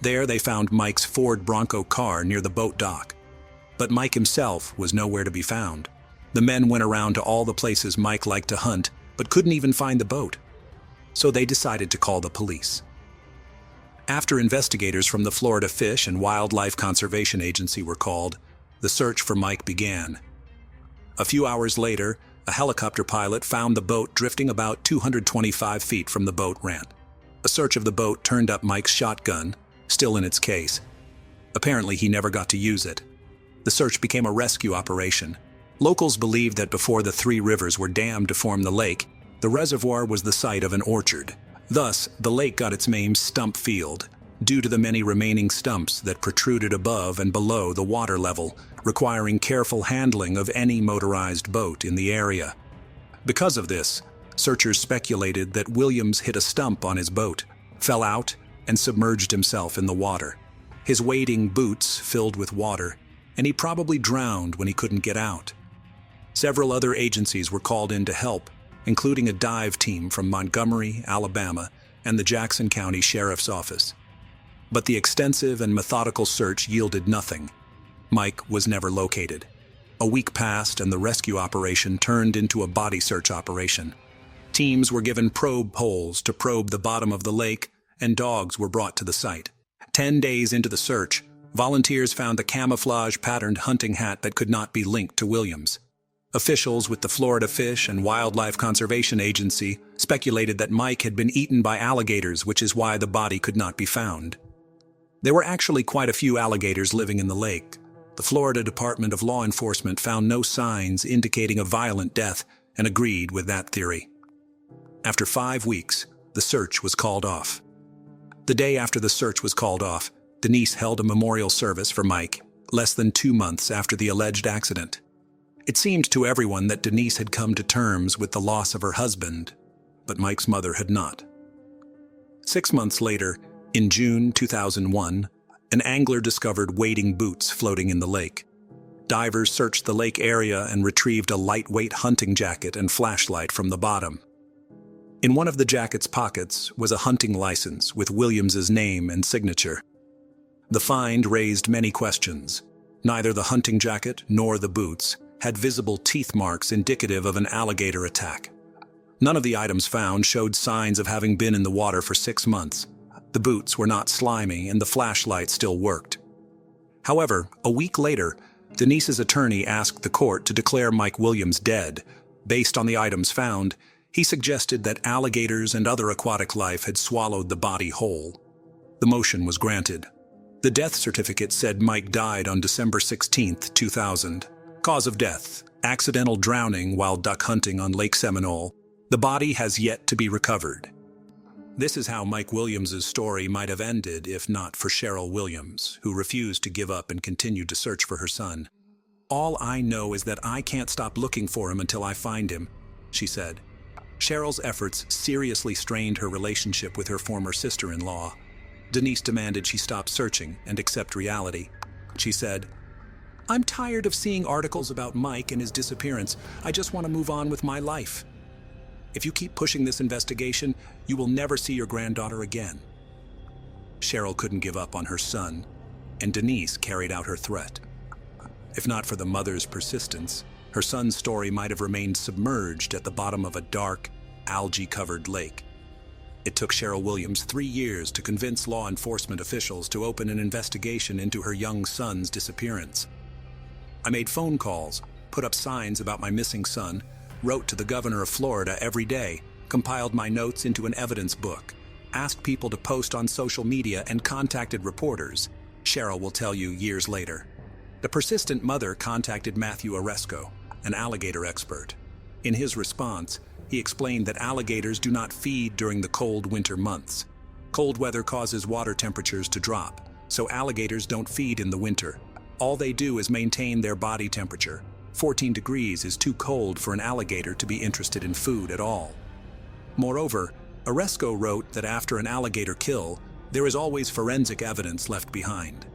There they found Mike's Ford Bronco car near the boat dock. But Mike himself was nowhere to be found. The men went around to all the places Mike liked to hunt, but couldn't even find the boat. So they decided to call the police. After investigators from the Florida Fish and Wildlife Conservation Agency were called, the search for Mike began. A few hours later, a helicopter pilot found the boat drifting about 225 feet from the boat ramp. A search of the boat turned up Mike's shotgun, still in its case. Apparently, he never got to use it. The search became a rescue operation. Locals believed that before the 3 rivers were dammed to form the lake, the reservoir was the site of an orchard. Thus, the lake got its name Stump Field, due to the many remaining stumps that protruded above and below the water level, requiring careful handling of any motorized boat in the area. Because of this, searchers speculated that Williams hit a stump on his boat, fell out, and submerged himself in the water. His wading boots filled with water, and he probably drowned when he couldn't get out. Several other agencies were called in to help, including a dive team from Montgomery, Alabama, and the Jackson County Sheriff's Office. But the extensive and methodical search yielded nothing. Mike was never located. A week passed and the rescue operation turned into a body search operation. Teams were given probe holes to probe the bottom of the lake, and dogs were brought to the site. 10 days into the search, volunteers found a camouflage-patterned hunting hat that could not be linked to Williams. Officials with the Florida Fish and Wildlife Conservation Agency speculated that Mike had been eaten by alligators, which is why the body could not be found. There were actually quite a few alligators living in the lake. The Florida Department of Law Enforcement found no signs indicating a violent death and agreed with that theory. After 5 weeks, the search was called off. The day after the search was called off, Denise held a memorial service for Mike, less than 2 months after the alleged accident. It seemed to everyone that Denise had come to terms with the loss of her husband, but Mike's mother had not. 6 months later, in June 2001, an angler discovered wading boots floating in the lake. Divers searched the lake area and retrieved a lightweight hunting jacket and flashlight from the bottom. In one of the jacket's pockets was a hunting license with Williams's name and signature. The find raised many questions. Neither the hunting jacket nor the boots had visible teeth marks indicative of an alligator attack. None of the items found showed signs of having been in the water for 6 months. The boots were not slimy and the flashlight still worked. However, a week later, Denise's attorney asked the court to declare Mike Williams dead. Based on the items found, he suggested that alligators and other aquatic life had swallowed the body whole. The motion was granted. The death certificate said Mike died on December 16, 2000. Cause of death: accidental drowning while duck hunting on Lake Seminole. The body has yet to be recovered. This is how Mike Williams's story might have ended if not for Cheryl Williams, who refused to give up and continued to search for her son. "All I know is that I can't stop looking for him until I find him," she said. Cheryl's efforts seriously strained her relationship with her former sister-in-law. Denise demanded she stop searching and accept reality. She said, "I'm tired of seeing articles about Mike and his disappearance. I just want to move on with my life. If you keep pushing this investigation, you will never see your granddaughter again." Cheryl couldn't give up on her son, and Denise carried out her threat. If not for the mother's persistence, her son's story might have remained submerged at the bottom of a dark, algae-covered lake. It took Cheryl Williams 3 years to convince law enforcement officials to open an investigation into her young son's disappearance. "I made phone calls, put up signs about my missing son, wrote to the governor of Florida every day, compiled my notes into an evidence book, asked people to post on social media, and contacted reporters," Cheryl will tell you years later. The persistent mother contacted Matthew Oresco, an alligator expert. In his response, he explained that alligators do not feed during the cold winter months. Cold weather causes water temperatures to drop, so alligators don't feed in the winter. All they do is maintain their body temperature. 14 degrees is too cold for an alligator to be interested in food at all. Moreover, Oresco wrote that after an alligator kill, there is always forensic evidence left behind.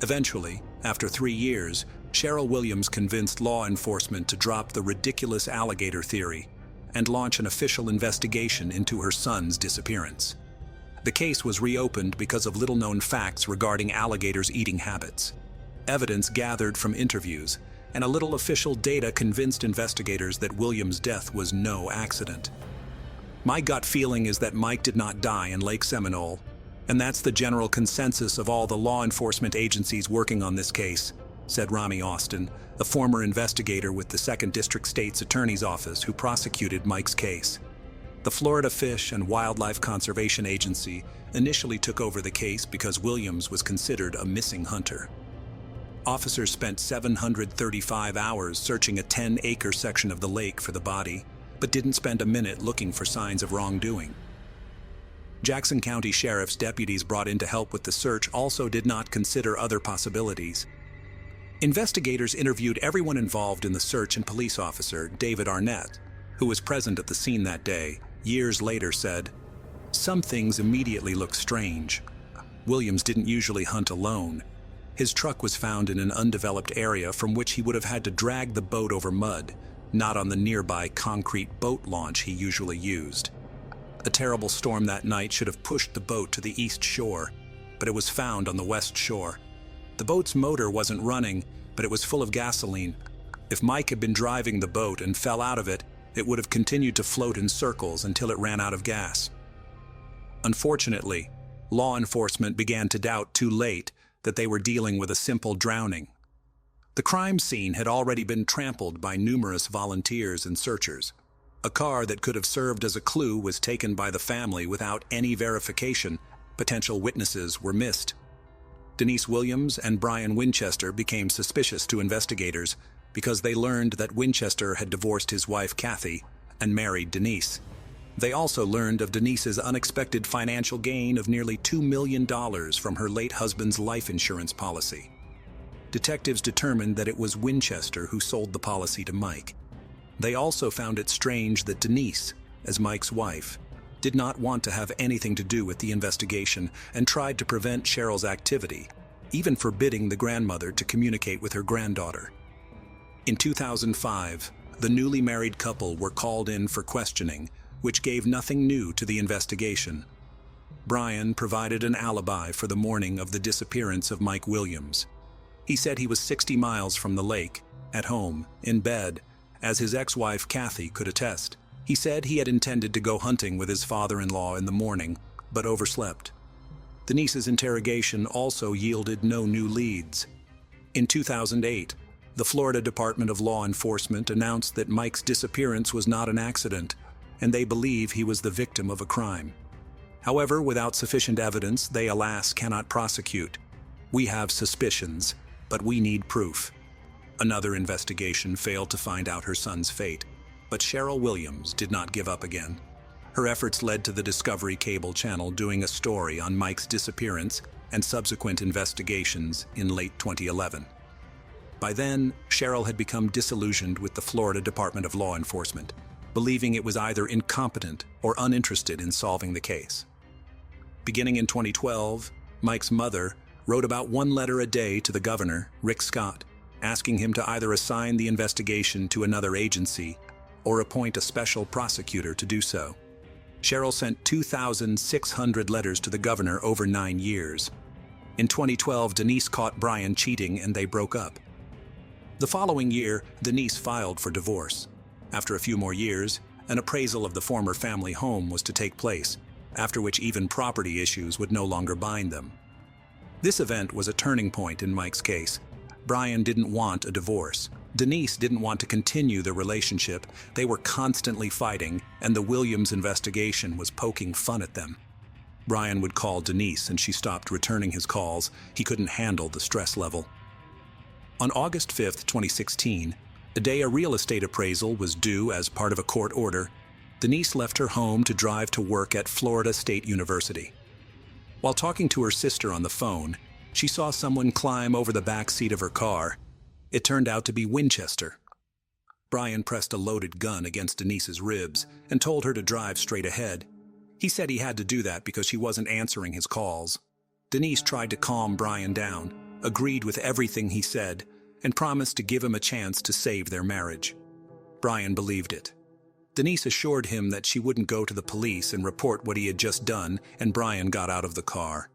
Eventually, after 3 years, Cheryl Williams convinced law enforcement to drop the ridiculous alligator theory and launch an official investigation into her son's disappearance. The case was reopened because of little-known facts regarding alligators' eating habits. Evidence gathered from interviews and a little official data convinced investigators that Williams' death was no accident. "My gut feeling is that Mike did not die in Lake Seminole, and that's the general consensus of all the law enforcement agencies working on this case," said Rami Austin, a former investigator with the 2nd District State's Attorney's Office who prosecuted Mike's case. The Florida Fish and Wildlife Conservation Agency initially took over the case because Williams was considered a missing hunter. Officers spent 735 hours searching a 10-acre section of the lake for the body, but didn't spend a minute looking for signs of wrongdoing. Jackson County Sheriff's deputies brought in to help with the search also did not consider other possibilities. Investigators interviewed everyone involved in the search, and police officer David Arnett, who was present at the scene that day, years later said, "Some things immediately looked strange. Williams didn't usually hunt alone. His truck was found in an undeveloped area from which he would have had to drag the boat over mud, not on the nearby concrete boat launch he usually used. A terrible storm that night should have pushed the boat to the east shore, but it was found on the west shore. The boat's motor wasn't running, but it was full of gasoline. If Mike had been driving the boat and fell out of it, it would have continued to float in circles until it ran out of gas." Unfortunately, law enforcement began to doubt too late that they were dealing with a simple drowning. The crime scene had already been trampled by numerous volunteers and searchers. A car that could have served as a clue was taken by the family without any verification. Potential witnesses were missed. Denise Williams and Brian Winchester became suspicious to investigators because they learned that Winchester had divorced his wife Kathy and married Denise. They also learned of Denise's unexpected financial gain of nearly $2 million from her late husband's life insurance policy. Detectives determined that it was Winchester who sold the policy to Mike. They also found it strange that Denise, as Mike's wife, did not want to have anything to do with the investigation and tried to prevent Cheryl's activity, even forbidding the grandmother to communicate with her granddaughter. In 2005, the newly married couple were called in for questioning, which gave nothing new to the investigation. Brian provided an alibi for the morning of the disappearance of Mike Williams. He said he was 60 miles from the lake, at home, in bed, as his ex-wife Kathy could attest. He said he had intended to go hunting with his father-in-law in the morning, but overslept. Denise's interrogation also yielded no new leads. In 2008, the Florida Department of Law Enforcement announced that Mike's disappearance was not an accident, and they believe he was the victim of a crime. However, without sufficient evidence, they alas cannot prosecute. We have suspicions, but we need proof. Another investigation failed to find out her son's fate, but Cheryl Williams did not give up again. Her efforts led to the Discovery Cable Channel doing a story on Mike's disappearance and subsequent investigations in late 2011. By then, Cheryl had become disillusioned with the Florida Department of Law Enforcement, believing it was either incompetent or uninterested in solving the case. Beginning in 2012, Mike's mother wrote about one letter a day to the governor, Rick Scott, asking him to either assign the investigation to another agency or appoint a special prosecutor to do so. Cheryl sent 2,600 letters to the governor over 9 years. In 2012, Denise caught Brian cheating and they broke up. The following year, Denise filed for divorce. After a few more years, an appraisal of the former family home was to take place, after which even property issues would no longer bind them. This event was a turning point in Mike's case. Brian didn't want a divorce. Denise didn't want to continue the relationship. They were constantly fighting, and the Williams investigation was poking fun at them. Brian would call Denise, and she stopped returning his calls. He couldn't handle the stress level. On August 5, 2016, the day a real estate appraisal was due as part of a court order, Denise left her home to drive to work at Florida State University. While talking to her sister on the phone, she saw someone climb over the back seat of her car. It turned out to be Winchester. Brian pressed a loaded gun against Denise's ribs and told her to drive straight ahead. He said he had to do that because she wasn't answering his calls. Denise tried to calm Brian down, agreed with everything he said, and promised to give him a chance to save their marriage. Brian believed it. Denise assured him that she wouldn't go to the police and report what he had just done, and Brian got out of the car.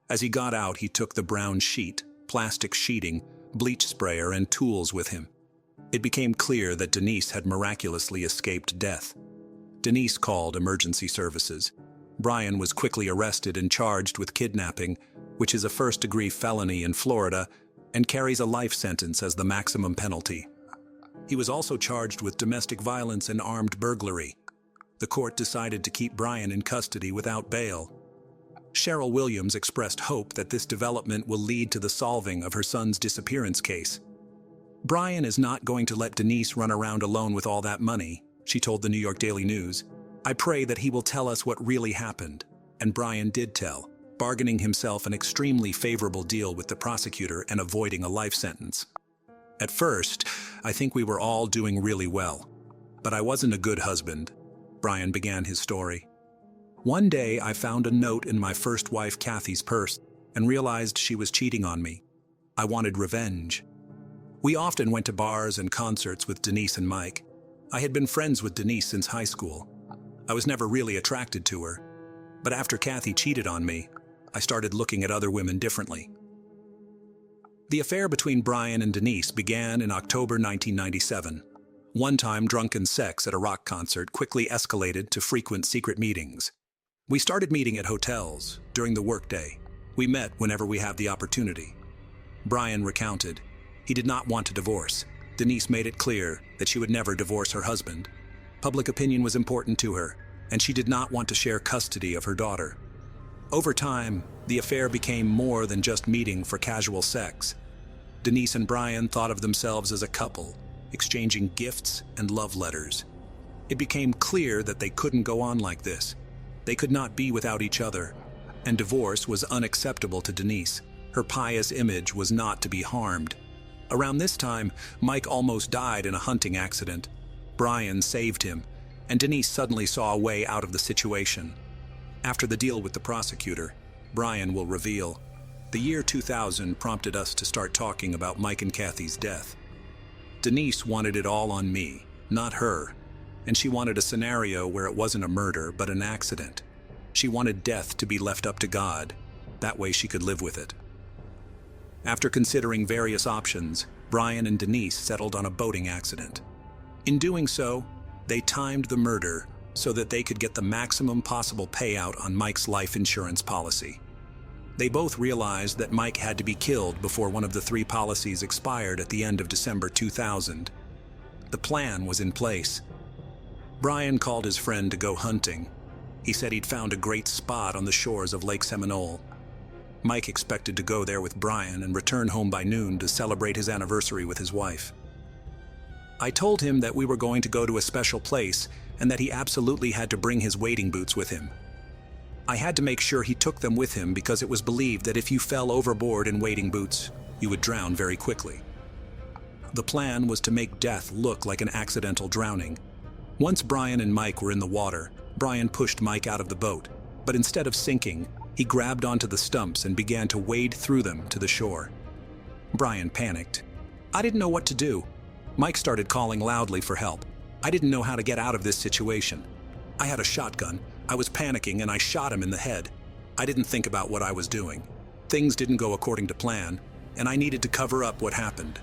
As he got out, he took the brown sheet, plastic sheeting, bleach sprayer, and tools with him. It became clear that Denise had miraculously escaped death. Denise called emergency services. Brian was quickly arrested and charged with kidnapping, which is a first-degree felony in Florida and carries a life sentence as the maximum penalty. He was also charged with domestic violence and armed burglary. The court decided to keep Brian in custody without bail. Cheryl Williams expressed hope that this development will lead to the solving of her son's disappearance case. Brian is not going to let Denise run around alone with all that money, she told the New York Daily News. I pray that he will tell us what really happened. And Brian did tell, bargaining himself an extremely favorable deal with the prosecutor and avoiding a life sentence. At first, I think we were all doing really well. But I wasn't a good husband. Brian began his story. One day, I found a note in my first wife Kathy's purse and realized she was cheating on me. I wanted revenge. We often went to bars and concerts with Denise and Mike. I had been friends with Denise since high school. I was never really attracted to her. But after Kathy cheated on me, I started looking at other women differently. The affair between Brian and Denise began in October 1997. One-time drunken sex at a rock concert quickly escalated to frequent secret meetings. We started meeting at hotels during the workday. We met whenever we had the opportunity. Brian recounted, He did not want a divorce. Denise made it clear that she would never divorce her husband. Public opinion was important to her, and she did not want to share custody of her daughter. Over time, the affair became more than just meeting for casual sex. Denise and Brian thought of themselves as a couple, exchanging gifts and love letters. It became clear that they couldn't go on like this. They could not be without each other, and divorce was unacceptable to Denise. Her pious image was not to be harmed. Around this time, Mike almost died in a hunting accident. Brian saved him, and Denise suddenly saw a way out of the situation. After the deal with the prosecutor, Brian will reveal, the year 2000 prompted us to start talking about Mike and Kathy's death. Denise wanted it all on me, not her, and she wanted a scenario where it wasn't a murder but an accident. She wanted death to be left up to God. That way she could live with it. After considering various options, Brian and Denise settled on a boating accident. In doing so, they timed the murder so that they could get the maximum possible payout on Mike's life insurance policy. They both realized that Mike had to be killed before one of the 3 policies expired at the end of December 2000. The plan was in place. Brian called his friend to go hunting. He said he'd found a great spot on the shores of Lake Seminole. Mike expected to go there with Brian and return home by noon to celebrate his anniversary with his wife. I told him that we were going to go to a special place and that he absolutely had to bring his wading boots with him. I had to make sure he took them with him because it was believed that if you fell overboard in wading boots, you would drown very quickly. The plan was to make death look like an accidental drowning. Once Brian and Mike were in the water, Brian pushed Mike out of the boat, but instead of sinking, he grabbed onto the stumps and began to wade through them to the shore. Brian panicked. I didn't know what to do. Mike started calling loudly for help. I didn't know how to get out of this situation. I had a shotgun. I was panicking and I shot him in the head. I didn't think about what I was doing. Things didn't go according to plan, and I needed to cover up what happened.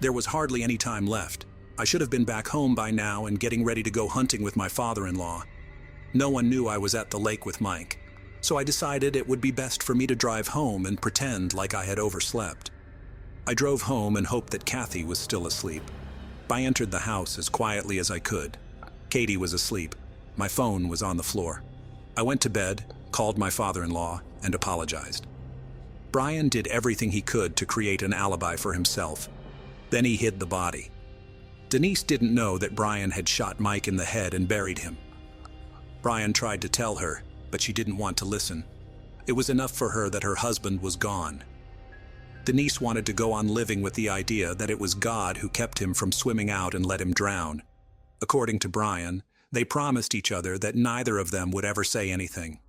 There was hardly any time left. I should have been back home by now and getting ready to go hunting with my father-in-law. No one knew I was at the lake with Mike, so I decided it would be best for me to drive home and pretend like I had overslept. I drove home and hoped that Kathy was still asleep. I entered the house as quietly as I could. Katie was asleep. My phone was on the floor. I went to bed, called my father-in-law, and apologized. Brian did everything he could to create an alibi for himself. Then he hid the body. Denise didn't know that Brian had shot Mike in the head and buried him. Brian tried to tell her, but she didn't want to listen. It was enough for her that her husband was gone. Denise wanted to go on living with the idea that it was God who kept him from swimming out and let him drown. According to Brian, they promised each other that neither of them would ever say anything.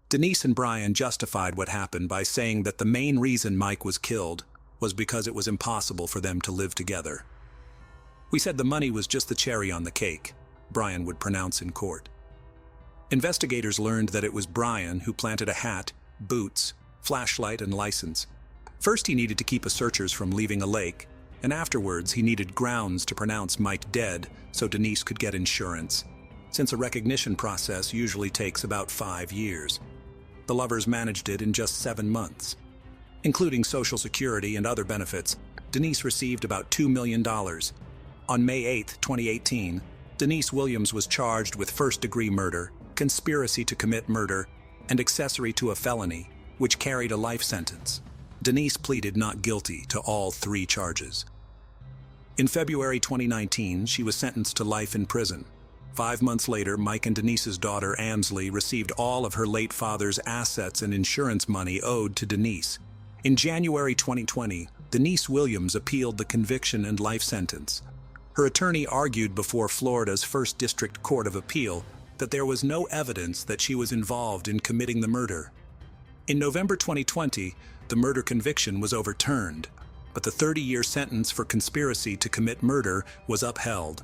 Denise and Brian justified what happened by saying that the main reason Mike was killed was because it was impossible for them to live together. We said the money was just the cherry on the cake, Brian would pronounce in court. Investigators learned that it was Brian who planted a hat, boots, flashlight, and license. First, he needed to keep searchers from leaving a lake, and afterwards he needed grounds to pronounce Mike dead so Denise could get insurance, since a recognition process usually takes about 5 years. The lovers managed it in just 7 months. Including Social Security and other benefits, Denise received about $2 million. On May 8, 2018, Denise Williams was charged with first-degree murder, conspiracy to commit murder, and accessory to a felony, which carried a life sentence. Denise pleaded not guilty to all 3 charges. In February 2019, she was sentenced to life in prison. 5 months later, Mike and Denise's daughter, Ansley, received all of her late father's assets and insurance money owed to Denise. In January 2020, Denise Williams appealed the conviction and life sentence. Her attorney argued before Florida's First District Court of Appeal that there was no evidence that she was involved in committing the murder. In November 2020, the murder conviction was overturned, but the 30-year sentence for conspiracy to commit murder was upheld.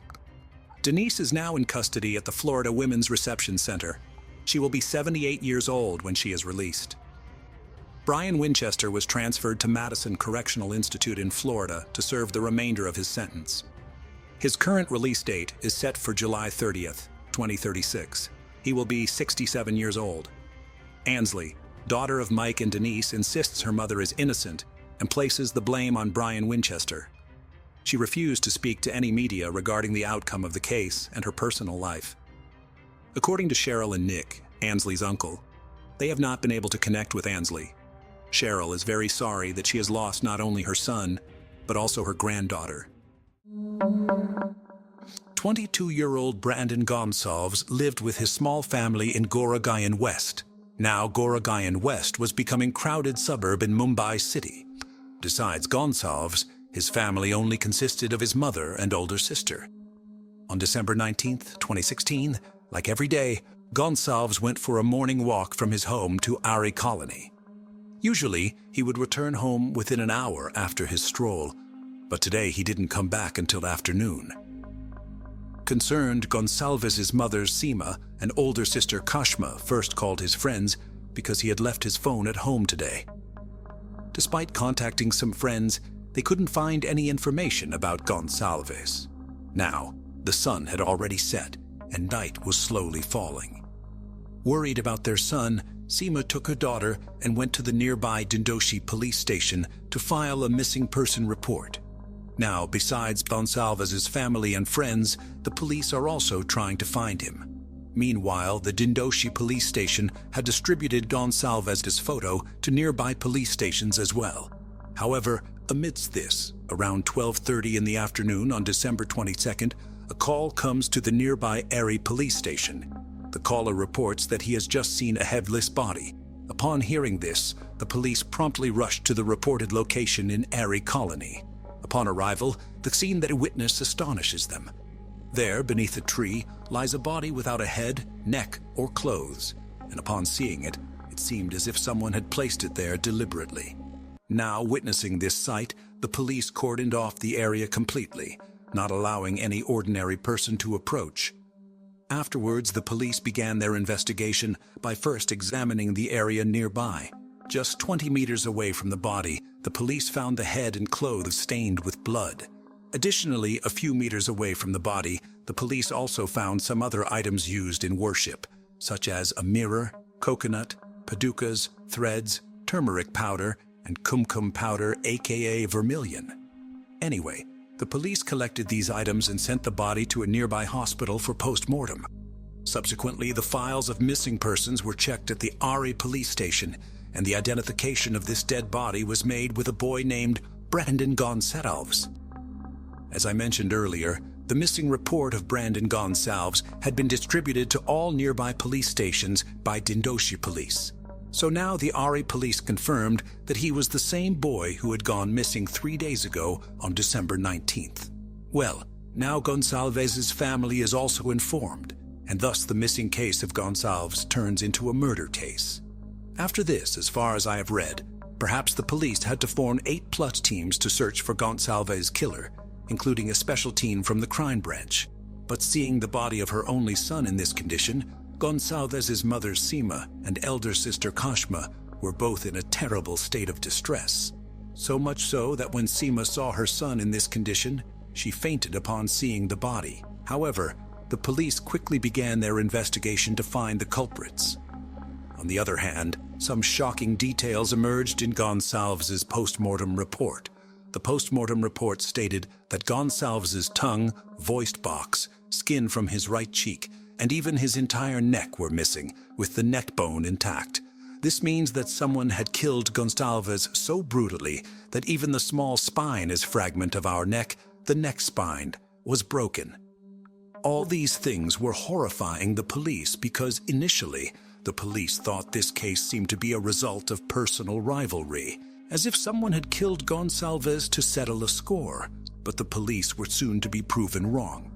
Denise is now in custody at the Florida Women's Reception Center. She will be 78 years old when she is released. Brian Winchester was transferred to Madison Correctional Institute in Florida to serve the remainder of his sentence. His current release date is set for July 30th, 2036. He will be 67 years old. Ansley, daughter of Mike and Denise, insists her mother is innocent and places the blame on Brian Winchester. She refused to speak to any media regarding the outcome of the case and her personal life. According to Cheryl and Nick, Ansley's uncle, they have not been able to connect with Ansley. Cheryl is very sorry that she has lost not only her son, but also her granddaughter. 22-year-old Brandon Gonsalves lived with his small family in Goregaon West. Now Goregaon West was becoming a crowded suburb in Mumbai city. Besides Gonsalves, his family only consisted of his mother and older sister. On December 19, 2016, like every day, Gonsalves went for a morning walk from his home to Ari Colony. Usually, he would return home within an hour after his stroll, but today he didn't come back until afternoon. Concerned, Gonsalves' mother Seema and older sister Kashma first called his friends because he had left his phone at home today. Despite contacting some friends, they couldn't find any information about Gonsalves. Now, the sun had already set, and night was slowly falling. Worried about their son, Seema took her daughter and went to the nearby Dindoshi police station to file a missing person report. Now, besides Gonsalves' family and friends, the police are also trying to find him. Meanwhile, the Dindoshi police station had distributed Gonsalves' photo to nearby police stations as well. However, amidst this, around 12:30 in the afternoon on December 22nd, a call comes to the nearby Ari police station. The caller reports that he has just seen a headless body. Upon hearing this, the police promptly rushed to the reported location in Ari Colony. Upon arrival, the scene they witness astonishes them. There, beneath a tree, lies a body without a head, neck, or clothes, and upon seeing it, it seemed as if someone had placed it there deliberately. Now, witnessing this sight, the police cordoned off the area completely, not allowing any ordinary person to approach. Afterwards, the police began their investigation by first examining the area nearby. Just 20 meters away from the body, the police found the head and clothes stained with blood. Additionally, a few meters away from the body, the police also found some other items used in worship, such as a mirror, coconut, padukas, threads, turmeric powder, and kumkum powder, aka vermilion. Anyway, the police collected these items and sent the body to a nearby hospital for post-mortem. Subsequently, the files of missing persons were checked at the Ari police station, and the identification of this dead body was made with a boy named Brandon Gonsalves. As I mentioned earlier, the missing report of Brandon Gonsalves had been distributed to all nearby police stations by Dindoshi police. So now the Ari police confirmed that he was the same boy who had gone missing 3 days ago on December 19th. Well, now Gonsalves' family is also informed, and thus the missing case of Gonsalves turns into a murder case. After this, as far as I have read, perhaps the police had to form 8+ teams to search for Gonsalves' killer, including a special team from the crime branch. But seeing the body of her only son in this condition, Gonsalves' mother Seema and elder sister Kashma were both in a terrible state of distress. So much so that when Seema saw her son in this condition, she fainted upon seeing the body. However, the police quickly began their investigation to find the culprits. On the other hand, some shocking details emerged in Gonsalves' post-mortem report. The post-mortem report stated that Gonsalves' tongue, voice box, skin from his right cheek, and even his entire neck were missing, with the neck bone intact. This means that someone had killed Gonsalves so brutally that even the small spine is fragment of our neck, the neck spine, was broken. All these things were horrifying the police because initially, the police thought this case seemed to be a result of personal rivalry, as if someone had killed Gonsalves to settle a score, but the police were soon to be proven wrong.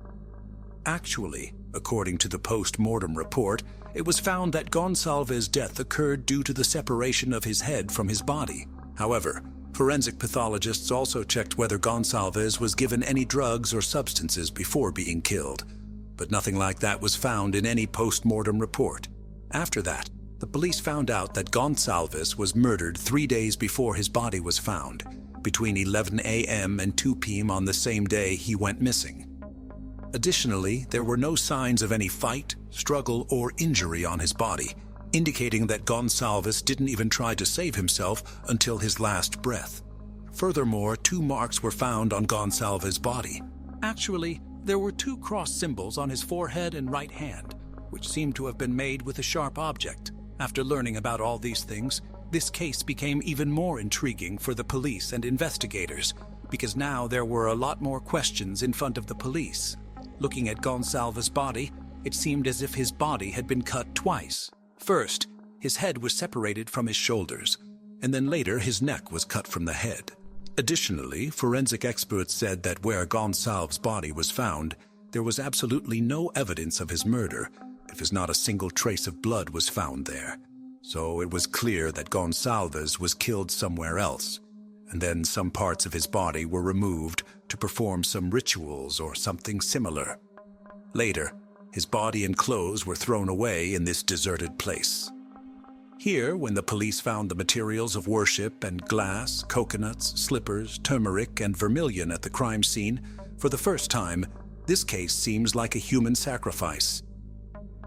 Actually, according to the post-mortem report, it was found that Gonsalves' death occurred due to the separation of his head from his body. However, forensic pathologists also checked whether Gonsalves was given any drugs or substances before being killed, but nothing like that was found in any post-mortem report. After that, the police found out that Gonsalves was murdered 3 days before his body was found, between 11 a.m. and 2 p.m. on the same day he went missing. Additionally, there were no signs of any fight, struggle, or injury on his body, indicating that Gonsalves didn't even try to save himself until his last breath. Furthermore, 2 marks were found on Gonsalves' body. Actually, there were 2 cross symbols on his forehead and right hand, which seemed to have been made with a sharp object. After learning about all these things, this case became even more intriguing for the police and investigators, because now there were a lot more questions in front of the police. Looking at Gonsalves' body, it seemed as if his body had been cut twice. First, his head was separated from his shoulders, and then later his neck was cut from the head. Additionally, forensic experts said that where Gonsalves' body was found, there was absolutely no evidence of his murder, because not a single trace of blood was found there. So it was clear that Gonsalves was killed somewhere else, and then some parts of his body were removed to perform some rituals or something similar. Later, his body and clothes were thrown away in this deserted place. Here, when the police found the materials of worship and glass, coconuts, slippers, turmeric, and vermilion at the crime scene, for the first time, this case seems like a human sacrifice.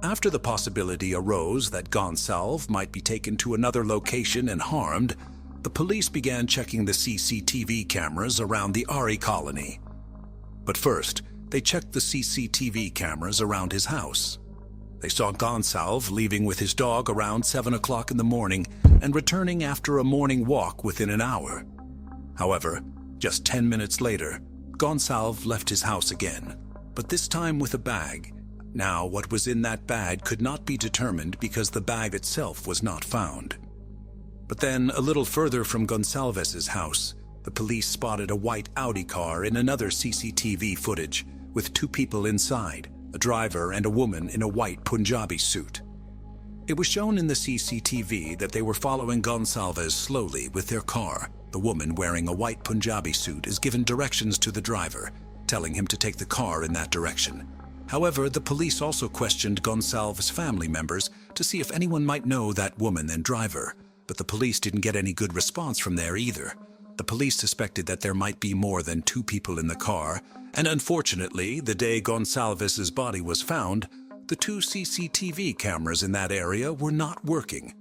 After the possibility arose that Gonsalves might be taken to another location and harmed, the police began checking the CCTV cameras around the Ari colony. But first, they checked the CCTV cameras around his house. They saw Gonsalves leaving with his dog around 7 o'clock in the morning and returning after a morning walk within an hour. However, just 10 minutes later, Gonsalves left his house again, but this time with a bag. Now, what was in that bag could not be determined because the bag itself was not found. But then, a little further from Gonsalves' house, the police spotted a white Audi car in another CCTV footage with 2 people inside, a driver and a woman in a white Punjabi suit. It was shown in the CCTV that they were following Gonsalves slowly with their car. The woman wearing a white Punjabi suit is given directions to the driver, telling him to take the car in that direction. However, the police also questioned Gonsalves' family members to see if anyone might know that woman and driver, but the police didn't get any good response from there either. The police suspected that there might be more than 2 people in the car, and unfortunately, the day Gonsalves' body was found, the 2 CCTV cameras in that area were not working.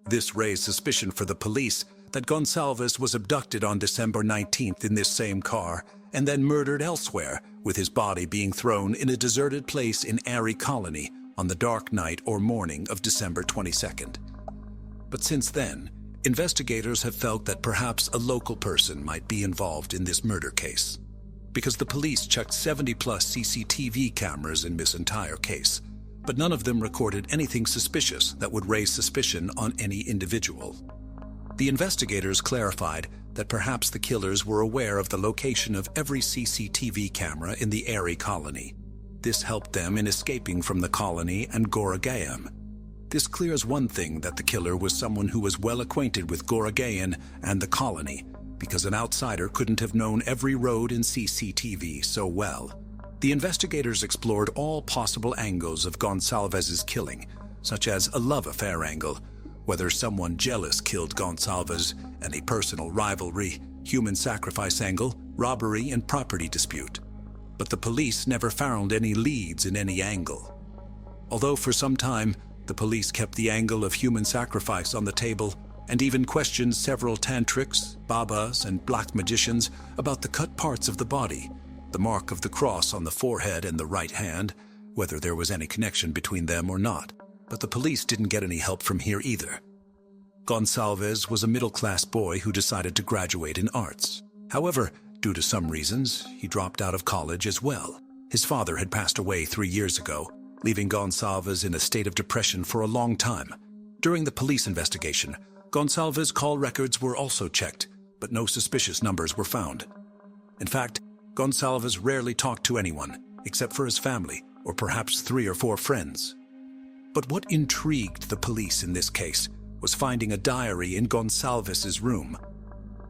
This raised suspicion for the police that Gonsalves was abducted on December 19th in this same car and then murdered elsewhere, with his body being thrown in a deserted place in Ari Colony on the dark night or morning of December 22nd. But since then, investigators have felt that perhaps a local person might be involved in this murder case, because the police checked 70-plus CCTV cameras in this entire case, but none of them recorded anything suspicious that would raise suspicion on any individual. The investigators clarified that perhaps the killers were aware of the location of every CCTV camera in the Ari colony. This helped them in escaping from the colony and Goragaon. This clears one thing, that the killer was someone who was well acquainted with Goragaon and the colony, because an outsider couldn't have known every road in CCTV so well. The investigators explored all possible angles of Gonsalves' killing, such as a love affair angle, whether someone jealous killed Gonsalves, and a personal rivalry, human sacrifice angle, robbery, and property dispute. But the police never found any leads in any angle. Although for some time, the police kept the angle of human sacrifice on the table and even questioned several tantrics, babas, and black magicians about the cut parts of the body, the mark of the cross on the forehead and the right hand, whether there was any connection between them or not. But the police didn't get any help from here either. Gonsalves was a middle-class boy who decided to graduate in arts. However, due to some reasons, he dropped out of college as well. His father had passed away 3 years ago, leaving Gonsalves in a state of depression for a long time. During the police investigation, Gonsalves' call records were also checked, but no suspicious numbers were found. In fact, Gonsalves rarely talked to anyone, except for his family, or perhaps 3 or 4 friends. But what intrigued the police in this case was finding a diary in Gonsalves' room.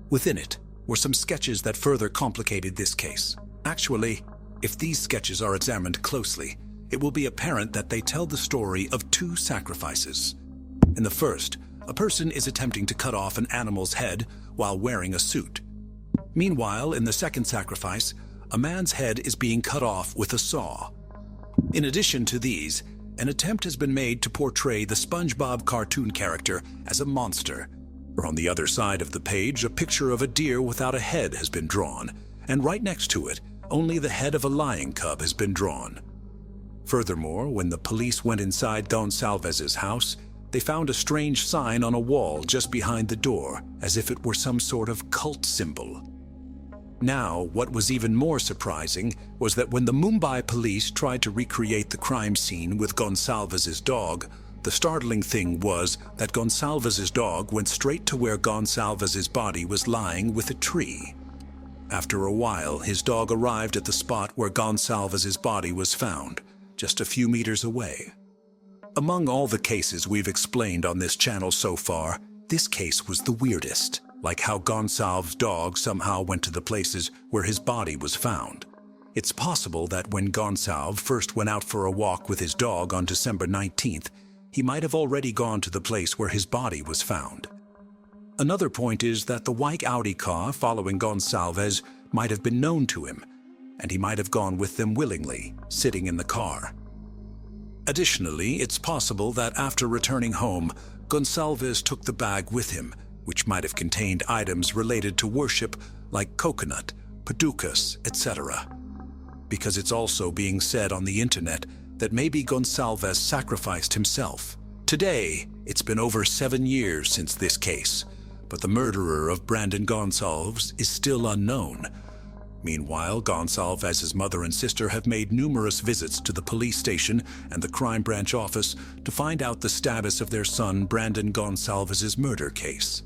Within it were some sketches that further complicated this case. Actually, if these sketches are examined closely, it will be apparent that they tell the story of 2 sacrifices. In the first, a person is attempting to cut off an animal's head while wearing a suit. Meanwhile, in the second sacrifice, a man's head is being cut off with a saw. In addition to these, an attempt has been made to portray the SpongeBob cartoon character as a monster. On the other side of the page, a picture of a deer without a head has been drawn, and right next to it, only the head of a lion cub has been drawn. Furthermore, when the police went inside Gonsalves's house, they found a strange sign on a wall just behind the door, as if it were some sort of cult symbol. Now, what was even more surprising was that when the Mumbai police tried to recreate the crime scene with Gonsalves's dog, the startling thing was that Gonsalves's dog went straight to where Gonsalves's body was lying with a tree. After a while, his dog arrived at the spot where Gonsalves's body was found, just a few meters away. Among all the cases we've explained on this channel so far, this case was the weirdest, like how Gonsalves's dog somehow went to the places where his body was found. It's possible that when Gonsalves first went out for a walk with his dog on December 19th, he might have already gone to the place where his body was found. Another point is that the white Audi car following Gonsalves might have been known to him, and he might have gone with them willingly, sitting in the car. Additionally, it's possible that after returning home, Gonsalves took the bag with him, which might have contained items related to worship like coconut, paducas, etc. Because it's also being said on the internet that maybe Gonsalves sacrificed himself. Today, it's been over 7 years since this case, but the murderer of Brandon Gonsalves is still unknown. Meanwhile, Gonsalves' mother and sister have made numerous visits to the police station and the crime branch office to find out the status of their son Brandon Gonsalves' murder case.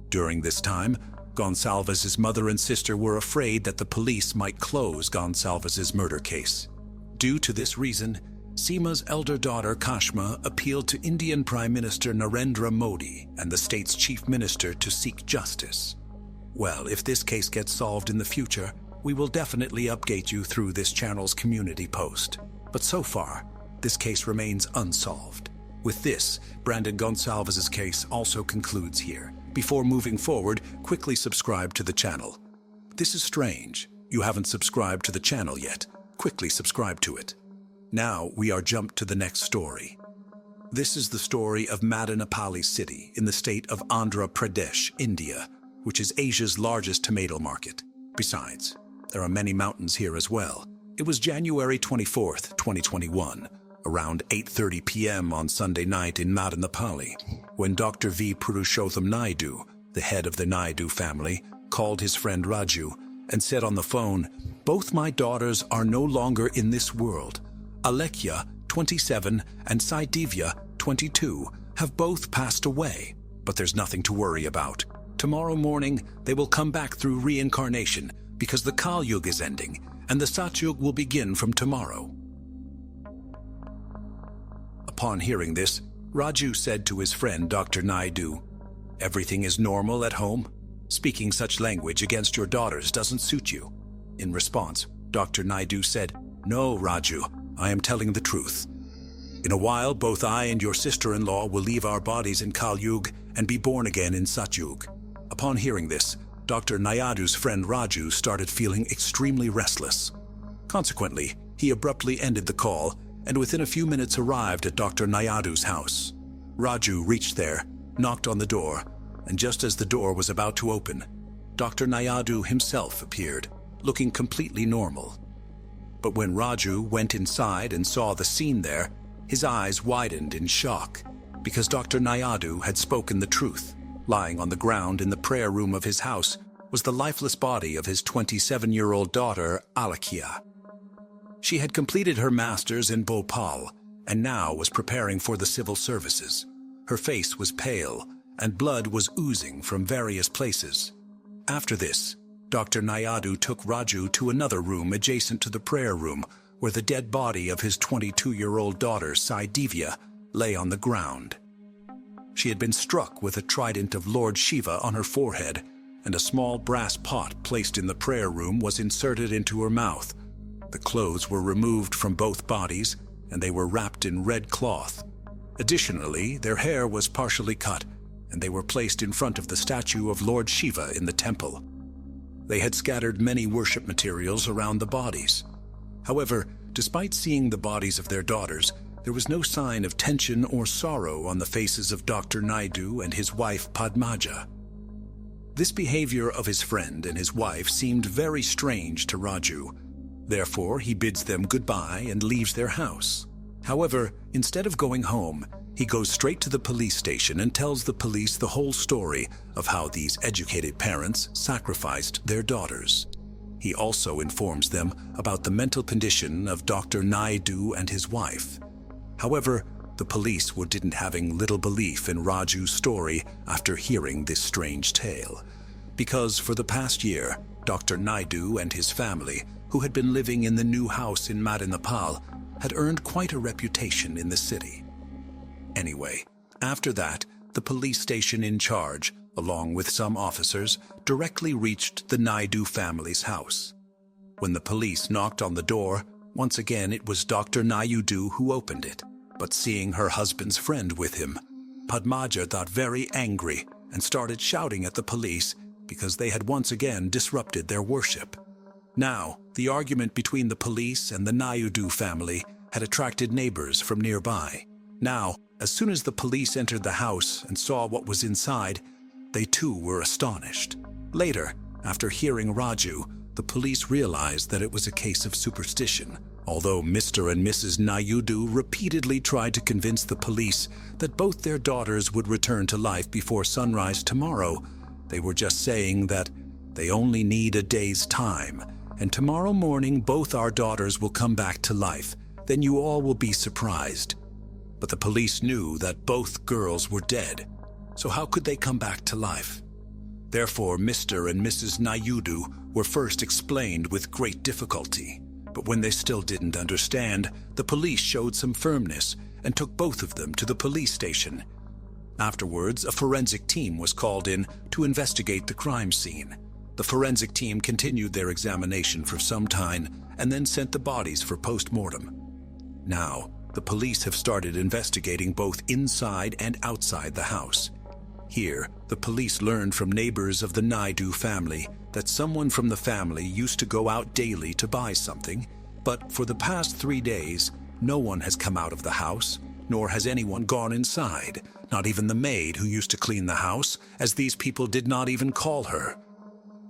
During this time, Gonsalves' mother and sister were afraid that the police might close Gonsalves' murder case. Due to this reason, Seema's elder daughter Kashma appealed to Indian Prime Minister Narendra Modi and the state's chief minister to seek justice. Well, if this case gets solved in the future, we will definitely update you through this channel's community post. But so far, this case remains unsolved. With this, Brandon Gonsalves' case also concludes here. Before moving forward, quickly subscribe to the channel. This is strange. You haven't subscribed to the channel yet. Quickly subscribe to it. Now we are jumped to the next story. This is the story of Madanapalli city in the state of Andhra Pradesh, India, which is Asia's largest tomato market. Besides, there are many mountains here as well. It was January 24th, 2021, around 8:30 p.m. on Sunday night in Madanapalli, when Dr. V. Purushottam Naidu, the head of the Naidu family, called his friend Raju and said on the phone, "Both my daughters are no longer in this world. Alekhya, 27, and Saidivya, 22, have both passed away, but there's nothing to worry about. Tomorrow morning, they will come back through reincarnation because the Kal Yuga is ending, and the Satyug will begin from tomorrow." Upon hearing this, Raju said to his friend Dr. Naidu, "Everything is normal at home? Speaking such language against your daughters doesn't suit you." In response, Dr. Naidu said, "No, Raju, I am telling the truth. In a while, both I and your sister-in-law will leave our bodies in Kal Yuga and be born again in Satyug." Upon hearing this, Dr. Naidu's friend Raju started feeling extremely restless. Consequently, he abruptly ended the call and within a few minutes arrived at Dr. Naidu's house. Raju reached there, knocked on the door, and just as the door was about to open, Dr. Naidu himself appeared, looking completely normal. But when Raju went inside and saw the scene there, his eyes widened in shock, because Dr. Naidu had spoken the truth. Lying on the ground in the prayer room of his house was the lifeless body of his 27-year-old daughter, Alekhya. She had completed her master's in Bhopal and now was preparing for the civil services. Her face was pale, and blood was oozing from various places. After this, Dr. Naidu took Raju to another room adjacent to the prayer room, where the dead body of his 22-year-old daughter, Saidivya, lay on the ground. She had been struck with a trident of Lord Shiva on her forehead, and a small brass pot placed in the prayer room was inserted into her mouth. The clothes were removed from both bodies, and they were wrapped in red cloth. Additionally, their hair was partially cut, and they were placed in front of the statue of Lord Shiva in the temple. They had scattered many worship materials around the bodies. However, despite seeing the bodies of their daughters, there was no sign of tension or sorrow on the faces of Dr. Naidu and his wife Padmaja. This behavior of his friend and his wife seemed very strange to Raju. Therefore, he bids them goodbye and leaves their house. However, instead of going home, he goes straight to the police station and tells the police the whole story of how these educated parents sacrificed their daughters. He also informs them about the mental condition of Dr. Naidu and his wife. However, the police were having little belief in Raju's story after hearing this strange tale. Because for the past year, Dr. Naidu and his family, who had been living in the new house in Madinapal, had earned quite a reputation in the city. Anyway, after that, the police station in charge, along with some officers, directly reached the Naidu family's house. When the police knocked on the door, once again it was Dr. Naidu who opened it, but seeing her husband's friend with him, Padmaja got very angry and started shouting at the police because they had once again disrupted their worship. Now, the argument between the police and the Naidu family had attracted neighbors from nearby. Now, as soon as the police entered the house and saw what was inside, they too were astonished. Later, after hearing Raju, the police realized that it was a case of superstition. Although Mr. and Mrs. Naidu repeatedly tried to convince the police that both their daughters would return to life before sunrise tomorrow, they were just saying that they only need a day's time, and tomorrow morning both our daughters will come back to life. Then you all will be surprised. But the police knew that both girls were dead, so how could they come back to life? Therefore, Mr. and Mrs. Naidu were first explained with great difficulty. But when they still didn't understand, the police showed some firmness and took both of them to the police station. Afterwards, a forensic team was called in to investigate the crime scene. The forensic team continued their examination for some time and then sent the bodies for post-mortem. Now, the police have started investigating both inside and outside the house. Here, the police learned from neighbors of the Naidu family that someone from the family used to go out daily to buy something, but for the past 3 days, no one has come out of the house, nor has anyone gone inside, not even the maid who used to clean the house, as these people did not even call her.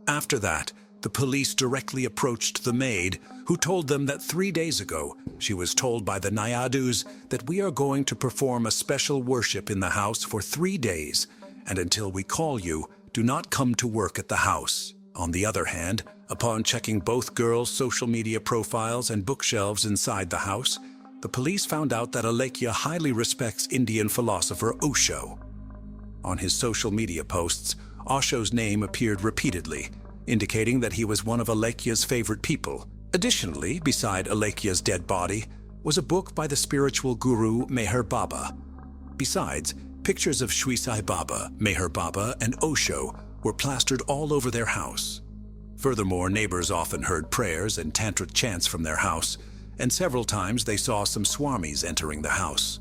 After that, the police directly approached the maid, who told them that 3 days ago, she was told by the Naidus that we are going to perform a special worship in the house for 3 days, and until we call you, do not come to work at the house. On the other hand, upon checking both girls' social media profiles and bookshelves inside the house, the police found out that Alekia highly respects Indian philosopher Osho. On his social media posts, Osho's name appeared repeatedly, indicating that he was one of Alekia's favorite people. Additionally, beside Alekia's dead body, was a book by the spiritual guru Meher Baba. Besides, pictures of Shri Sai Baba, Meher Baba, and Osho were plastered all over their house. Furthermore, neighbors often heard prayers and tantric chants from their house, and several times they saw some swamis entering the house.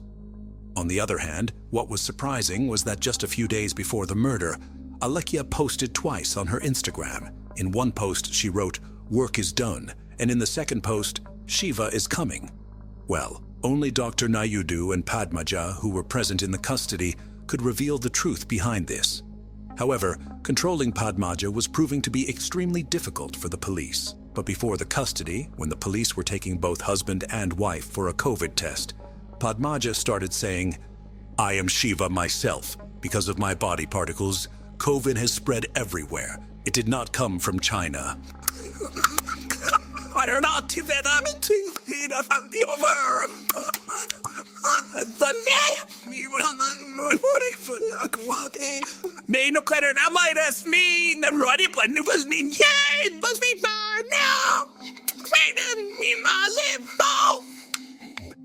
On the other hand, what was surprising was that just a few days before the murder, Alekia posted twice on her Instagram. In one post she wrote, "Work is done," and in the second post, "Shiva is coming." Well, only Dr. Naidu and Padmaja, who were present in the custody, could reveal the truth behind this. However, controlling Padmaja was proving to be extremely difficult for the police. But before the custody, when the police were taking both husband and wife for a COVID test, Padmaja started saying, "I am Shiva myself. Because of my body particles, COVID has spread everywhere. It did not come from China."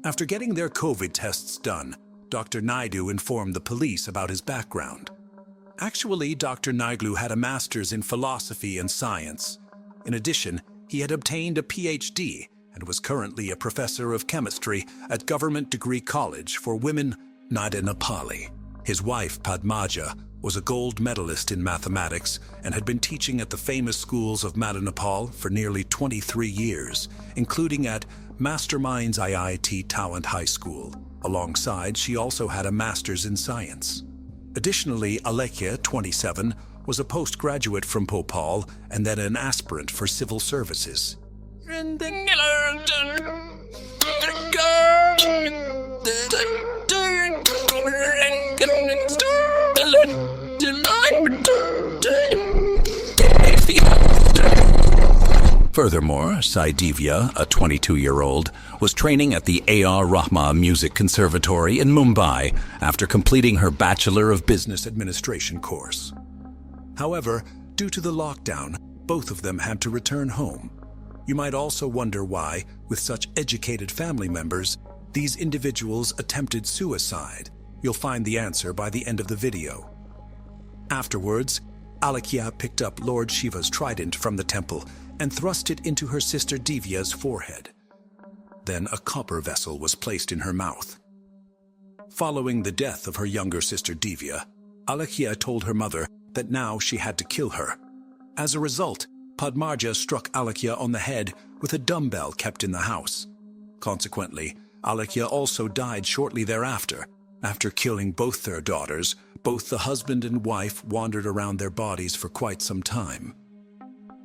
After getting their COVID tests done, Dr. Naidu informed the police about his background. Actually, Dr. Naidu had a master's in philosophy and science. In addition, he had obtained a PhD and was currently a professor of chemistry at Government Degree College for Women, Madinapali. His wife, Padmaja, was a gold medalist in mathematics and had been teaching at the famous schools of Madanapal for nearly 23 years, including at Masterminds IIT Talent High School. Alongside, she also had a master's in science. Additionally, Alekhya, 27, was a postgraduate from Bhopal and then an aspirant for civil services. Furthermore, Saidivya, a 22-year-old, was training at the A.R. Rahma Music Conservatory in Mumbai after completing her Bachelor of Business Administration course. However, due to the lockdown, both of them had to return home. You might also wonder why, with such educated family members, these individuals attempted suicide. You'll find the answer by the end of the video. Afterwards, Alekhya picked up Lord Shiva's trident from the temple and thrust it into her sister Divya's forehead. Then a copper vessel was placed in her mouth. Following the death of her younger sister Divya, Alekhya told her mother that now she had to kill her. As a result, Padmaja struck Alekhya on the head with a dumbbell kept in the house. Consequently, Alekhya also died shortly thereafter. After killing both their daughters, both the husband and wife wandered around their bodies for quite some time.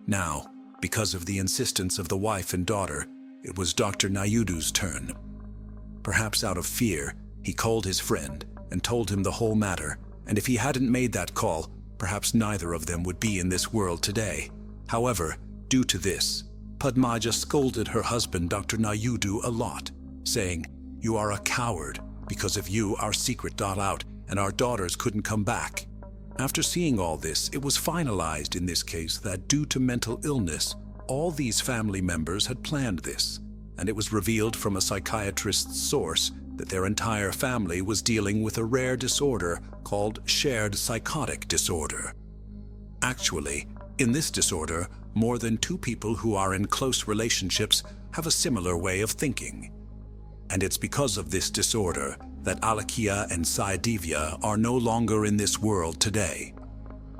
Now, because of the insistence of the wife and daughter, it was Dr. Nayudu's turn. Perhaps out of fear, he called his friend and told him the whole matter, and if he hadn't made that call, perhaps neither of them would be in this world today. However, due to this, Padmaja scolded her husband, Dr. Nayudu, a lot, saying, "You are a coward. Because of you, our secret got out, and our daughters couldn't come back." After seeing all this, it was finalized in this case that due to mental illness, all these family members had planned this, and it was revealed from a psychiatrist's source that their entire family was dealing with a rare disorder called shared psychotic disorder. Actually, in this disorder, more than two people who are in close relationships have a similar way of thinking. And it's because of this disorder that Alekhya and Saidivya are no longer in this world today.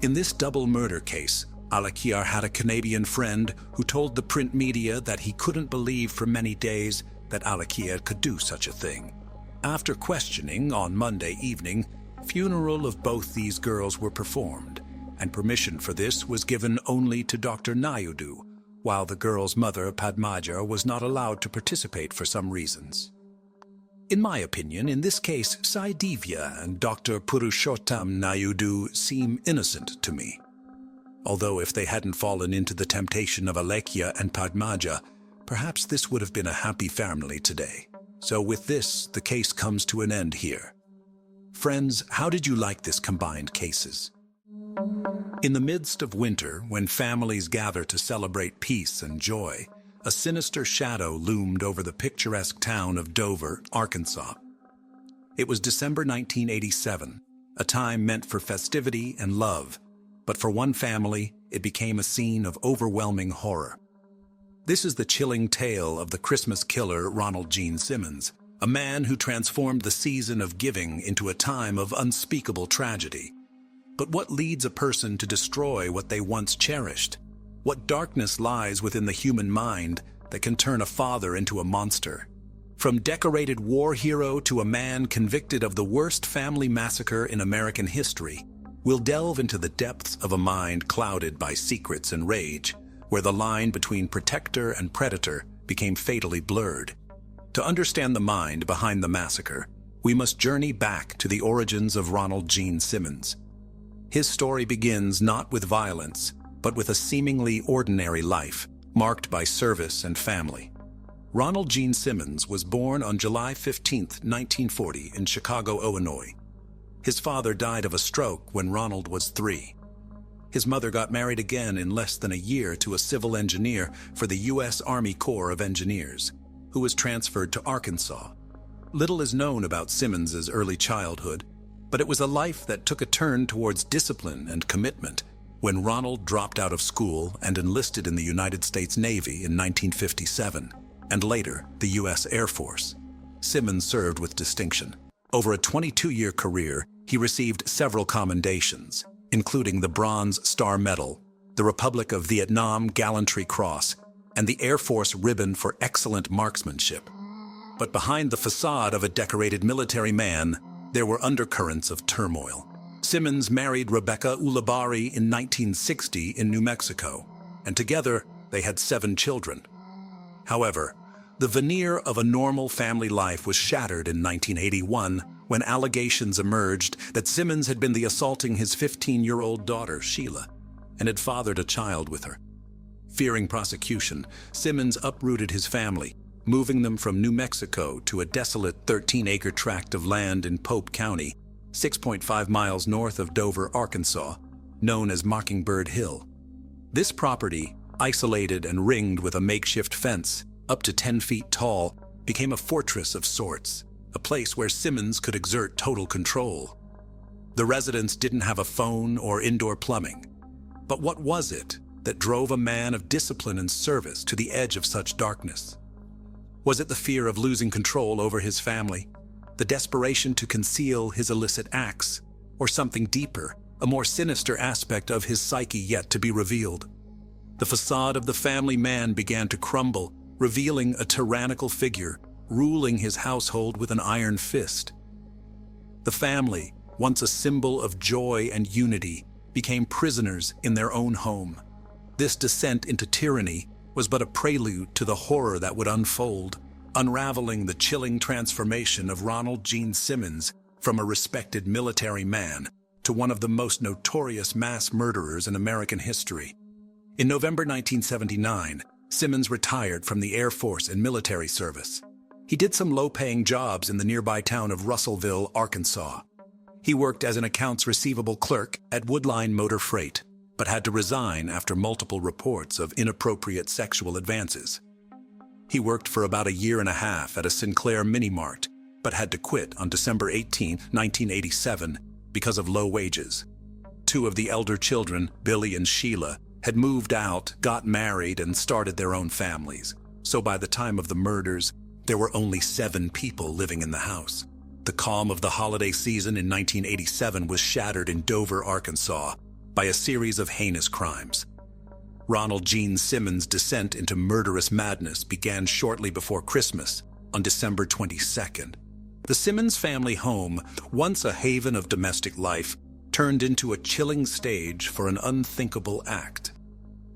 In this double murder case, Alekhya had a Canadian friend who told the print media that he couldn't believe for many days that Alekhya could do such a thing. After questioning on Monday evening, funeral of both these girls were performed, and permission for this was given only to Dr. Nayudu, while the girl's mother, Padmaja, was not allowed to participate for some reasons. In my opinion, in this case, Saidivya and Dr. Purushottam Nayudu seem innocent to me. Although if they hadn't fallen into the temptation of Alekhya and Padmaja, perhaps this would have been a happy family today. So with this, the case comes to an end here. Friends, how did you like this combined cases? In the midst of winter, when families gather to celebrate peace and joy, a sinister shadow loomed over the picturesque town of Dover, Arkansas. It was December 1987, a time meant for festivity and love, but for one family, it became a scene of overwhelming horror. This is the chilling tale of the Christmas killer Ronald Gene Simmons, a man who transformed the season of giving into a time of unspeakable tragedy. But what leads a person to destroy what they once cherished? What darkness lies within the human mind that can turn a father into a monster? From decorated war hero to a man convicted of the worst family massacre in American history, we'll delve into the depths of a mind clouded by secrets and rage, where the line between protector and predator became fatally blurred. To understand the mind behind the massacre, we must journey back to the origins of Ronald Gene Simmons. His story begins not with violence, but with a seemingly ordinary life, marked by service and family. Ronald Gene Simmons was born on July 15, 1940, in Chicago, Illinois. His father died of a stroke when Ronald was 3. His mother got married again in less than a year to a civil engineer for the U.S. Army Corps of Engineers, who was transferred to Arkansas. Little is known about Simmons's early childhood, but it was a life that took a turn towards discipline and commitment when Ronald dropped out of school and enlisted in the United States Navy in 1957, and later the U.S. Air Force. Simmons served with distinction. Over a 22-year career, He received several commendations, including the Bronze Star Medal, the Republic of Vietnam Gallantry Cross, and the Air Force Ribbon for excellent marksmanship. But behind the facade of a decorated military man, there were undercurrents of turmoil. Simmons married Rebecca Ulibarri in 1960 in New Mexico, and together they had 7 children. However, the veneer of a normal family life was shattered in 1981 when allegations emerged that Simmons had been the assaulting his 15-year-old daughter, Sheila, and had fathered a child with her. Fearing prosecution, Simmons uprooted his family, moving them from New Mexico to a desolate 13-acre tract of land in Pope County, 6.5 miles north of Dover, Arkansas, known as Mockingbird Hill. This property, isolated and ringed with a makeshift fence, up to 10 feet tall, became a fortress of sorts, a place where Simmons could exert total control. The residents didn't have a phone or indoor plumbing. But what was it that drove a man of discipline and service to the edge of such darkness? Was it the fear of losing control over his family, the desperation to conceal his illicit acts, or something deeper, a more sinister aspect of his psyche yet to be revealed? The facade of the family man began to crumble, revealing a tyrannical figure, ruling his household with an iron fist. The family, once a symbol of joy and unity, became prisoners in their own home. This descent into tyranny was but a prelude to the horror that would unfold, unraveling the chilling transformation of Ronald Gene Simmons from a respected military man to one of the most notorious mass murderers in American history. In November 1979, Simmons retired from the Air Force and military service. He did some low-paying jobs in the nearby town of Russellville, Arkansas. He worked as an accounts receivable clerk at Woodline Motor Freight, but had to resign after multiple reports of inappropriate sexual advances. He worked for about a year and a half at a Sinclair mini-mart, but had to quit on December 18, 1987, because of low wages. 2 of the elder children, Billy and Sheila, had moved out, got married, and started their own families. So by the time of the murders, there were only 7 people living in the house. The calm of the holiday season in 1987 was shattered in Dover, Arkansas, by a series of heinous crimes. Ronald Gene Simmons' descent into murderous madness began shortly before Christmas, on December 22nd. The Simmons family home, once a haven of domestic life, turned into a chilling stage for an unthinkable act.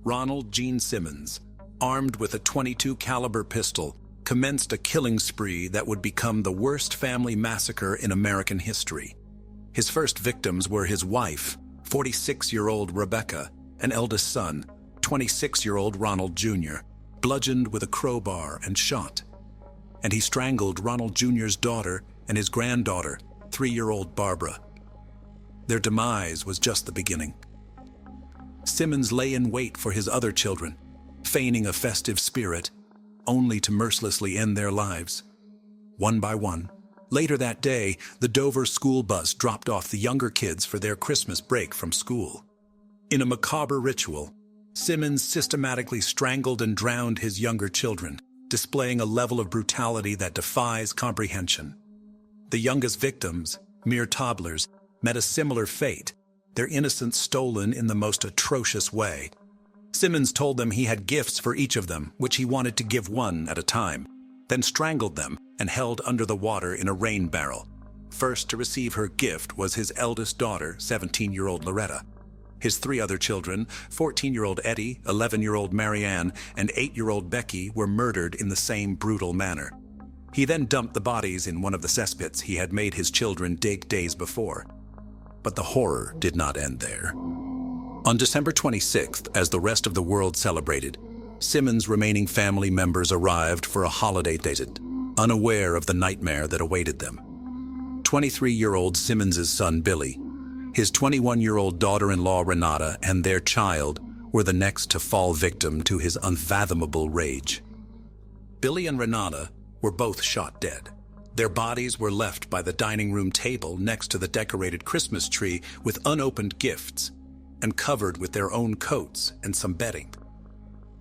Ronald Gene Simmons, armed with a .22 caliber pistol, commenced a killing spree that would become the worst family massacre in American history. His first victims were his wife, 46-year-old Rebecca, and eldest son, 26-year-old Ronald Jr., bludgeoned with a crowbar and shot. And he strangled Ronald Jr.'s daughter and his granddaughter, 3-year-old Barbara. Their demise was just the beginning. Simmons lay in wait for his other children, feigning a festive spirit, only to mercilessly end their lives. One by one. Later that day, the Dover school bus dropped off the younger kids for their Christmas break from school. In a macabre ritual, Simmons systematically strangled and drowned his younger children, displaying a level of brutality that defies comprehension. The youngest victims, mere toddlers, met a similar fate, their innocence stolen in the most atrocious way. Simmons told them he had gifts for each of them, which he wanted to give one at a time, then strangled them and held under the water in a rain barrel. First to receive her gift was his eldest daughter, 17-year-old Loretta. His 3 other children, 14-year-old Eddie, 11-year-old Marianne, and 8-year-old Becky, were murdered in the same brutal manner. He then dumped the bodies in one of the cesspits he had made his children dig days before. But the horror did not end there. On December 26th, as the rest of the world celebrated, Simmons' remaining family members arrived for a holiday visit, unaware of the nightmare that awaited them. 23-year-old Simmons' son Billy, his 21-year-old daughter-in-law Renata, and their child were the next to fall victim to his unfathomable rage. Billy and Renata were both shot dead. Their bodies were left by the dining room table next to the decorated Christmas tree with unopened gifts and covered with their own coats and some bedding.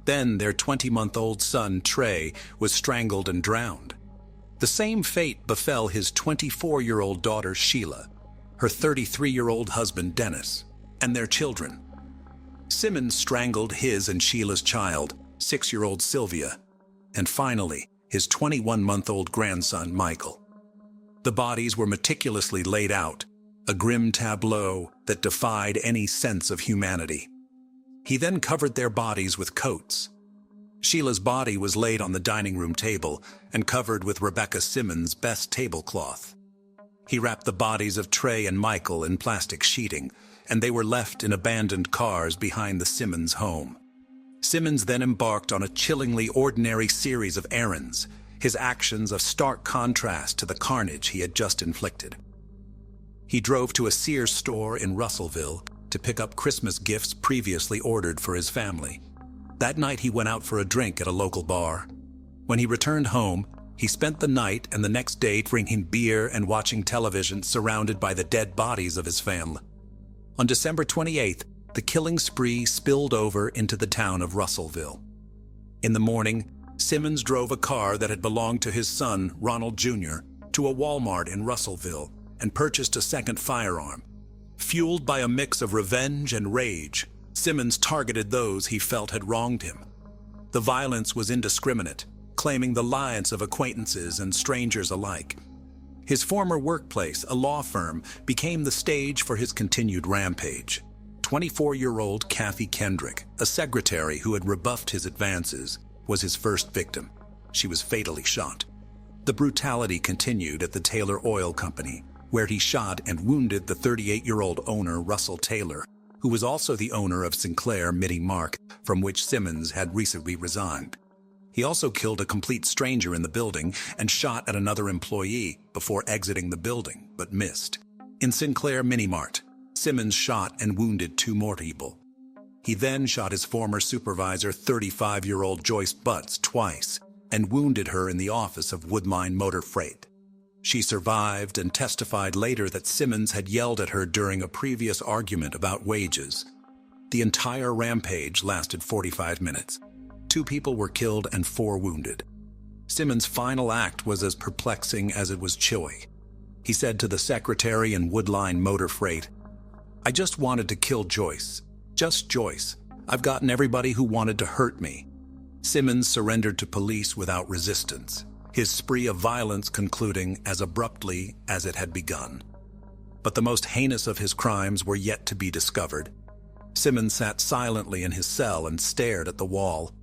Then their 20-month-old son, Trey, was strangled and drowned. The same fate befell his 24-year-old daughter, Sheila. her 33-year-old husband Dennis, and their children. Simmons strangled his and Sheila's child, 6-year-old Sylvia, and finally, his 21-month-old grandson Michael. The bodies were meticulously laid out, a grim tableau that defied any sense of humanity. He then covered their bodies with coats. Sheila's body was laid on the dining room table and covered with Rebecca Simmons' best tablecloth. He wrapped the bodies of Trey and Michael in plastic sheeting, and they were left in abandoned cars behind the Simmons home. Simmons then embarked on a chillingly ordinary series of errands, his actions a stark contrast to the carnage he had just inflicted. He drove to a Sears store in Russellville to pick up Christmas gifts previously ordered for his family. That night he went out for a drink at a local bar. When he returned home, he spent the night and the next day drinking beer and watching television surrounded by the dead bodies of his family. On December 28th, the killing spree spilled over into the town of Russellville. In the morning, Simmons drove a car that had belonged to his son, Ronald Jr., to a Walmart in Russellville and purchased a second firearm. Fueled by a mix of revenge and rage, Simmons targeted those he felt had wronged him. The violence was indiscriminate, claiming the lives of acquaintances and strangers alike. His former workplace, a law firm, became the stage for his continued rampage. 24-year-old Kathy Kendrick, a secretary who had rebuffed his advances, was his first victim. She was fatally shot. The brutality continued at the Taylor Oil Company, where he shot and wounded the 38-year-old owner Russell Taylor, who was also the owner of Sinclair Mini Mark, from which Simmons had recently resigned. He also killed a complete stranger in the building and shot at another employee before exiting the building, but missed. In Sinclair Mini Mart, Simmons shot and wounded 2 more people. He then shot his former supervisor, 35-year-old Joyce Butts, twice, and wounded her in the office of Woodline Motor Freight. She survived and testified later that Simmons had yelled at her during a previous argument about wages. The entire rampage lasted 45 minutes. 2 people were killed and 4 wounded. Simmons' final act was as perplexing as it was chilly. He said to the secretary in Woodline Motor Freight, "I just wanted to kill Joyce. Just Joyce. I've gotten everybody who wanted to hurt me." Simmons surrendered to police without resistance, his spree of violence concluding as abruptly as it had begun. But the most heinous of his crimes were yet to be discovered. Simmons sat silently in his cell and stared at the wall.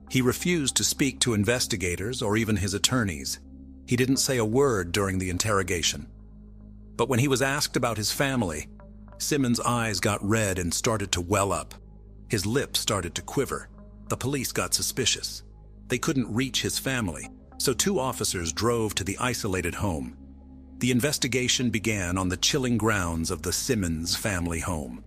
He refused to speak to investigators or even his attorneys. He didn't say a word during the interrogation. But when he was asked about his family, Simmons' eyes got red and started to well up. His lips started to quiver. The police got suspicious. They couldn't reach his family, so 2 officers drove to the isolated home. The investigation began on the chilling grounds of the Simmons family home.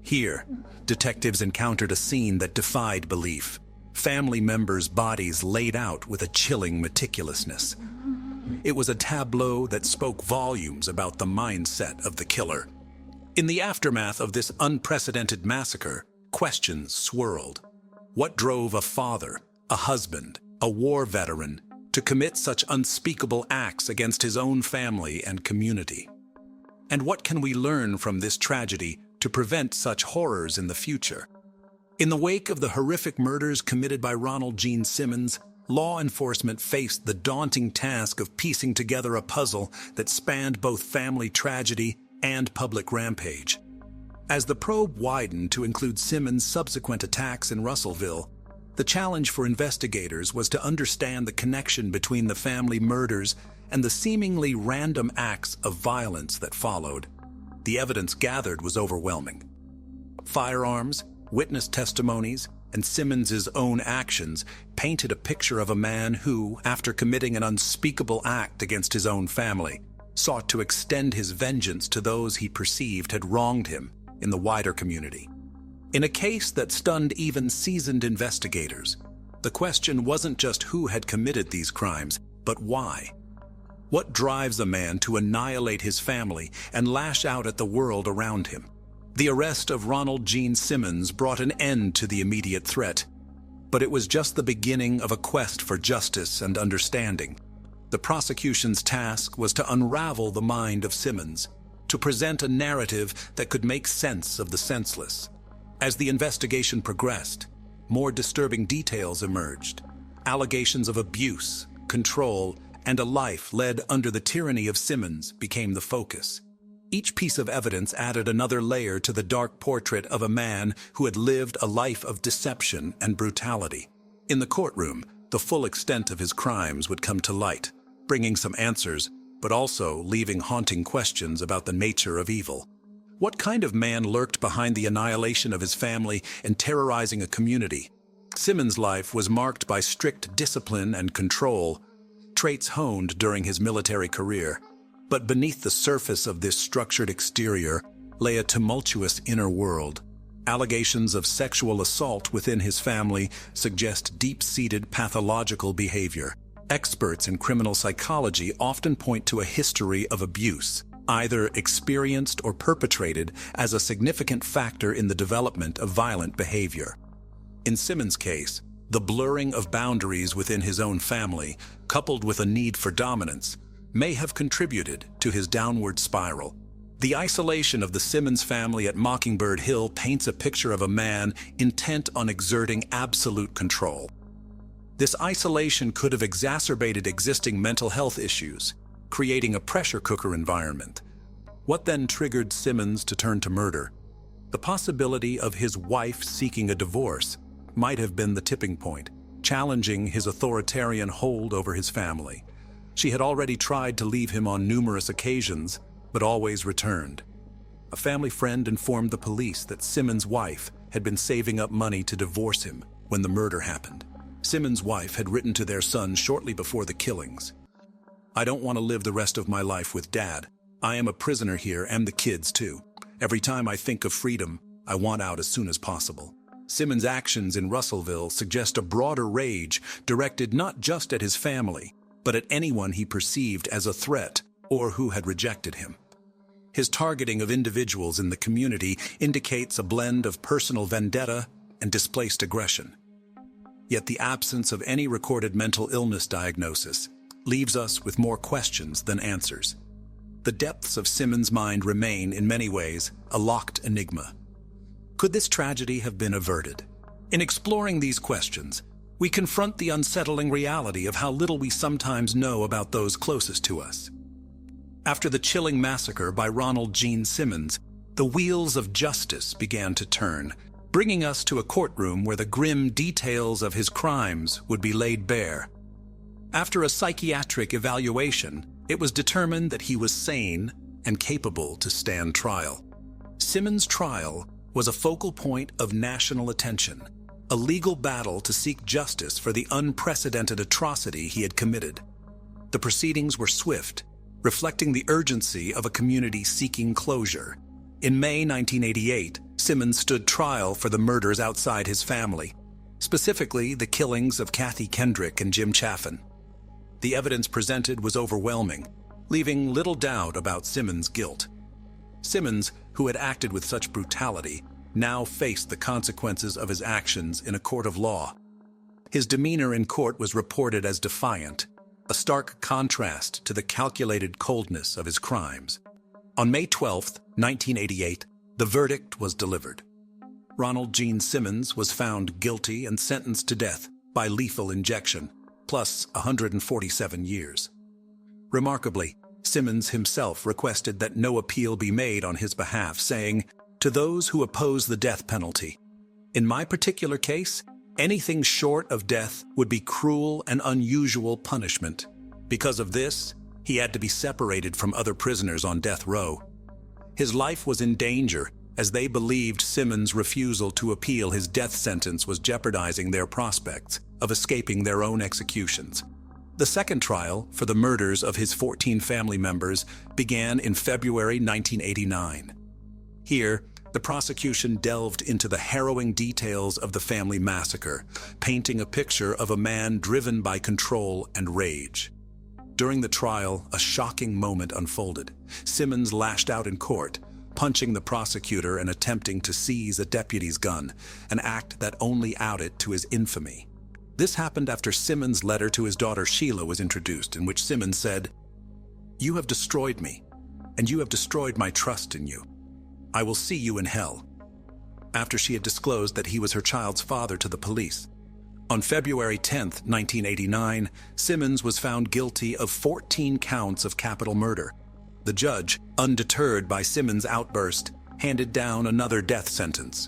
Here, detectives encountered a scene that defied belief. Family members' bodies laid out with a chilling meticulousness. It was a tableau that spoke volumes about the mindset of the killer. In the aftermath of this unprecedented massacre, questions swirled. What drove a father, a husband, a war veteran, to commit such unspeakable acts against his own family and community? And what can we learn from this tragedy to prevent such horrors in the future? In the wake of the horrific murders committed by Ronald Gene Simmons, law enforcement faced the daunting task of piecing together a puzzle that spanned both family tragedy and public rampage. As the probe widened to include Simmons' subsequent attacks in Russellville, the challenge for investigators was to understand the connection between the family murders and the seemingly random acts of violence that followed. The evidence gathered was overwhelming. Firearms, witness testimonies, and Simmons' own actions painted a picture of a man who, after committing an unspeakable act against his own family, sought to extend his vengeance to those he perceived had wronged him in the wider community. In a case that stunned even seasoned investigators, the question wasn't just who had committed these crimes, but why. What drives a man to annihilate his family and lash out at the world around him? The arrest of Ronald Gene Simmons brought an end to the immediate threat, but it was just the beginning of a quest for justice and understanding. The prosecution's task was to unravel the mind of Simmons, to present a narrative that could make sense of the senseless. As the investigation progressed, more disturbing details emerged. Allegations of abuse, control, and a life led under the tyranny of Simmons became the focus. Each piece of evidence added another layer to the dark portrait of a man who had lived a life of deception and brutality. In the courtroom, the full extent of his crimes would come to light, bringing some answers, but also leaving haunting questions about the nature of evil. What kind of man lurked behind the annihilation of his family and terrorizing a community? Simmons' life was marked by strict discipline and control, traits honed during his military career. But beneath the surface of this structured exterior lay a tumultuous inner world. Allegations of sexual assault within his family suggest deep-seated pathological behavior. Experts in criminal psychology often point to a history of abuse, either experienced or perpetrated, as a significant factor in the development of violent behavior. In Simmons' case, the blurring of boundaries within his own family, coupled with a need for dominance, may have contributed to his downward spiral. The isolation of the Simmons family at Mockingbird Hill paints a picture of a man intent on exerting absolute control. This isolation could have exacerbated existing mental health issues, creating a pressure cooker environment. What then triggered Simmons to turn to murder? The possibility of his wife seeking a divorce might have been the tipping point, challenging his authoritarian hold over his family. She had already tried to leave him on numerous occasions, but always returned. A family friend informed the police that Simmons' wife had been saving up money to divorce him when the murder happened. Simmons' wife had written to their son shortly before the killings. "I don't want to live the rest of my life with Dad. I am a prisoner here, and the kids too. Every time I think of freedom, I want out as soon as possible." Simmons' actions in Russellville suggest a broader rage directed not just at his family, but at anyone he perceived as a threat or who had rejected him. His targeting of individuals in the community indicates a blend of personal vendetta and displaced aggression. Yet the absence of any recorded mental illness diagnosis leaves us with more questions than answers. The depths of Simmons' mind remain, in many ways, a locked enigma. Could this tragedy have been averted? In exploring these questions, we confront the unsettling reality of how little we sometimes know about those closest to us. After the chilling massacre by Ronald Gene Simmons, the wheels of justice began to turn, bringing us to a courtroom where the grim details of his crimes would be laid bare. After a psychiatric evaluation, it was determined that he was sane and capable to stand trial. Simmons' trial was a focal point of national attention, a legal battle to seek justice for the unprecedented atrocity he had committed. The proceedings were swift, reflecting the urgency of a community seeking closure. In May 1988, Simmons stood trial for the murders outside his family, specifically the killings of Kathy Kendrick and Jim Chaffin. The evidence presented was overwhelming, leaving little doubt about Simmons' guilt. Simmons, who had acted with such brutality, now faced the consequences of his actions in a court of law. His demeanor in court was reported as defiant, a stark contrast to the calculated coldness of his crimes. On May 12, 1988, the verdict was delivered. Ronald Gene Simmons was found guilty and sentenced to death by lethal injection, plus 147 years. Remarkably, Simmons himself requested that no appeal be made on his behalf, saying, "To those who oppose the death penalty, in my particular case, anything short of death would be cruel and unusual punishment. Because of this, he had to be separated from other prisoners on death row. His life was in danger, as they believed Simmons' refusal to appeal his death sentence was jeopardizing their prospects of escaping their own executions." The second trial for the murders of his 14 family members began in February 1989. Here, the prosecution delved into the harrowing details of the family massacre, painting a picture of a man driven by control and rage. During the trial, a shocking moment unfolded. Simmons lashed out in court, punching the prosecutor and attempting to seize a deputy's gun, an act that only added to his infamy. This happened after Simmons' letter to his daughter Sheila was introduced, in which Simmons said, "You have destroyed me, and you have destroyed my trust in you. I will see you in hell." After she had disclosed that he was her child's father to the police. On February 10, 1989, Simmons was found guilty of 14 counts of capital murder. The judge, undeterred by Simmons' outburst, handed down another death sentence.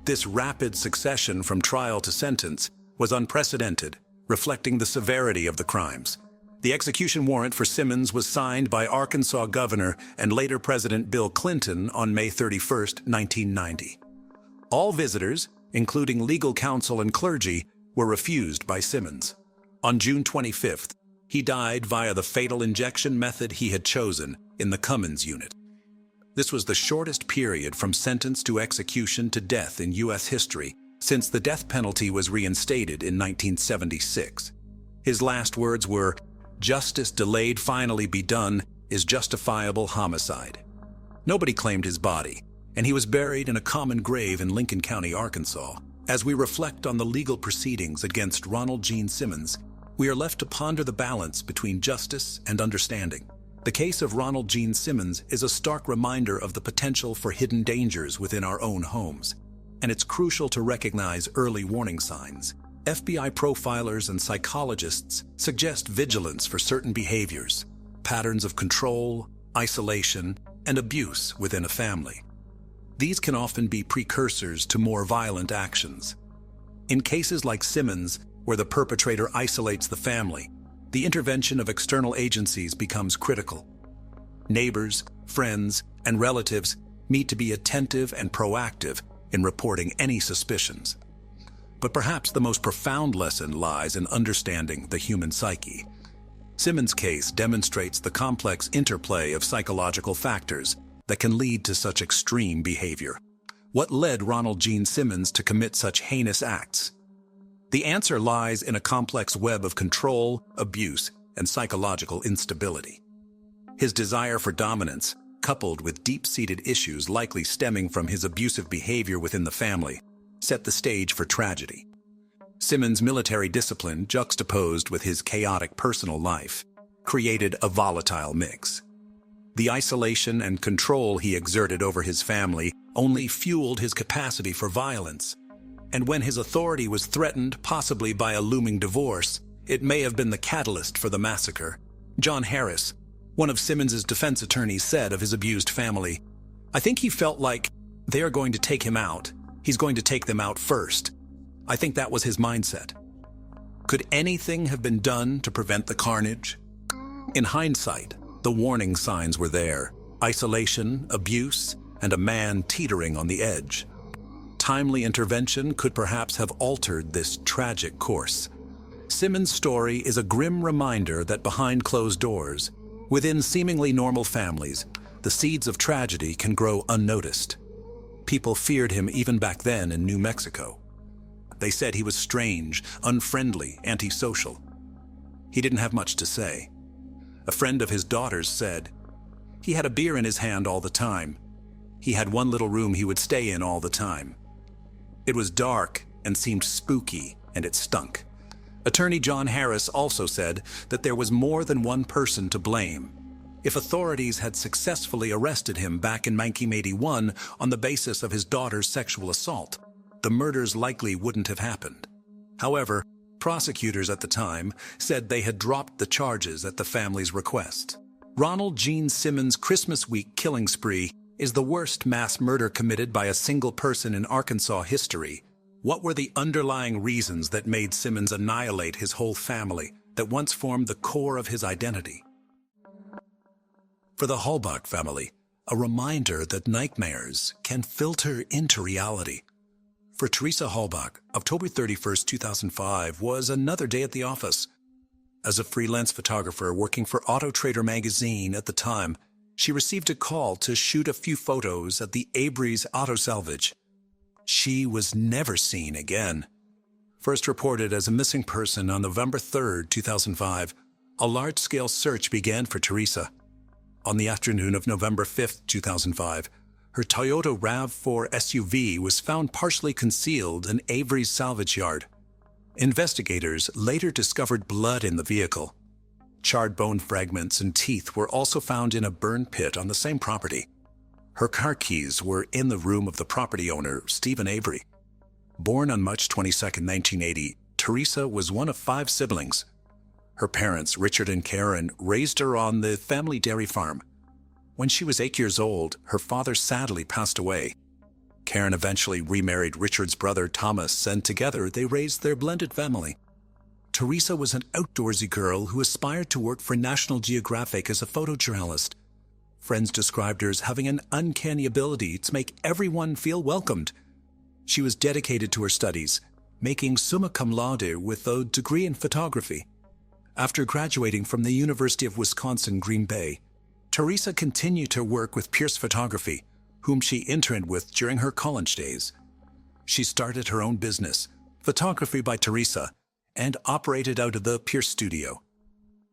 This rapid succession from trial to sentence was unprecedented, reflecting the severity of the crimes. The execution warrant for Simmons was signed by Arkansas Governor and later President Bill Clinton on May 31, 1990. All visitors, including legal counsel and clergy, were refused by Simmons. On June 25th, he died via the fatal injection method he had chosen in the Cummins unit. This was the shortest period from sentence to execution to death in U.S. history since the death penalty was reinstated in 1976. His last words were, "Justice delayed finally be done is justifiable homicide." Nobody claimed his body, and he was buried in a common grave in Lincoln County, Arkansas. As we reflect on the legal proceedings against Ronald Gene Simmons, we are left to ponder the balance between justice and understanding. The case of Ronald Gene Simmons is a stark reminder of the potential for hidden dangers within our own homes, and it's crucial to recognize early warning signs. FBI profilers and psychologists suggest vigilance for certain behaviors, patterns of control, isolation, and abuse within a family. These can often be precursors to more violent actions. In cases like Simmons, where the perpetrator isolates the family, the intervention of external agencies becomes critical. Neighbors, friends, and relatives need to be attentive and proactive in reporting any suspicions. But perhaps the most profound lesson lies in understanding the human psyche. Simmons' case demonstrates the complex interplay of psychological factors that can lead to such extreme behavior. What led Ronald Gene Simmons to commit such heinous acts? The answer lies in a complex web of control, abuse, and psychological instability. His desire for dominance, coupled with deep-seated issues likely stemming from his abusive behavior within the family, set the stage for tragedy. Simmons' military discipline, juxtaposed with his chaotic personal life, created a volatile mix. The isolation and control he exerted over his family only fueled his capacity for violence. And when his authority was threatened, possibly by a looming divorce, it may have been the catalyst for the massacre. John Harris, one of Simmons' defense attorneys, said of his abused family, "I think he felt like they are going to take him out. He's going to take them out first." I think that was his mindset. Could anything have been done to prevent the carnage? In hindsight, the warning signs were there: isolation, abuse, and a man teetering on the edge. Timely intervention could perhaps have altered this tragic course. Simmons' story is a grim reminder that behind closed doors, within seemingly normal families, the seeds of tragedy can grow unnoticed. People feared him even back then in New Mexico. They said he was strange, unfriendly, antisocial. He didn't have much to say. A friend of his daughter's said, "He had a beer in his hand all the time. He had one little room he would stay in all the time. It was dark and seemed spooky, and it stunk." Attorney John Harris also said that there was more than one person to blame. If authorities had successfully arrested him back in 1981 on the basis of his daughter's sexual assault, the murders likely wouldn't have happened. However, prosecutors at the time said they had dropped the charges at the family's request. Ronald Gene Simmons' Christmas week killing spree is the worst mass murder committed by a single person in Arkansas history. What were the underlying reasons that made Simmons annihilate his whole family that once formed the core of his identity? For the Halbach family, a reminder that nightmares can filter into reality. For Teresa Halbach, October 31st, 2005 was another day at the office. As a freelance photographer working for Auto Trader magazine at the time, she received a call to shoot a few photos at the Avery's Auto Salvage. She was never seen again. First reported as a missing person on November 3rd, 2005, a large-scale search began for Teresa. On the afternoon of November 5th, 2005, her Toyota RAV4 SUV was found partially concealed in Avery's salvage yard. Investigators later discovered blood in the vehicle. Charred bone fragments and teeth were also found in a burn pit on the same property. Her car keys were in the room of the property owner, Stephen Avery. Born on March 22, 1980, Teresa was one of 5 siblings. Her parents, Richard and Karen, raised her on the family dairy farm. When she was 8 years old, her father sadly passed away. Karen eventually remarried Richard's brother, Thomas, and together they raised their blended family. Teresa was an outdoorsy girl who aspired to work for National Geographic as a photojournalist. Friends described her as having an uncanny ability to make everyone feel welcomed. She was dedicated to her studies, making summa cum laude with a degree in photography. After graduating from the University of Wisconsin-Green Bay, Teresa continued to work with Pierce Photography, whom she interned with during her college days. She started her own business, Photography by Teresa, and operated out of the Pierce studio.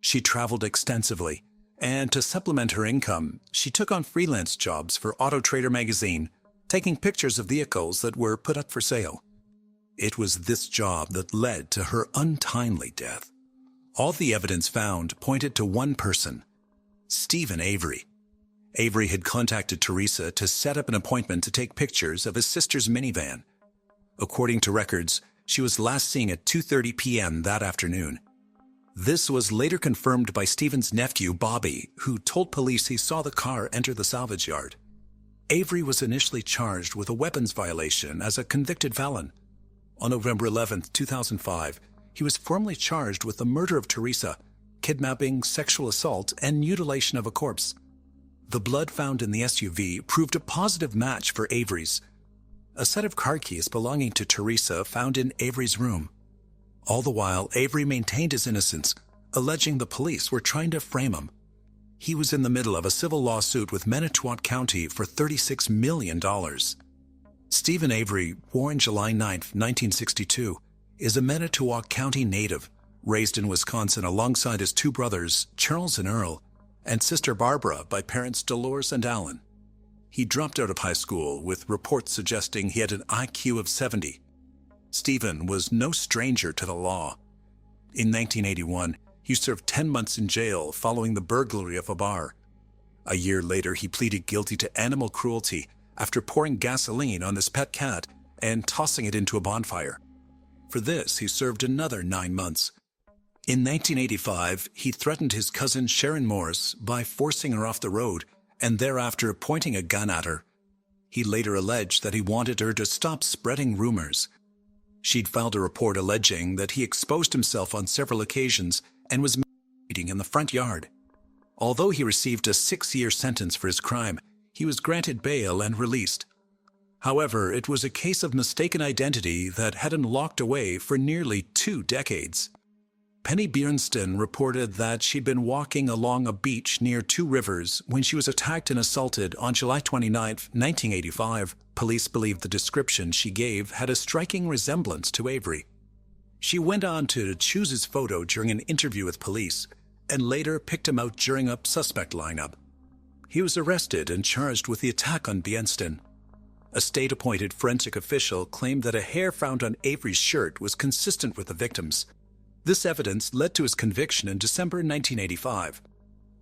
She traveled extensively, and to supplement her income, she took on freelance jobs for Auto Trader magazine, taking pictures of vehicles that were put up for sale. It was this job that led to her untimely death. All the evidence found pointed to one person, Stephen Avery. Avery had contacted Teresa to set up an appointment to take pictures of his sister's minivan. According to records, she was last seen at 2:30 p.m. that afternoon. This was later confirmed by Stephen's nephew, Bobby, who told police he saw the car enter the salvage yard. Avery was initially charged with a weapons violation as a convicted felon. On November 11, 2005, he was formally charged with the murder of Teresa, kidnapping, sexual assault, and mutilation of a corpse. The blood found in the SUV proved a positive match for Avery's. A set of car keys belonging to Teresa found in Avery's room. All the while, Avery maintained his innocence, alleging the police were trying to frame him. He was in the middle of a civil lawsuit with Manitowoc County for $36 million. Stephen Avery, born July 9, 1962, is a Manitowoc County native, raised in Wisconsin alongside his 2 brothers, Charles and Earl, and sister Barbara by parents Dolores and Alan. He dropped out of high school with reports suggesting he had an IQ of 70. Stephen was no stranger to the law. In 1981, he served 10 months in jail following the burglary of a bar. A year later, he pleaded guilty to animal cruelty after pouring gasoline on his pet cat and tossing it into a bonfire. For this, he served another 9 months. In 1985, he threatened his cousin Sharon Morris by forcing her off the road and thereafter pointing a gun at her. He later alleged that he wanted her to stop spreading rumors. She'd filed a report alleging that he exposed himself on several occasions and was masturbating in the front yard. Although he received a 6-year sentence for his crime, he was granted bail and released. However, it was a case of mistaken identity that had him locked away for nearly 2 decades. Penny Bjornston reported that she'd been walking along a beach near 2 rivers when she was attacked and assaulted on July 29, 1985. Police believe the description she gave had a striking resemblance to Avery. She went on to choose his photo during an interview with police and later picked him out during a suspect lineup. He was arrested and charged with the attack on Bjornston. A state-appointed forensic official claimed that a hair found on Avery's shirt was consistent with the victim's. This evidence led to his conviction in December 1985.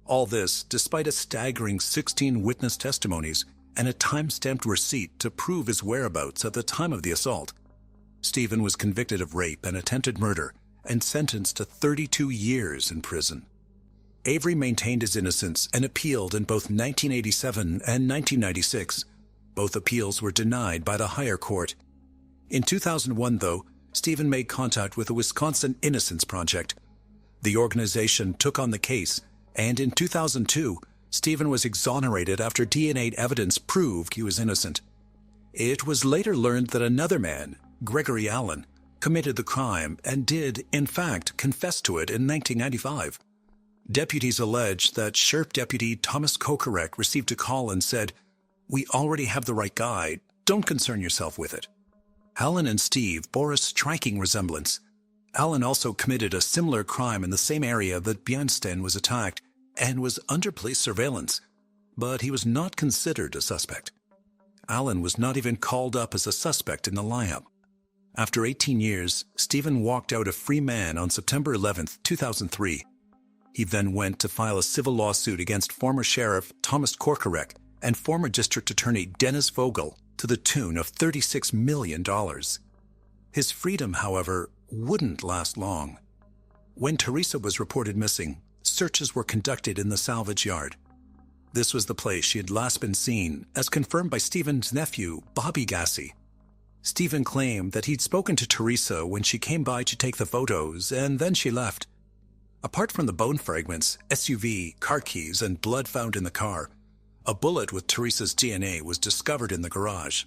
All this despite a staggering 16 witness testimonies and a time-stamped receipt to prove his whereabouts at the time of the assault. Stephen was convicted of rape and attempted murder and sentenced to 32 years in prison. Avery maintained his innocence and appealed in both 1987 and 1996. Both appeals were denied by the higher court. In 2001, though, Stephen made contact with the Wisconsin Innocence Project. The organization took on the case, and in 2002, Stephen was exonerated after DNA evidence proved he was innocent. It was later learned that another man, Gregory Allen, committed the crime and did, in fact, confess to it in 1995. Deputies alleged that Sheriff Deputy Thomas Kokorek received a call and said, "We already have the right guy, don't concern yourself with it." Allen and Steve bore a striking resemblance. Allen also committed a similar crime in the same area that Bjornston was attacked and was under police surveillance, but he was not considered a suspect. Allen was not even called up as a suspect in the lineup. After 18 years, Stephen walked out a free man on September 11, 2003. He then went to file a civil lawsuit against former Sheriff Thomas Korkorek and former District Attorney Dennis Vogel to the tune of $36 million. His freedom, however, wouldn't last long. When Teresa was reported missing, searches were conducted in the salvage yard. This was the place she had last been seen, as confirmed by Stephen's nephew, Bobby Gassi. Stephen claimed that he'd spoken to Teresa when she came by to take the photos, and then she left. Apart from the bone fragments, SUV, car keys, and blood found in the car, a bullet with Teresa's DNA was discovered in the garage.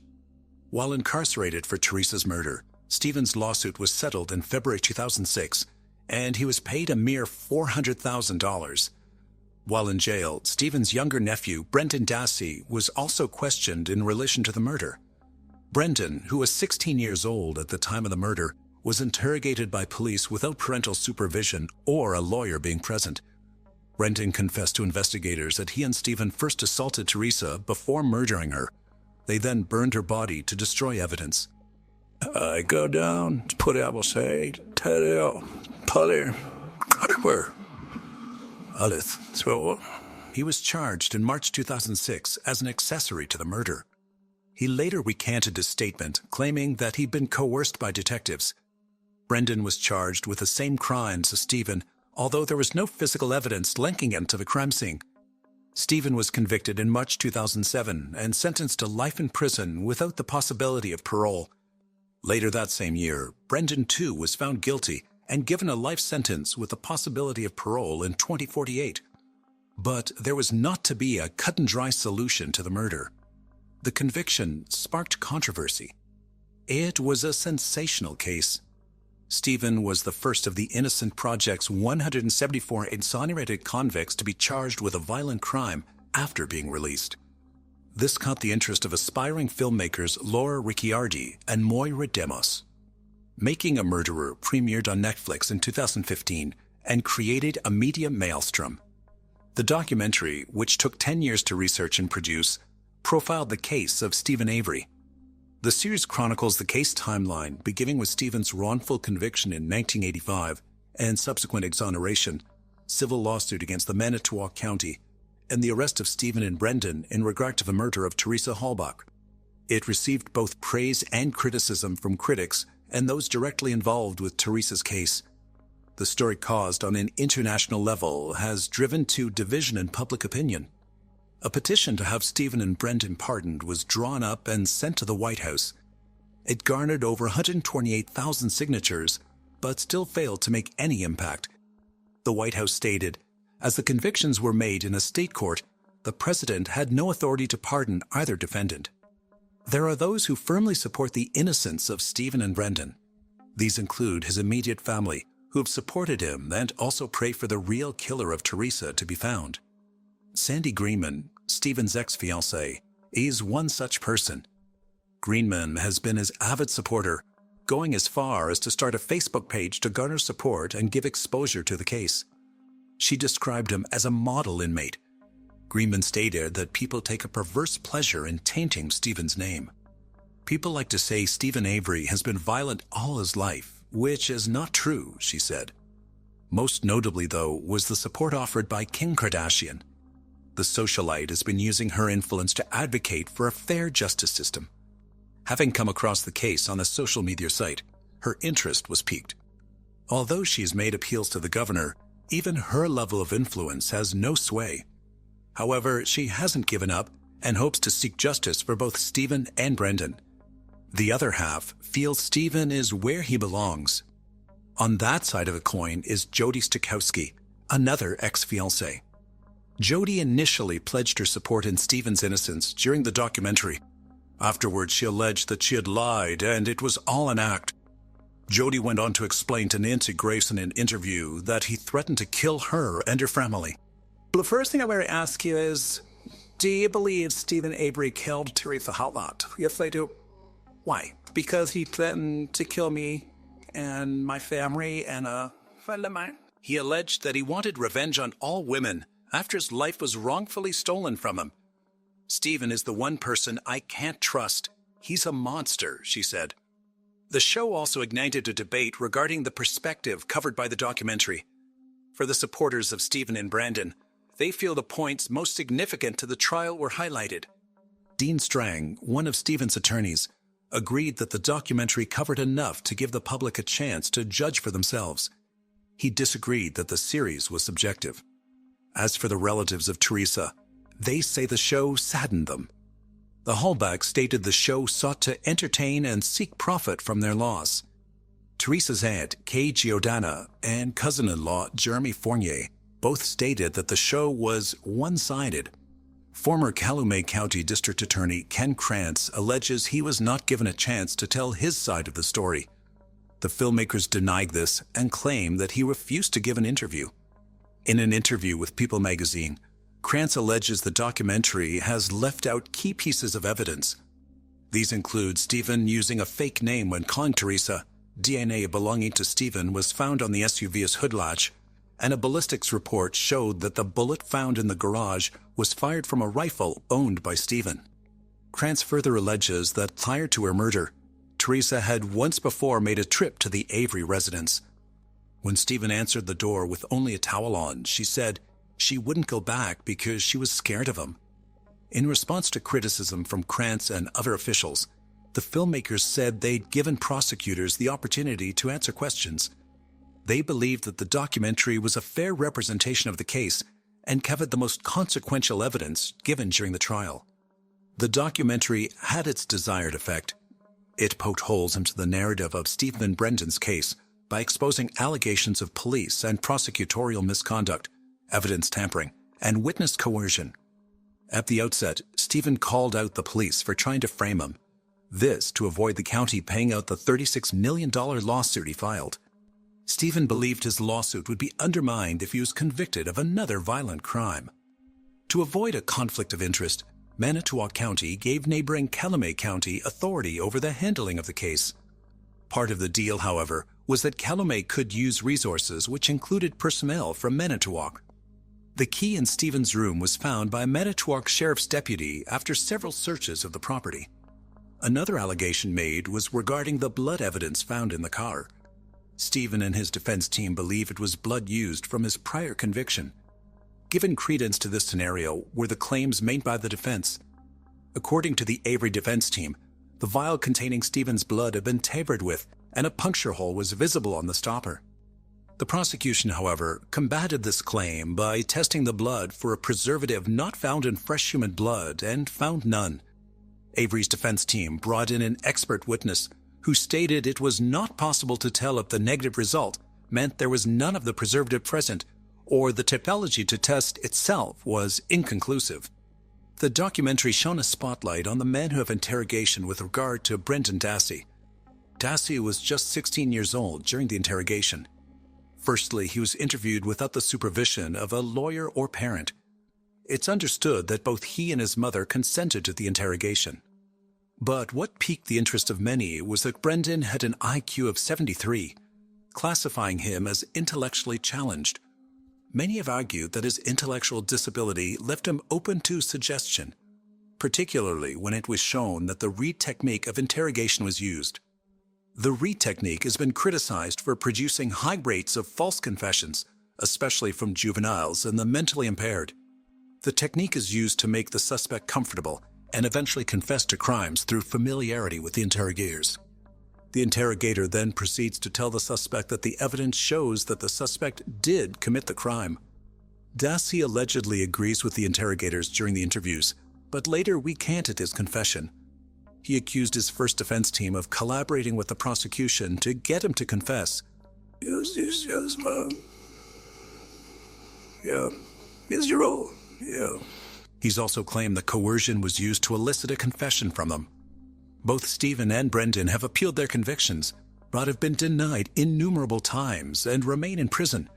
While incarcerated for Teresa's murder, Stephen's lawsuit was settled in February 2006, and he was paid a mere $400,000. While in jail, Stephen's younger nephew, Brendan Dassey, was also questioned in relation to the murder. Brendan, who was 16 years old at the time of the murder, was interrogated by police without parental supervision or a lawyer being present. Brendan confessed to investigators that he and Stephen first assaulted Teresa before murdering her. They then burned her body to destroy evidence. I go down to put apple say, Tadeo, Polly, where? Alith, so. He was charged in March 2006 as an accessory to the murder. He later recanted his statement, claiming that he'd been coerced by detectives. Brendan was charged with the same crimes as Stephen, although there was no physical evidence linking him to the crime scene. Stephen was convicted in March 2007 and sentenced to life in prison without the possibility of parole. Later that same year, Brendan too was found guilty and given a life sentence with the possibility of parole in 2048. But there was not to be a cut-and-dry solution to the murder. The conviction sparked controversy. It was a sensational case. Stephen was the first of the Innocent Project's 174 exonerated convicts to be charged with a violent crime after being released. This caught the interest of aspiring filmmakers Laura Ricciardi and Moira Demos. Making a Murderer premiered on Netflix in 2015 and created a media maelstrom. The documentary, which took 10 years to research and produce, profiled the case of Steven Avery. The series chronicles the case timeline, beginning with Stephen's wrongful conviction in 1985 and subsequent exoneration, civil lawsuit against the Manitowoc County, and the arrest of Stephen and Brendan in regard to the murder of Teresa Halbach. It received both praise and criticism from critics and those directly involved with Teresa's case. The story caused on an international level has driven to division in public opinion. A petition to have Stephen and Brendan pardoned was drawn up and sent to the White House. It garnered over 128,000 signatures, but still failed to make any impact. The White House stated, as the convictions were made in a state court, the president had no authority to pardon either defendant. There are those who firmly support the innocence of Stephen and Brendan. These include his immediate family, who have supported him and also pray for the real killer of Teresa to be found. Sandy Greenman, Stephen's ex-fiancée, is one such person. Greenman has been his avid supporter, going as far as to start a Facebook page to garner support and give exposure to the case. She described him as a model inmate. Greenman stated that people take a perverse pleasure in tainting Stephen's name. People like to say Steven Avery has been violent all his life, which is not true, she said. Most notably, though, was the support offered by Kim Kardashian. The socialite has been using her influence to advocate for a fair justice system. Having come across the case on a social media site, her interest was piqued. Although she has made appeals to the governor, even her level of influence has no sway. However, she hasn't given up and hopes to seek justice for both Stephen and Brendan. The other half feels Stephen is where he belongs. On that side of the coin is Jody Stokowski, another ex-fiancée. Jody initially pledged her support in Stephen's innocence during the documentary. Afterwards, she alleged that she had lied and it was all an act. Jody went on to explain to Nancy Grace in an interview that he threatened to kill her and her family. The first thing I want to ask you is, do you believe Steven Avery killed Teresa Halbach? Yes, I do. Why? Because he threatened to kill me and my family and a friend of mine. He alleged that he wanted revenge on all women after his life was wrongfully stolen from him. Stephen is the one person I can't trust. He's a monster, she said. The show also ignited a debate regarding the perspective covered by the documentary. For the supporters of Stephen and Brandon, they feel the points most significant to the trial were highlighted. Dean Strang, one of Stephen's attorneys, agreed that the documentary covered enough to give the public a chance to judge for themselves. He disagreed that the series was subjective. As for the relatives of Teresa, they say the show saddened them. The Hallbacks stated the show sought to entertain and seek profit from their loss. Teresa's aunt, Kay Giordana, and cousin-in-law, Jeremy Fournier, both stated that the show was one-sided. Former Calumet County District Attorney Ken Krantz alleges he was not given a chance to tell his side of the story. The filmmakers denied this and claimed that he refused to give an interview. In an interview with People magazine, Krantz alleges the documentary has left out key pieces of evidence. These include Stephen using a fake name when calling Teresa, DNA belonging to Stephen was found on the SUV's hood latch, and a ballistics report showed that the bullet found in the garage was fired from a rifle owned by Stephen. Krantz further alleges that prior to her murder, Teresa had once before made a trip to the Avery residence. When Stephen answered the door with only a towel on, she said she wouldn't go back because she was scared of him. In response to criticism from Krantz and other officials, the filmmakers said they'd given prosecutors the opportunity to answer questions. They believed that the documentary was a fair representation of the case and covered the most consequential evidence given during the trial. The documentary had its desired effect. It poked holes into the narrative of Stephen and Brendan's case by exposing allegations of police and prosecutorial misconduct, evidence tampering, and witness coercion. At the outset, Stephen called out the police for trying to frame him. This to avoid the county paying out the $36 million lawsuit he filed. Stephen believed his lawsuit would be undermined if he was convicted of another violent crime. To avoid a conflict of interest, Manitowoc County gave neighboring Calumet County authority over the handling of the case. Part of the deal, however, was that Calumet could use resources which included personnel from Manitowoc. The key in Stephen's room was found by a Manitowoc sheriff's deputy after several searches of the property. Another allegation made was regarding the blood evidence found in the car. Stephen and his defense team believe it was blood used from his prior conviction. Given credence to this scenario were the claims made by the defense. According to the Avery defense team, the vial containing Stephen's blood had been tampered with and a puncture hole was visible on the stopper. The prosecution, however, combated this claim by testing the blood for a preservative not found in fresh human blood and found none. Avery's defense team brought in an expert witness who stated it was not possible to tell if the negative result meant there was none of the preservative present or the technology to test itself was inconclusive. The documentary shone a spotlight on the manhood of interrogation with regard to Brendan Dassey. Dassey was just 16 years old during the interrogation. Firstly, he was interviewed without the supervision of a lawyer or parent. It's understood that both he and his mother consented to the interrogation. But what piqued the interest of many was that Brendan had an IQ of 73, classifying him as intellectually challenged. Many have argued that his intellectual disability left him open to suggestion, particularly when it was shown that the Reed technique of interrogation was used. The Reed technique has been criticized for producing high rates of false confessions, especially from juveniles and the mentally impaired. The technique is used to make the suspect comfortable and eventually confess to crimes through familiarity with the interrogators. The interrogator then proceeds to tell the suspect that the evidence shows that the suspect did commit the crime. Dassey allegedly agrees with the interrogators during the interviews, but later recanted his confession. He accused his first defense team of collaborating with the prosecution to get him to confess. Yes, ma'am. Yeah, it's your role. Yeah. He's also claimed that coercion was used to elicit a confession from them. Both Stephen and Brendan have appealed their convictions, but have been denied innumerable times and remain in prison.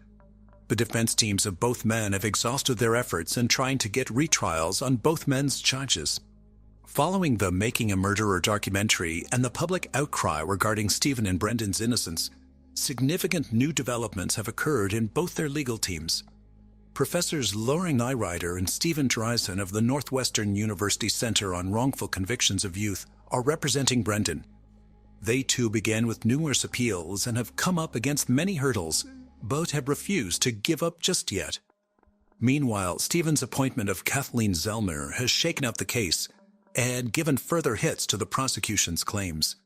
The defense teams of both men have exhausted their efforts in trying to get retrials on both men's charges. Following the Making a Murderer documentary and the public outcry regarding Stephen and Brendan's innocence, significant new developments have occurred in both their legal teams. Professors Loring Nyrider and Stephen Dreisen of the Northwestern University Center on Wrongful Convictions of Youth are representing Brendan. They too began with numerous appeals and have come up against many hurdles, but have refused to give up just yet. Meanwhile, Stephen's appointment of Kathleen Zellner has shaken up the case and given further hits to the prosecution's claims.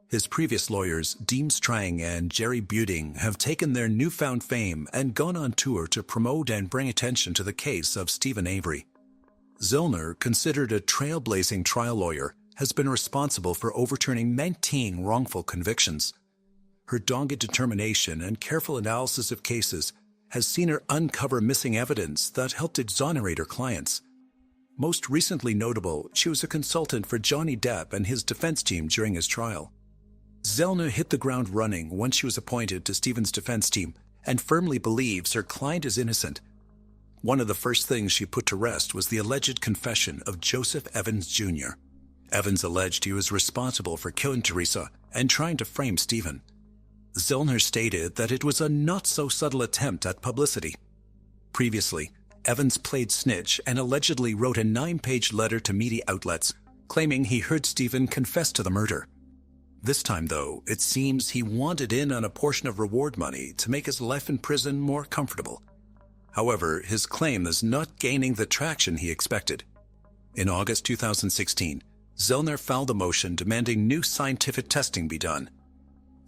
His previous lawyers, Dean Strang and Jerry Buting, have taken their newfound fame and gone on tour to promote and bring attention to the case of Stephen Avery. Zellner, considered a trailblazing trial lawyer, has been responsible for overturning 19 wrongful convictions. Her dogged determination and careful analysis of cases has seen her uncover missing evidence that helped exonerate her clients. Most recently notable, she was a consultant for Johnny Depp and his defense team during his trial. Zellner hit the ground running once she was appointed to Stephen's defense team and firmly believes her client is innocent. One of the first things she put to rest was the alleged confession of Joseph Evans Jr. Evans alleged he was responsible for killing Teresa and trying to frame Stephen. Zellner stated that it was a not-so-subtle attempt at publicity. Previously, Evans played snitch and allegedly wrote a 9-page letter to media outlets claiming he heard Stephen confess to the murder. This time, though, it seems he wanted in on a portion of reward money to make his life in prison more comfortable. However, his claim is not gaining the traction he expected. In August 2016, Zellner filed a motion demanding new scientific testing be done.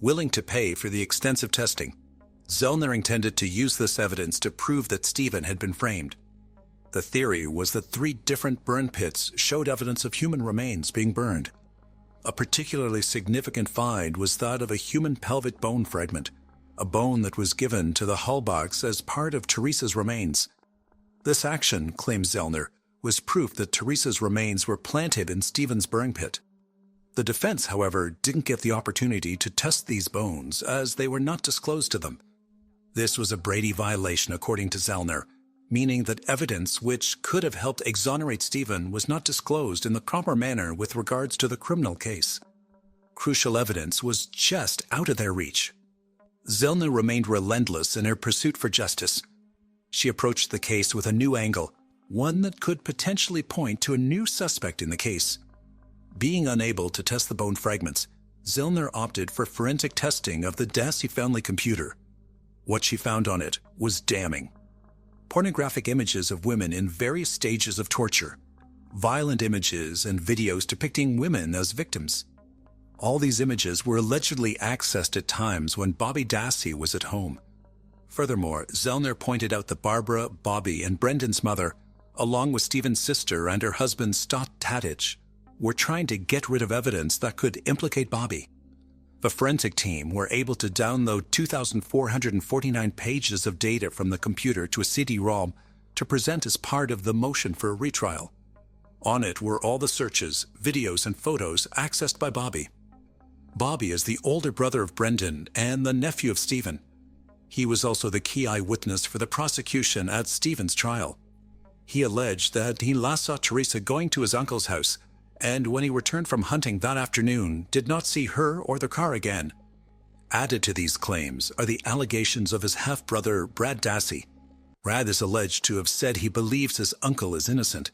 Willing to pay for the extensive testing, Zellner intended to use this evidence to prove that Stephen had been framed. The theory was that 3 different burn pits showed evidence of human remains being burned. A particularly significant find was that of a human pelvic bone fragment, a bone that was given to the Hallbachs as part of Teresa's remains. This action, claims Zellner, was proof that Teresa's remains were planted in Stephen's burn pit. The defense, however, didn't get the opportunity to test these bones as they were not disclosed to them. This was a Brady violation according to Zellner, meaning that evidence which could have helped exonerate Stephen was not disclosed in the proper manner with regards to the criminal case. Crucial evidence was just out of their reach. Zellner remained relentless in her pursuit for justice. She approached the case with a new angle, one that could potentially point to a new suspect in the case. Being unable to test the bone fragments, Zellner opted for forensic testing of the Dassey family computer. What she found on it was damning. Pornographic images of women in various stages of torture, violent images and videos depicting women as victims. All these images were allegedly accessed at times when Bobby Dassey was at home. Furthermore, Zellner pointed out that Barbara, Bobby, and Brendan's mother, along with Stephen's sister and her husband Stott Tadich, were trying to get rid of evidence that could implicate Bobby. The forensic team were able to download 2,449 pages of data from the computer to a CD-ROM to present as part of the motion for a retrial. On it were all the searches, videos, and photos accessed by Bobby. Bobby is the older brother of Brendan and the nephew of Stephen. He was also the key eyewitness for the prosecution at Stephen's trial. He alleged that he last saw Teresa going to his uncle's house, and when he returned from hunting that afternoon, did not see her or the car again. Added to these claims are the allegations of his half-brother, Brad Dassey. Brad is alleged to have said he believes his uncle is innocent.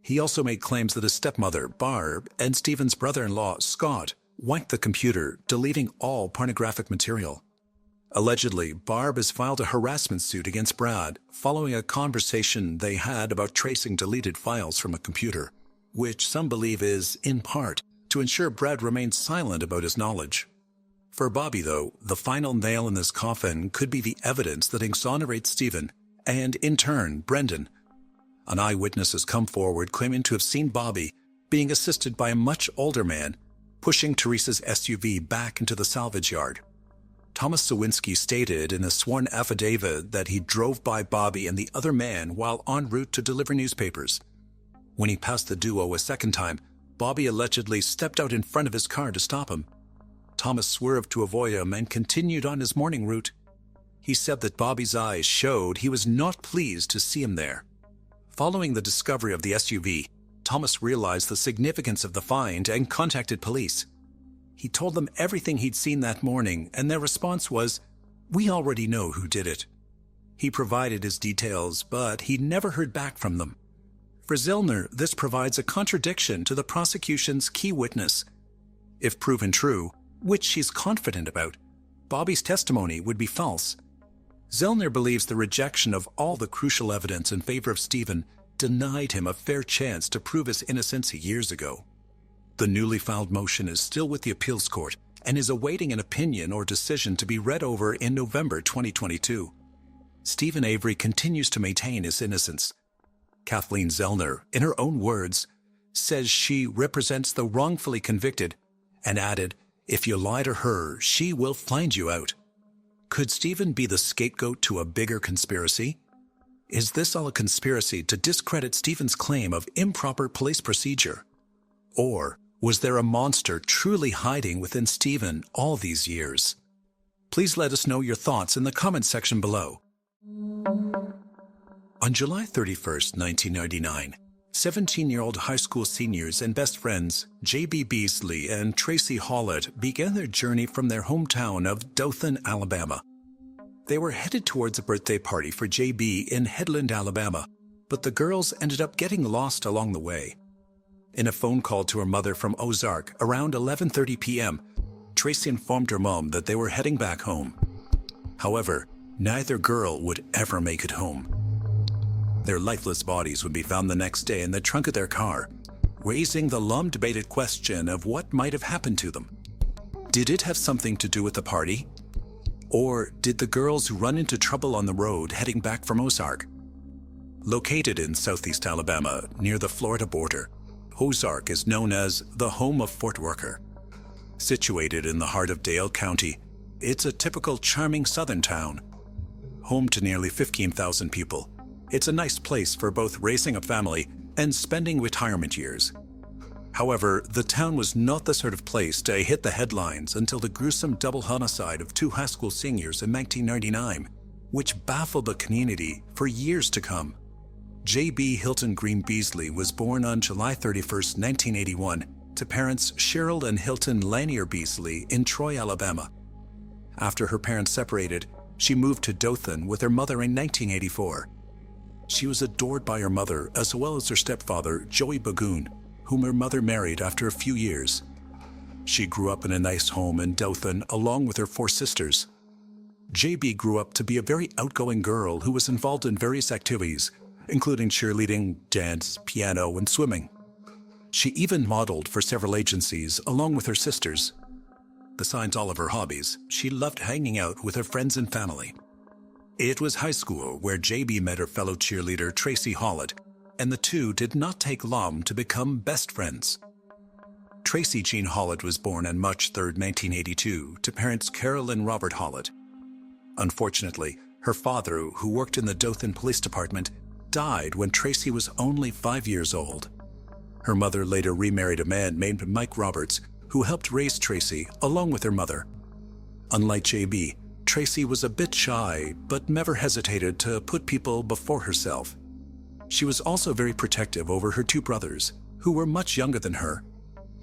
He also made claims that his stepmother, Barb, and Stephen's brother-in-law, Scott, wiped the computer, deleting all pornographic material. Allegedly, Barb has filed a harassment suit against Brad following a conversation they had about tracing deleted files from a computer, which some believe is, in part, to ensure Brad remains silent about his knowledge. For Bobby, though, the final nail in this coffin could be the evidence that exonerates Stephen, and, in turn, Brendan. An eyewitness has come forward claiming to have seen Bobby being assisted by a much older man, pushing Teresa's SUV back into the salvage yard. Thomas Sawinski stated in a sworn affidavit that he drove by Bobby and the other man while en route to deliver newspapers. When he passed the duo a second time, Bobby allegedly stepped out in front of his car to stop him. Thomas swerved to avoid him and continued on his morning route. He said that Bobby's eyes showed he was not pleased to see him there. Following the discovery of the SUV, Thomas realized the significance of the find and contacted police. He told them everything he'd seen that morning, and their response was, "We already know who did it." He provided his details, but he never heard back from them. For Zellner, this provides a contradiction to the prosecution's key witness. If proven true, which she's confident about, Bobby's testimony would be false. Zellner believes the rejection of all the crucial evidence in favor of Stephen denied him a fair chance to prove his innocence years ago. The newly filed motion is still with the appeals court and is awaiting an opinion or decision to be read over in November 2022. Stephen Avery continues to maintain his innocence. Kathleen Zellner, in her own words, says she represents the wrongfully convicted and added, "If you lie to her, she will find you out." Could Stephen be the scapegoat to a bigger conspiracy? Is this all a conspiracy to discredit Stephen's claim of improper police procedure? Or was there a monster truly hiding within Stephen all these years? Please let us know your thoughts in the comments section below. On July 31st, 1999, 17-year-old high school seniors and best friends J.B. Beasley and Tracy Hollett began their journey from their hometown of Dothan, Alabama. They were headed towards a birthday party for J.B. in Headland, Alabama, but the girls ended up getting lost along the way. In a phone call to her mother from Ozark around 11:30 p.m., Tracy informed her mom that they were heading back home. However, neither girl would ever make it home. Their lifeless bodies would be found the next day in the trunk of their car, raising the long-debated question of what might have happened to them. Did it have something to do with the party? Or did the girls run into trouble on the road heading back from Ozark? Located in southeast Alabama, near the Florida border, Ozark is known as the home of Fort Worker. Situated in the heart of Dale County, it's a typical charming southern town. Home to nearly 15,000 people, it's a nice place for both raising a family and spending retirement years. However, the town was not the sort of place to hit the headlines until the gruesome double homicide of two high school seniors in 1999, which baffled the community for years to come. J.B. Hilton Green Beasley was born on July 31st, 1981, to parents Cheryl and Hilton Lanier Beasley in Troy, Alabama. After her parents separated, she moved to Dothan with her mother in 1984. She was adored by her mother as well as her stepfather, Joey Bagoon, whom her mother married after a few years. She grew up in a nice home in Dothan along with her four sisters. J.B. grew up to be a very outgoing girl who was involved in various activities, including cheerleading, dance, piano, and swimming. She even modeled for several agencies along with her sisters. Besides all of her hobbies, she loved hanging out with her friends and family. It was high school where J.B. met her fellow cheerleader Tracy Hollett, and the two did not take long to become best friends. Tracy Jean Hollett was born on March 3, 1982, to parents Carol and Robert Hollett. Unfortunately, her father, who worked in the Dothan Police Department, died when Tracy was only 5 years old. Her mother later remarried a man named Mike Roberts, who helped raise Tracy along with her mother. Unlike J.B., Tracy was a bit shy, but never hesitated to put people before herself. She was also very protective over her two brothers, who were much younger than her.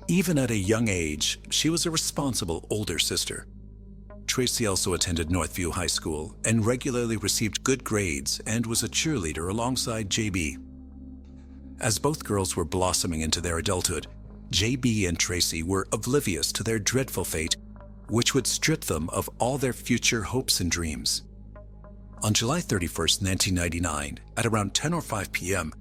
Even at a young age, she was a responsible older sister. Tracy also attended Northview High School and regularly received good grades and was a cheerleader alongside J.B. As both girls were blossoming into their adulthood, J.B. and Tracy were oblivious to their dreadful fate, which would strip them of all their future hopes and dreams. On July 31st, 1999, at around 10:05 p.m.,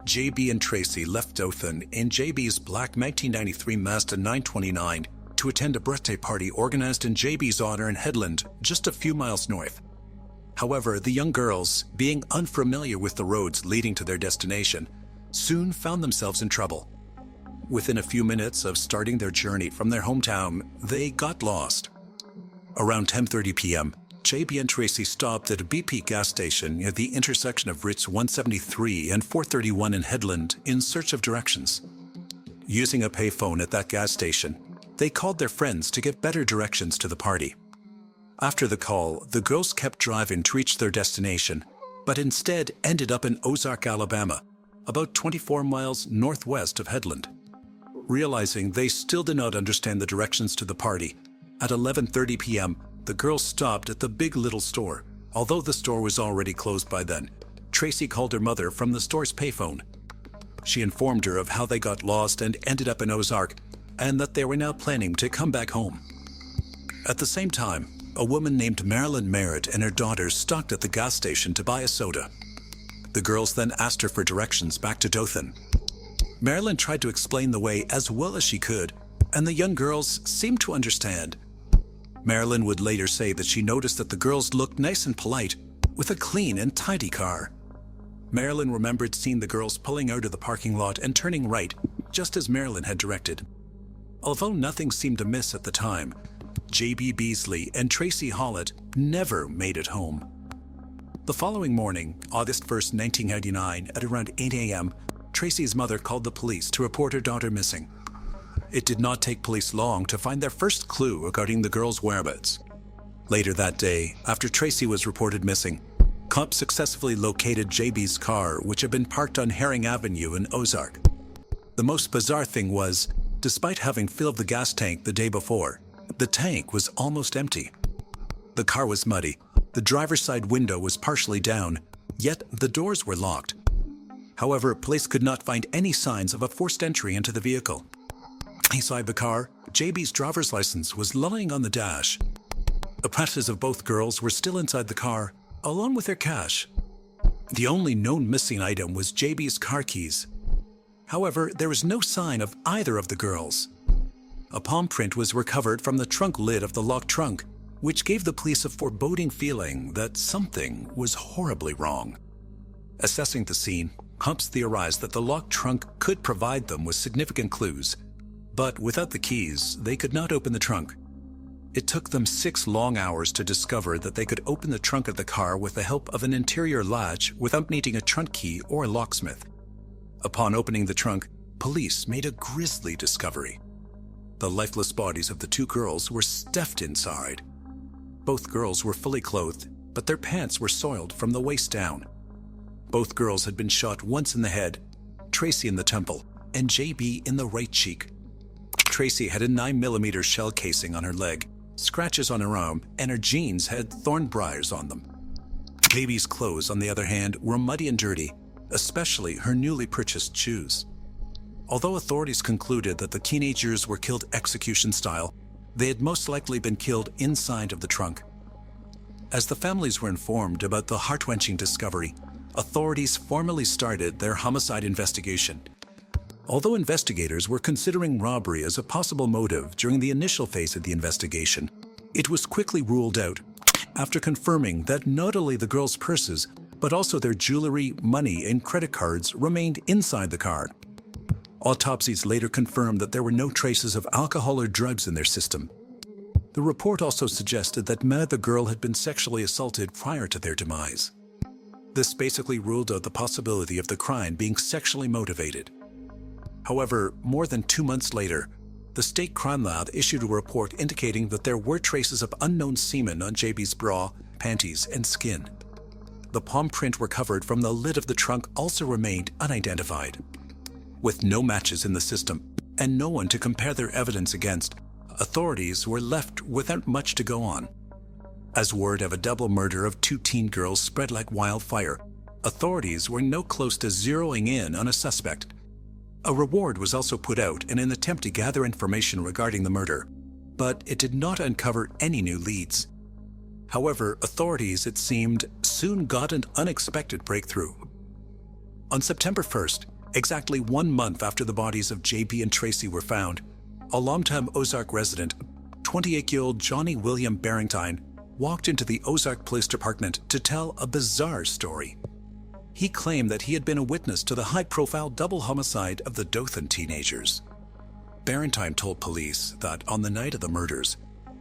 J.B. and Tracy left Dothan in J.B.'s black 1993 Mazda 929 to attend a birthday party organized in J.B.'s honor in Headland, just a few miles north. However, the young girls, being unfamiliar with the roads leading to their destination, soon found themselves in trouble. Within a few minutes of starting their journey from their hometown, they got lost. Around 10:30 p.m., J.B. and Tracy stopped at a BP gas station near the intersection of Routes 173 and 431 in Headland in search of directions. Using a payphone at that gas station, they called their friends to get better directions to the party. After the call, the girls kept driving to reach their destination, but instead ended up in Ozark, Alabama, about 24 miles northwest of Headland. Realizing they still did not understand the directions to the party, at 11:30 p.m., the girls stopped at the Big Little store. Although the store was already closed by then, Tracy called her mother from the store's payphone. She informed her of how they got lost and ended up in Ozark, and that they were now planning to come back home. At the same time, a woman named Marilyn Merritt and her daughter stopped at the gas station to buy a soda. The girls then asked her for directions back to Dothan. Marilyn tried to explain the way as well as she could, and the young girls seemed to understand. Marilyn would later say that she noticed that the girls looked nice and polite, with a clean and tidy car. Marilyn remembered seeing the girls pulling out of the parking lot and turning right, just as Marilyn had directed. Although nothing seemed amiss at the time, J.B. Beasley and Tracy Hollett never made it home. The following morning, August 1st, 1999, at around 8 a.m., Tracy's mother called the police to report her daughter missing. It did not take police long to find their first clue regarding the girls' whereabouts. Later that day, after Tracy was reported missing, cops successfully located JB's car, which had been parked on Herring Avenue in Ozark. The most bizarre thing was, despite having filled the gas tank the day before, the tank was almost empty. The car was muddy, the driver's side window was partially down, yet the doors were locked. However, police could not find any signs of a forced entry into the vehicle. Inside the car, JB's driver's license was lying on the dash. The purses of both girls were still inside the car, along with their cash. The only known missing item was JB's car keys. However, there was no sign of either of the girls. A palm print was recovered from the trunk lid of the locked trunk, which gave the police a foreboding feeling that something was horribly wrong. Assessing the scene, cops theorized that the locked trunk could provide them with significant clues, but without the keys, they could not open the trunk. It took them 6 long hours to discover that they could open the trunk of the car with the help of an interior latch without needing a trunk key or a locksmith. Upon opening the trunk, police made a grisly discovery. The lifeless bodies of the 2 girls were stuffed inside. Both girls were fully clothed, but their pants were soiled from the waist down. Both girls had been shot once in the head, Tracy in the temple, and JB in the right cheek. Tracy had a 9mm shell casing on her leg, scratches on her arm, and her jeans had thorn briars on them. JB's clothes, on the other hand, were muddy and dirty, especially her newly purchased shoes. Although authorities concluded that the teenagers were killed execution style, they had most likely been killed inside of the trunk. As the families were informed about the heart-wrenching discovery, authorities formally started their homicide investigation. Although investigators were considering robbery as a possible motive during the initial phase of the investigation, it was quickly ruled out after confirming that not only the girls' purses, but also their jewelry, money, and credit cards remained inside the car. Autopsies later confirmed that there were no traces of alcohol or drugs in their system. The report also suggested that neither girl had been sexually assaulted prior to their demise. This basically ruled out the possibility of the crime being sexually motivated. However, more than 2 months later, the state crime lab issued a report indicating that there were traces of unknown semen on JB's bra, panties, and skin. The palm print recovered from the lid of the trunk also remained unidentified. With no matches in the system and no one to compare their evidence against, authorities were left without much to go on. As word of a double murder of 2 teen girls spread like wildfire, authorities were no close to zeroing in on a suspect. A reward was also put out in an attempt to gather information regarding the murder, but it did not uncover any new leads. However, authorities, it seemed, soon got an unexpected breakthrough. On September 1st, exactly 1 month after the bodies of JB and Tracy were found, a longtime Ozark resident, 28-year-old Johnny William Barrington, walked into the Ozark Police Department to tell a bizarre story. He claimed that he had been a witness to the high-profile double homicide of the Dothan teenagers. Barrington told police that on the night of the murders,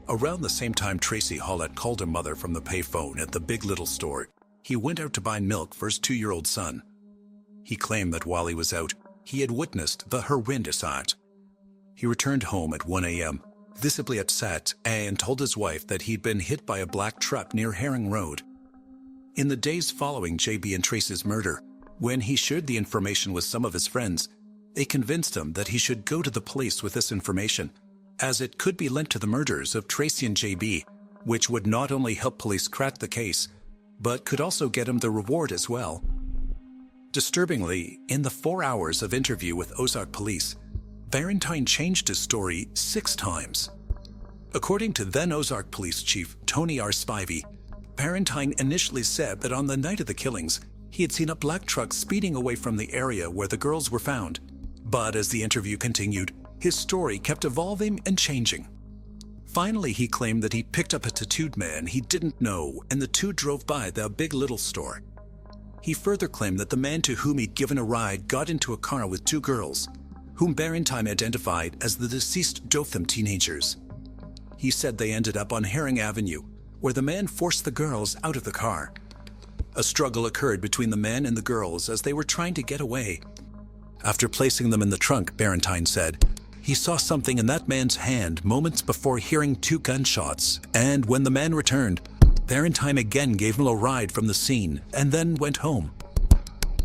around the same time Tracy Hollett called her mother from the payphone at the Big Little store, he went out to buy milk for his 2-year-old son. He claimed that while he was out, he had witnessed the horrendous act. He returned home at 1 a.m., visibly upset, and told his wife that he'd been hit by a black truck near Herring Road. In the days following JB and Tracy's murder, when he shared the information with some of his friends, they convinced him that he should go to the police with this information, as it could be linked to the murders of Tracy and JB, which would not only help police crack the case, but could also get him the reward as well. Disturbingly, in the 4 hours of interview with Ozark police, Barrington changed his story 6 times. According to then Ozark Police Chief Tony R. Spivey, Barentine initially said that on the night of the killings, he had seen a black truck speeding away from the area where the girls were found. But as the interview continued, his story kept evolving and changing. Finally, he claimed that he picked up a tattooed man he didn't know, and the two drove by the Big Little store. He further claimed that the man to whom he'd given a ride got into a car with two girls, whom Barentine identified as the deceased Dothan teenagers. He said they ended up on Herring Avenue, where the man forced the girls out of the car. A struggle occurred between the man and the girls as they were trying to get away. After placing them in the trunk, Barentine said, he saw something in that man's hand moments before hearing two gunshots, and when the man returned, Barentine again gave him a ride from the scene and then went home.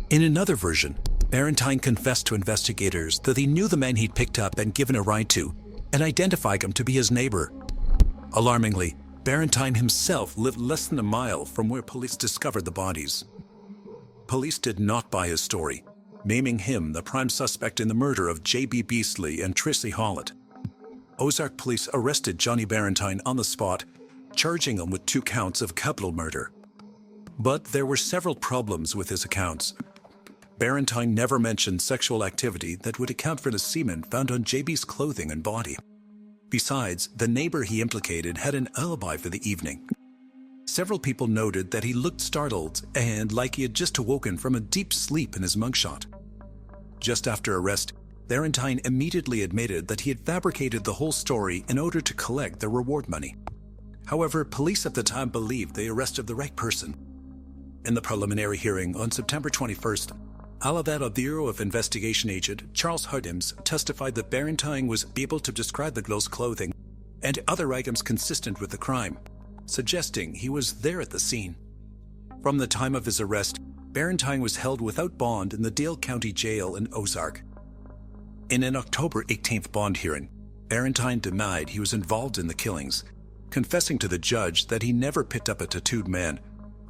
In another version, Barentine confessed to investigators that he knew the man he'd picked up and given a ride to, and identified him to be his neighbor. Alarmingly, Barentine himself lived less than a mile from where police discovered the bodies. Police did not buy his story, naming him the prime suspect in the murder of J.B. Beasley and Trissy Hollett. Ozark police arrested Johnny Barentine on the spot, charging him with 2 counts of capital murder. But there were several problems with his accounts. Barentine never mentioned sexual activity that would account for the semen found on JB's clothing and body. Besides, the neighbor he implicated had an alibi for the evening. Several people noted that he looked startled and like he had just awoken from a deep sleep in his mugshot. Just after arrest, Barentine immediately admitted that he had fabricated the whole story in order to collect the reward money. However, police at the time believed they arrested the right person. In the preliminary hearing on September 21st, Alavera Bureau of Investigation agent Charles Hardims testified that Barentine was able to describe the girl's clothing and other items consistent with the crime, suggesting he was there at the scene. From the time of his arrest, Barentine was held without bond in the Dale County Jail in Ozark. In an October 18th bond hearing, Barentine denied he was involved in the killings, confessing to the judge that he never picked up a tattooed man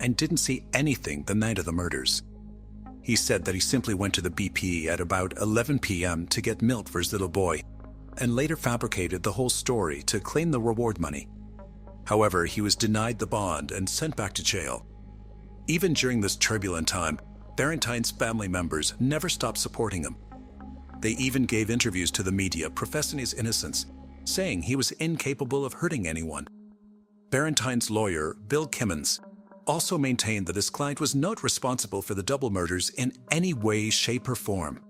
and didn't see anything the night of the murders. He said that he simply went to the BP at about 11 p.m. to get milk for his little boy, and later fabricated the whole story to claim the reward money. However, he was denied the bond and sent back to jail. Even during this turbulent time, Barentine's family members never stopped supporting him. They even gave interviews to the media professing his innocence, saying he was incapable of hurting anyone. Barentine's lawyer, Bill Kimmons, also maintained that his client was not responsible for the double murders in any way, shape, or form.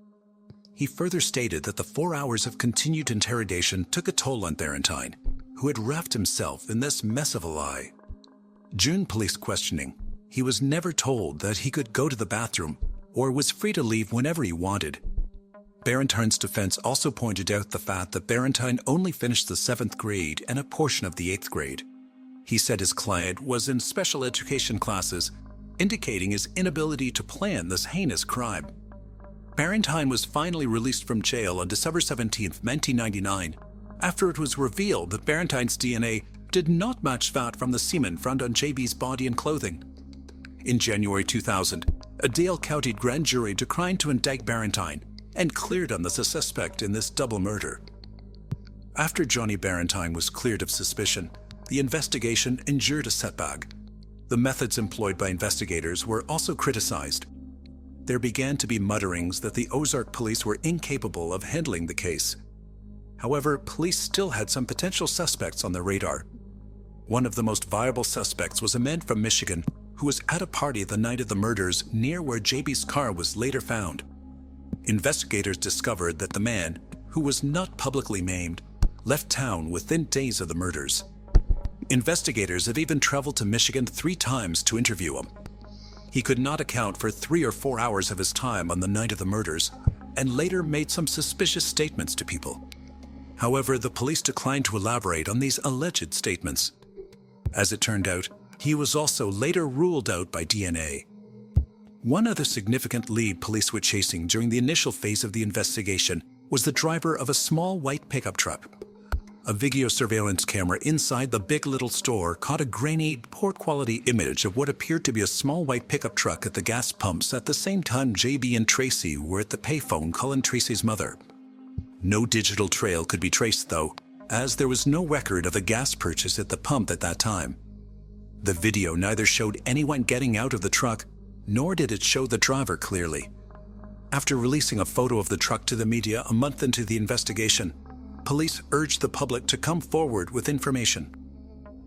He further stated that the 4 hours of continued interrogation took a toll on Barentine, who had wrapped himself in this mess of a lie. During police questioning, he was never told that he could go to the bathroom or was free to leave whenever he wanted. Barentine's defense also pointed out the fact that Barentine only finished the 7th grade and a portion of the 8th grade. He said his client was in special education classes, indicating his inability to plan this heinous crime. Barentine was finally released from jail on December 17, 1999, after it was revealed that Barentine's DNA did not match that from the semen found on JB's body and clothing. In January 2000, a Dale County grand jury declined to indict Barentine and cleared him as a suspect in this double murder. After Johnny Barentine was cleared of suspicion, the investigation endured a setback. The methods employed by investigators were also criticized. There began to be mutterings that the Ozark police were incapable of handling the case. However, police still had some potential suspects on their radar. One of the most viable suspects was a man from Michigan who was at a party the night of the murders near where JB's car was later found. Investigators discovered that the man, who was not publicly named, left town within days of the murders. Investigators have even traveled to Michigan 3 times to interview him. He could not account for 3 or 4 hours of his time on the night of the murders, and later made some suspicious statements to people. However, the police declined to elaborate on these alleged statements. As it turned out, he was also later ruled out by DNA. One other significant lead police were chasing during the initial phase of the investigation was the driver of a small white pickup truck. A video surveillance camera inside the Big Little store caught a grainy, poor-quality image of what appeared to be a small white pickup truck at the gas pumps at the same time JB and Tracy were at the payphone calling Tracy's mother. No digital trail could be traced, though, as there was no record of a gas purchase at the pump at that time. The video neither showed anyone getting out of the truck, nor did it show the driver clearly. After releasing a photo of the truck to the media a month into the investigation, police urged the public to come forward with information.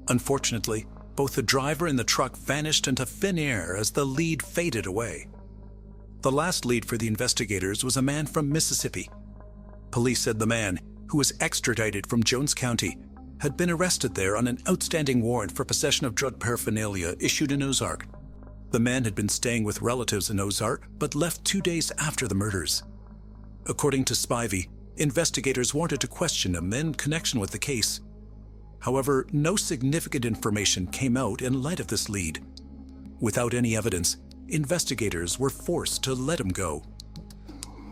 Unfortunately, both the driver and the truck vanished into thin air as the lead faded away. The last lead for the investigators was a man from Mississippi. Police said the man, who was extradited from Jones County, had been arrested there on an outstanding warrant for possession of drug paraphernalia issued in Ozark. The man had been staying with relatives in Ozark, but left 2 days after the murders. According to Spivey, investigators wanted to question him in connection with the case. However, no significant information came out in light of this lead. Without any evidence, investigators were forced to let him go.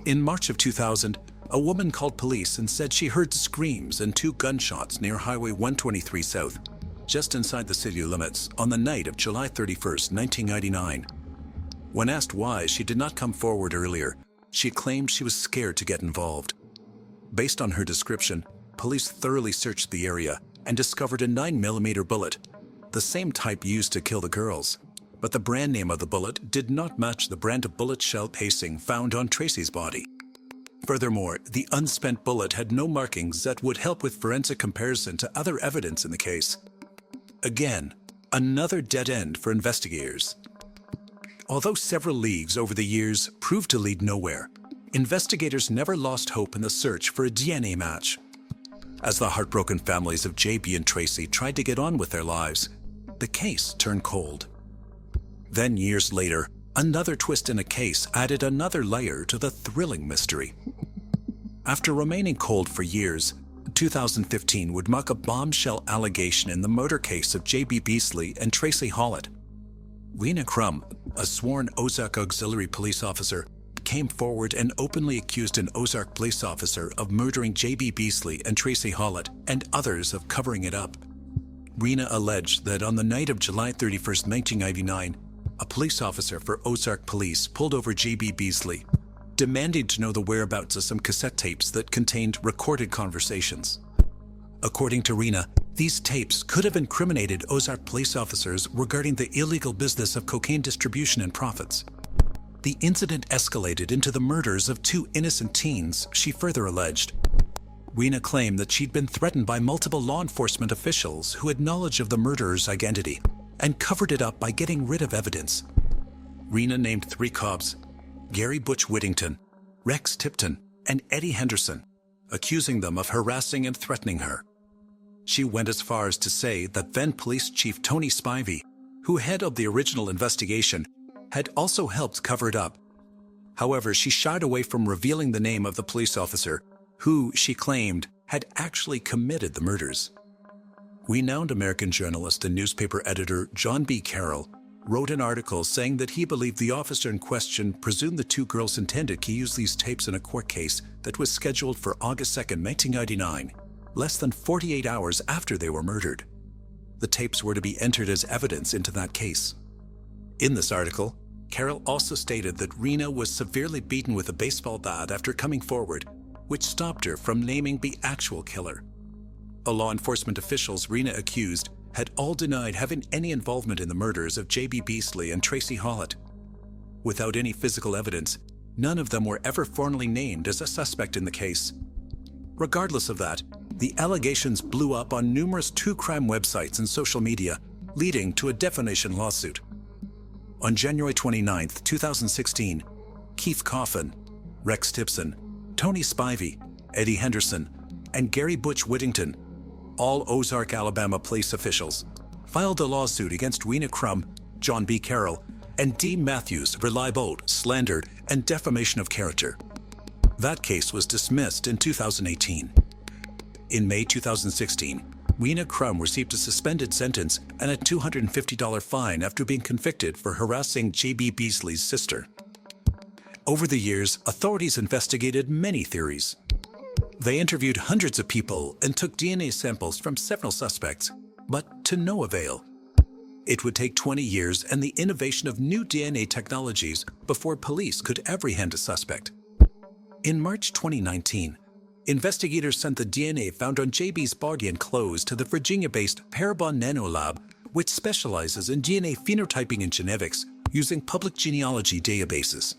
In March of 2000, a woman called police and said she heard screams and 2 gunshots near Highway 123 South, just inside the city limits, on the night of July 31st, 1999. When asked why she did not come forward earlier, she claimed she was scared to get involved. Based on her description, police thoroughly searched the area and discovered a 9mm bullet, the same type used to kill the girls. But the brand name of the bullet did not match the brand of bullet shell casing found on Tracy's body. Furthermore, the unspent bullet had no markings that would help with forensic comparison to other evidence in the case. Again, another dead end for investigators. Although several leads over the years proved to lead nowhere, investigators never lost hope in the search for a DNA match. As the heartbroken families of JB and Tracy tried to get on with their lives, the case turned cold. Then years later, another twist in a case added another layer to the thrilling mystery. After remaining cold for years, 2015 would mark a bombshell allegation in the murder case of J.B. Beasley and Tracy Hollett. Rena Crum, a sworn Ozark Auxiliary police officer, came forward and openly accused an Ozark police officer of murdering J.B. Beasley and Tracy Hollett and others of covering it up. Rena alleged that on the night of July 31st, 1999, a police officer for Ozark Police pulled over J.B. Beasley, demanding to know the whereabouts of some cassette tapes that contained recorded conversations. According to Rena, these tapes could have incriminated Ozark police officers regarding the illegal business of cocaine distribution and profits. The incident escalated into the murders of 2 innocent teens, she further alleged. Rena claimed that she'd been threatened by multiple law enforcement officials who had knowledge of the murderer's identity and covered it up by getting rid of evidence. Rena named 3 cops, Gary Butch Whittington, Rex Tipton, and Eddie Henderson, accusing them of harassing and threatening her. She went as far as to say that then Police Chief Tony Spivey, who headed the original investigation, had also helped cover it up. However, she shied away from revealing the name of the police officer, who, she claimed, had actually committed the murders. Renowned American journalist and newspaper editor John B. Carroll wrote an article saying that he believed the officer in question presumed the 2 girls intended to use these tapes in a court case that was scheduled for August 2nd, 1999, less than 48 hours after they were murdered. The tapes were to be entered as evidence into that case. In this article, Carroll also stated that Rena was severely beaten with a baseball bat after coming forward, which stopped her from naming the actual killer. The law enforcement officials Rena accused had all denied having any involvement in the murders of J.B. Beasley and Tracy Hollett. Without any physical evidence, none of them were ever formally named as a suspect in the case. Regardless of that, the allegations blew up on numerous true crime websites and social media, leading to a defamation lawsuit. On January 29, 2016, Keith Coffin, Rex Tipson, Tony Spivey, Eddie Henderson, and Gary Butch Whittington, all Ozark, Alabama police officials, filed a lawsuit against Rena Crum, John B. Carroll, and D. Matthews for libel, slander, and defamation of character. That case was dismissed in 2018. In May 2016, Rena Crum received a suspended sentence and a $250 fine after being convicted for harassing J.B. Beasley's sister. Over the years, authorities investigated many theories. They interviewed hundreds of people and took DNA samples from several suspects, but to no avail. It would take 20 years and the innovation of new DNA technologies before police could apprehend a suspect. In March 2019, investigators sent the DNA found on JB's body and clothes to the Virginia-based Parabon Nanolab, which specializes in DNA phenotyping and genetics using public genealogy databases.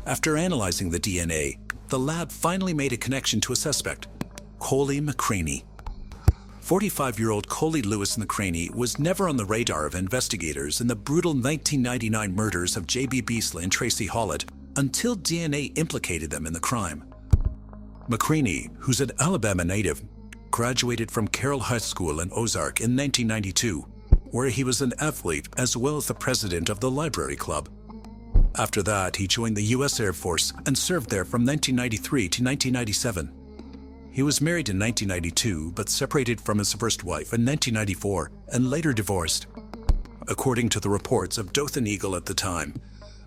After analyzing the DNA, the lab finally made a connection to a suspect, Coley McCraney. 45-year-old Coley Lewis McCraney was never on the radar of investigators in the brutal 1999 murders of J.B. Beasley and Tracy Hollett until DNA implicated them in the crime. McCraney, who's an Alabama native, graduated from Carroll High School in Ozark in 1992, where he was an athlete as well as the president of the Library Club. After that, he joined the U.S. Air Force and served there from 1993 to 1997. He was married in 1992, but separated from his first wife in 1994 and later divorced. According to the reports of Dothan Eagle at the time,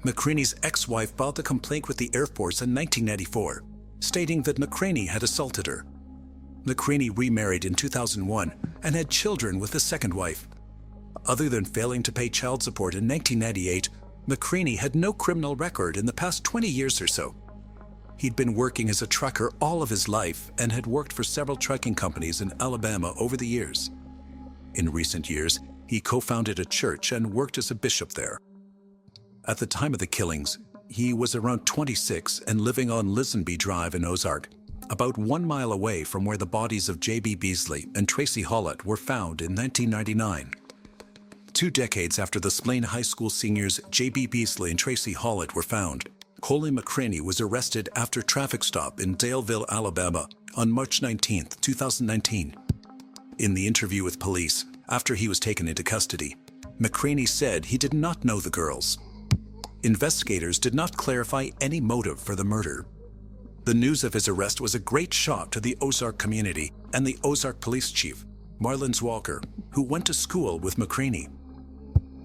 McCraney's ex-wife filed a complaint with the Air Force in 1994, stating that McCraney had assaulted her. McCraney remarried in 2001 and had children with his second wife. Other than failing to pay child support in 1998, McCraney had no criminal record in the past 20 years or so. He'd been working as a trucker all of his life and had worked for several trucking companies in Alabama over the years. In recent years, he co-founded a church and worked as a bishop there. At the time of the killings, he was around 26 and living on Lisenby Drive in Ozark, about 1 mile away from where the bodies of J.B. Beasley and Tracy Hollett were found in 1999. 2 decades after the Splain High School seniors J.B. Beasley and Tracy Hollett were found, Coley McCraney was arrested after a traffic stop in Daleville, Alabama on March 19, 2019. In the interview with police, after he was taken into custody, McCraney said he did not know the girls. Investigators did not clarify any motive for the murder. The news of his arrest was a great shock to the Ozark community and the Ozark police chief, Marlins Walker, who went to school with McCraney.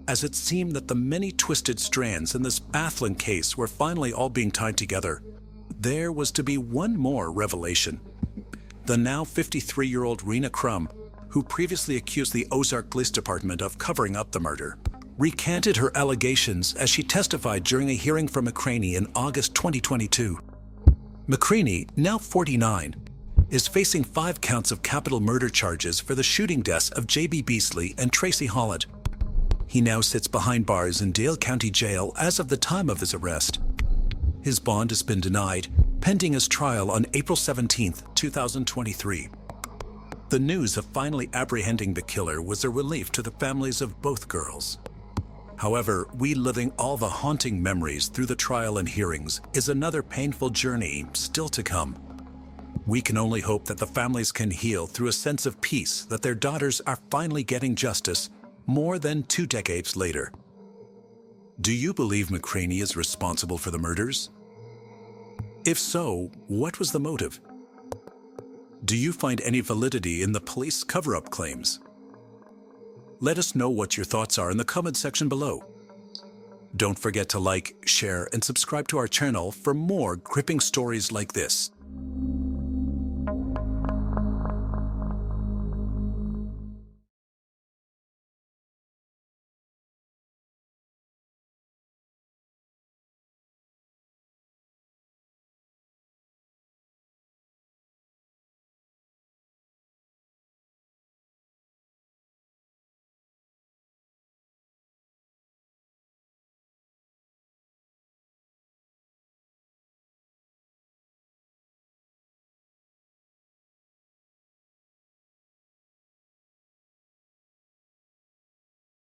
As it seemed that the many twisted strands in this baffling case were finally all being tied together, there was to be one more revelation. The now 53-year-old Rena Crum, who previously accused the Ozark Police Department of covering up the murder, recanted her allegations as she testified during a hearing from McCraney in August 2022. McCraney, now 49, is facing 5 counts of capital murder charges for the shooting deaths of J.B. Beasley and Tracy Hollett. He now sits behind bars in Dale County Jail as of the time of his arrest. His bond has been denied, pending his trial on April 17, 2023. The news of finally apprehending the killer was a relief to the families of both girls. However, reliving all the haunting memories through the trial and hearings is another painful journey still to come. We can only hope that the families can heal through a sense of peace that their daughters are finally getting justice more than 2 decades later. Do you believe McCraney is responsible for the murders? If so, what was the motive? Do you find any validity in the police cover-up claims? Let us know what your thoughts are in the comment section below. Don't forget to like, share, and subscribe to our channel for more gripping stories like this.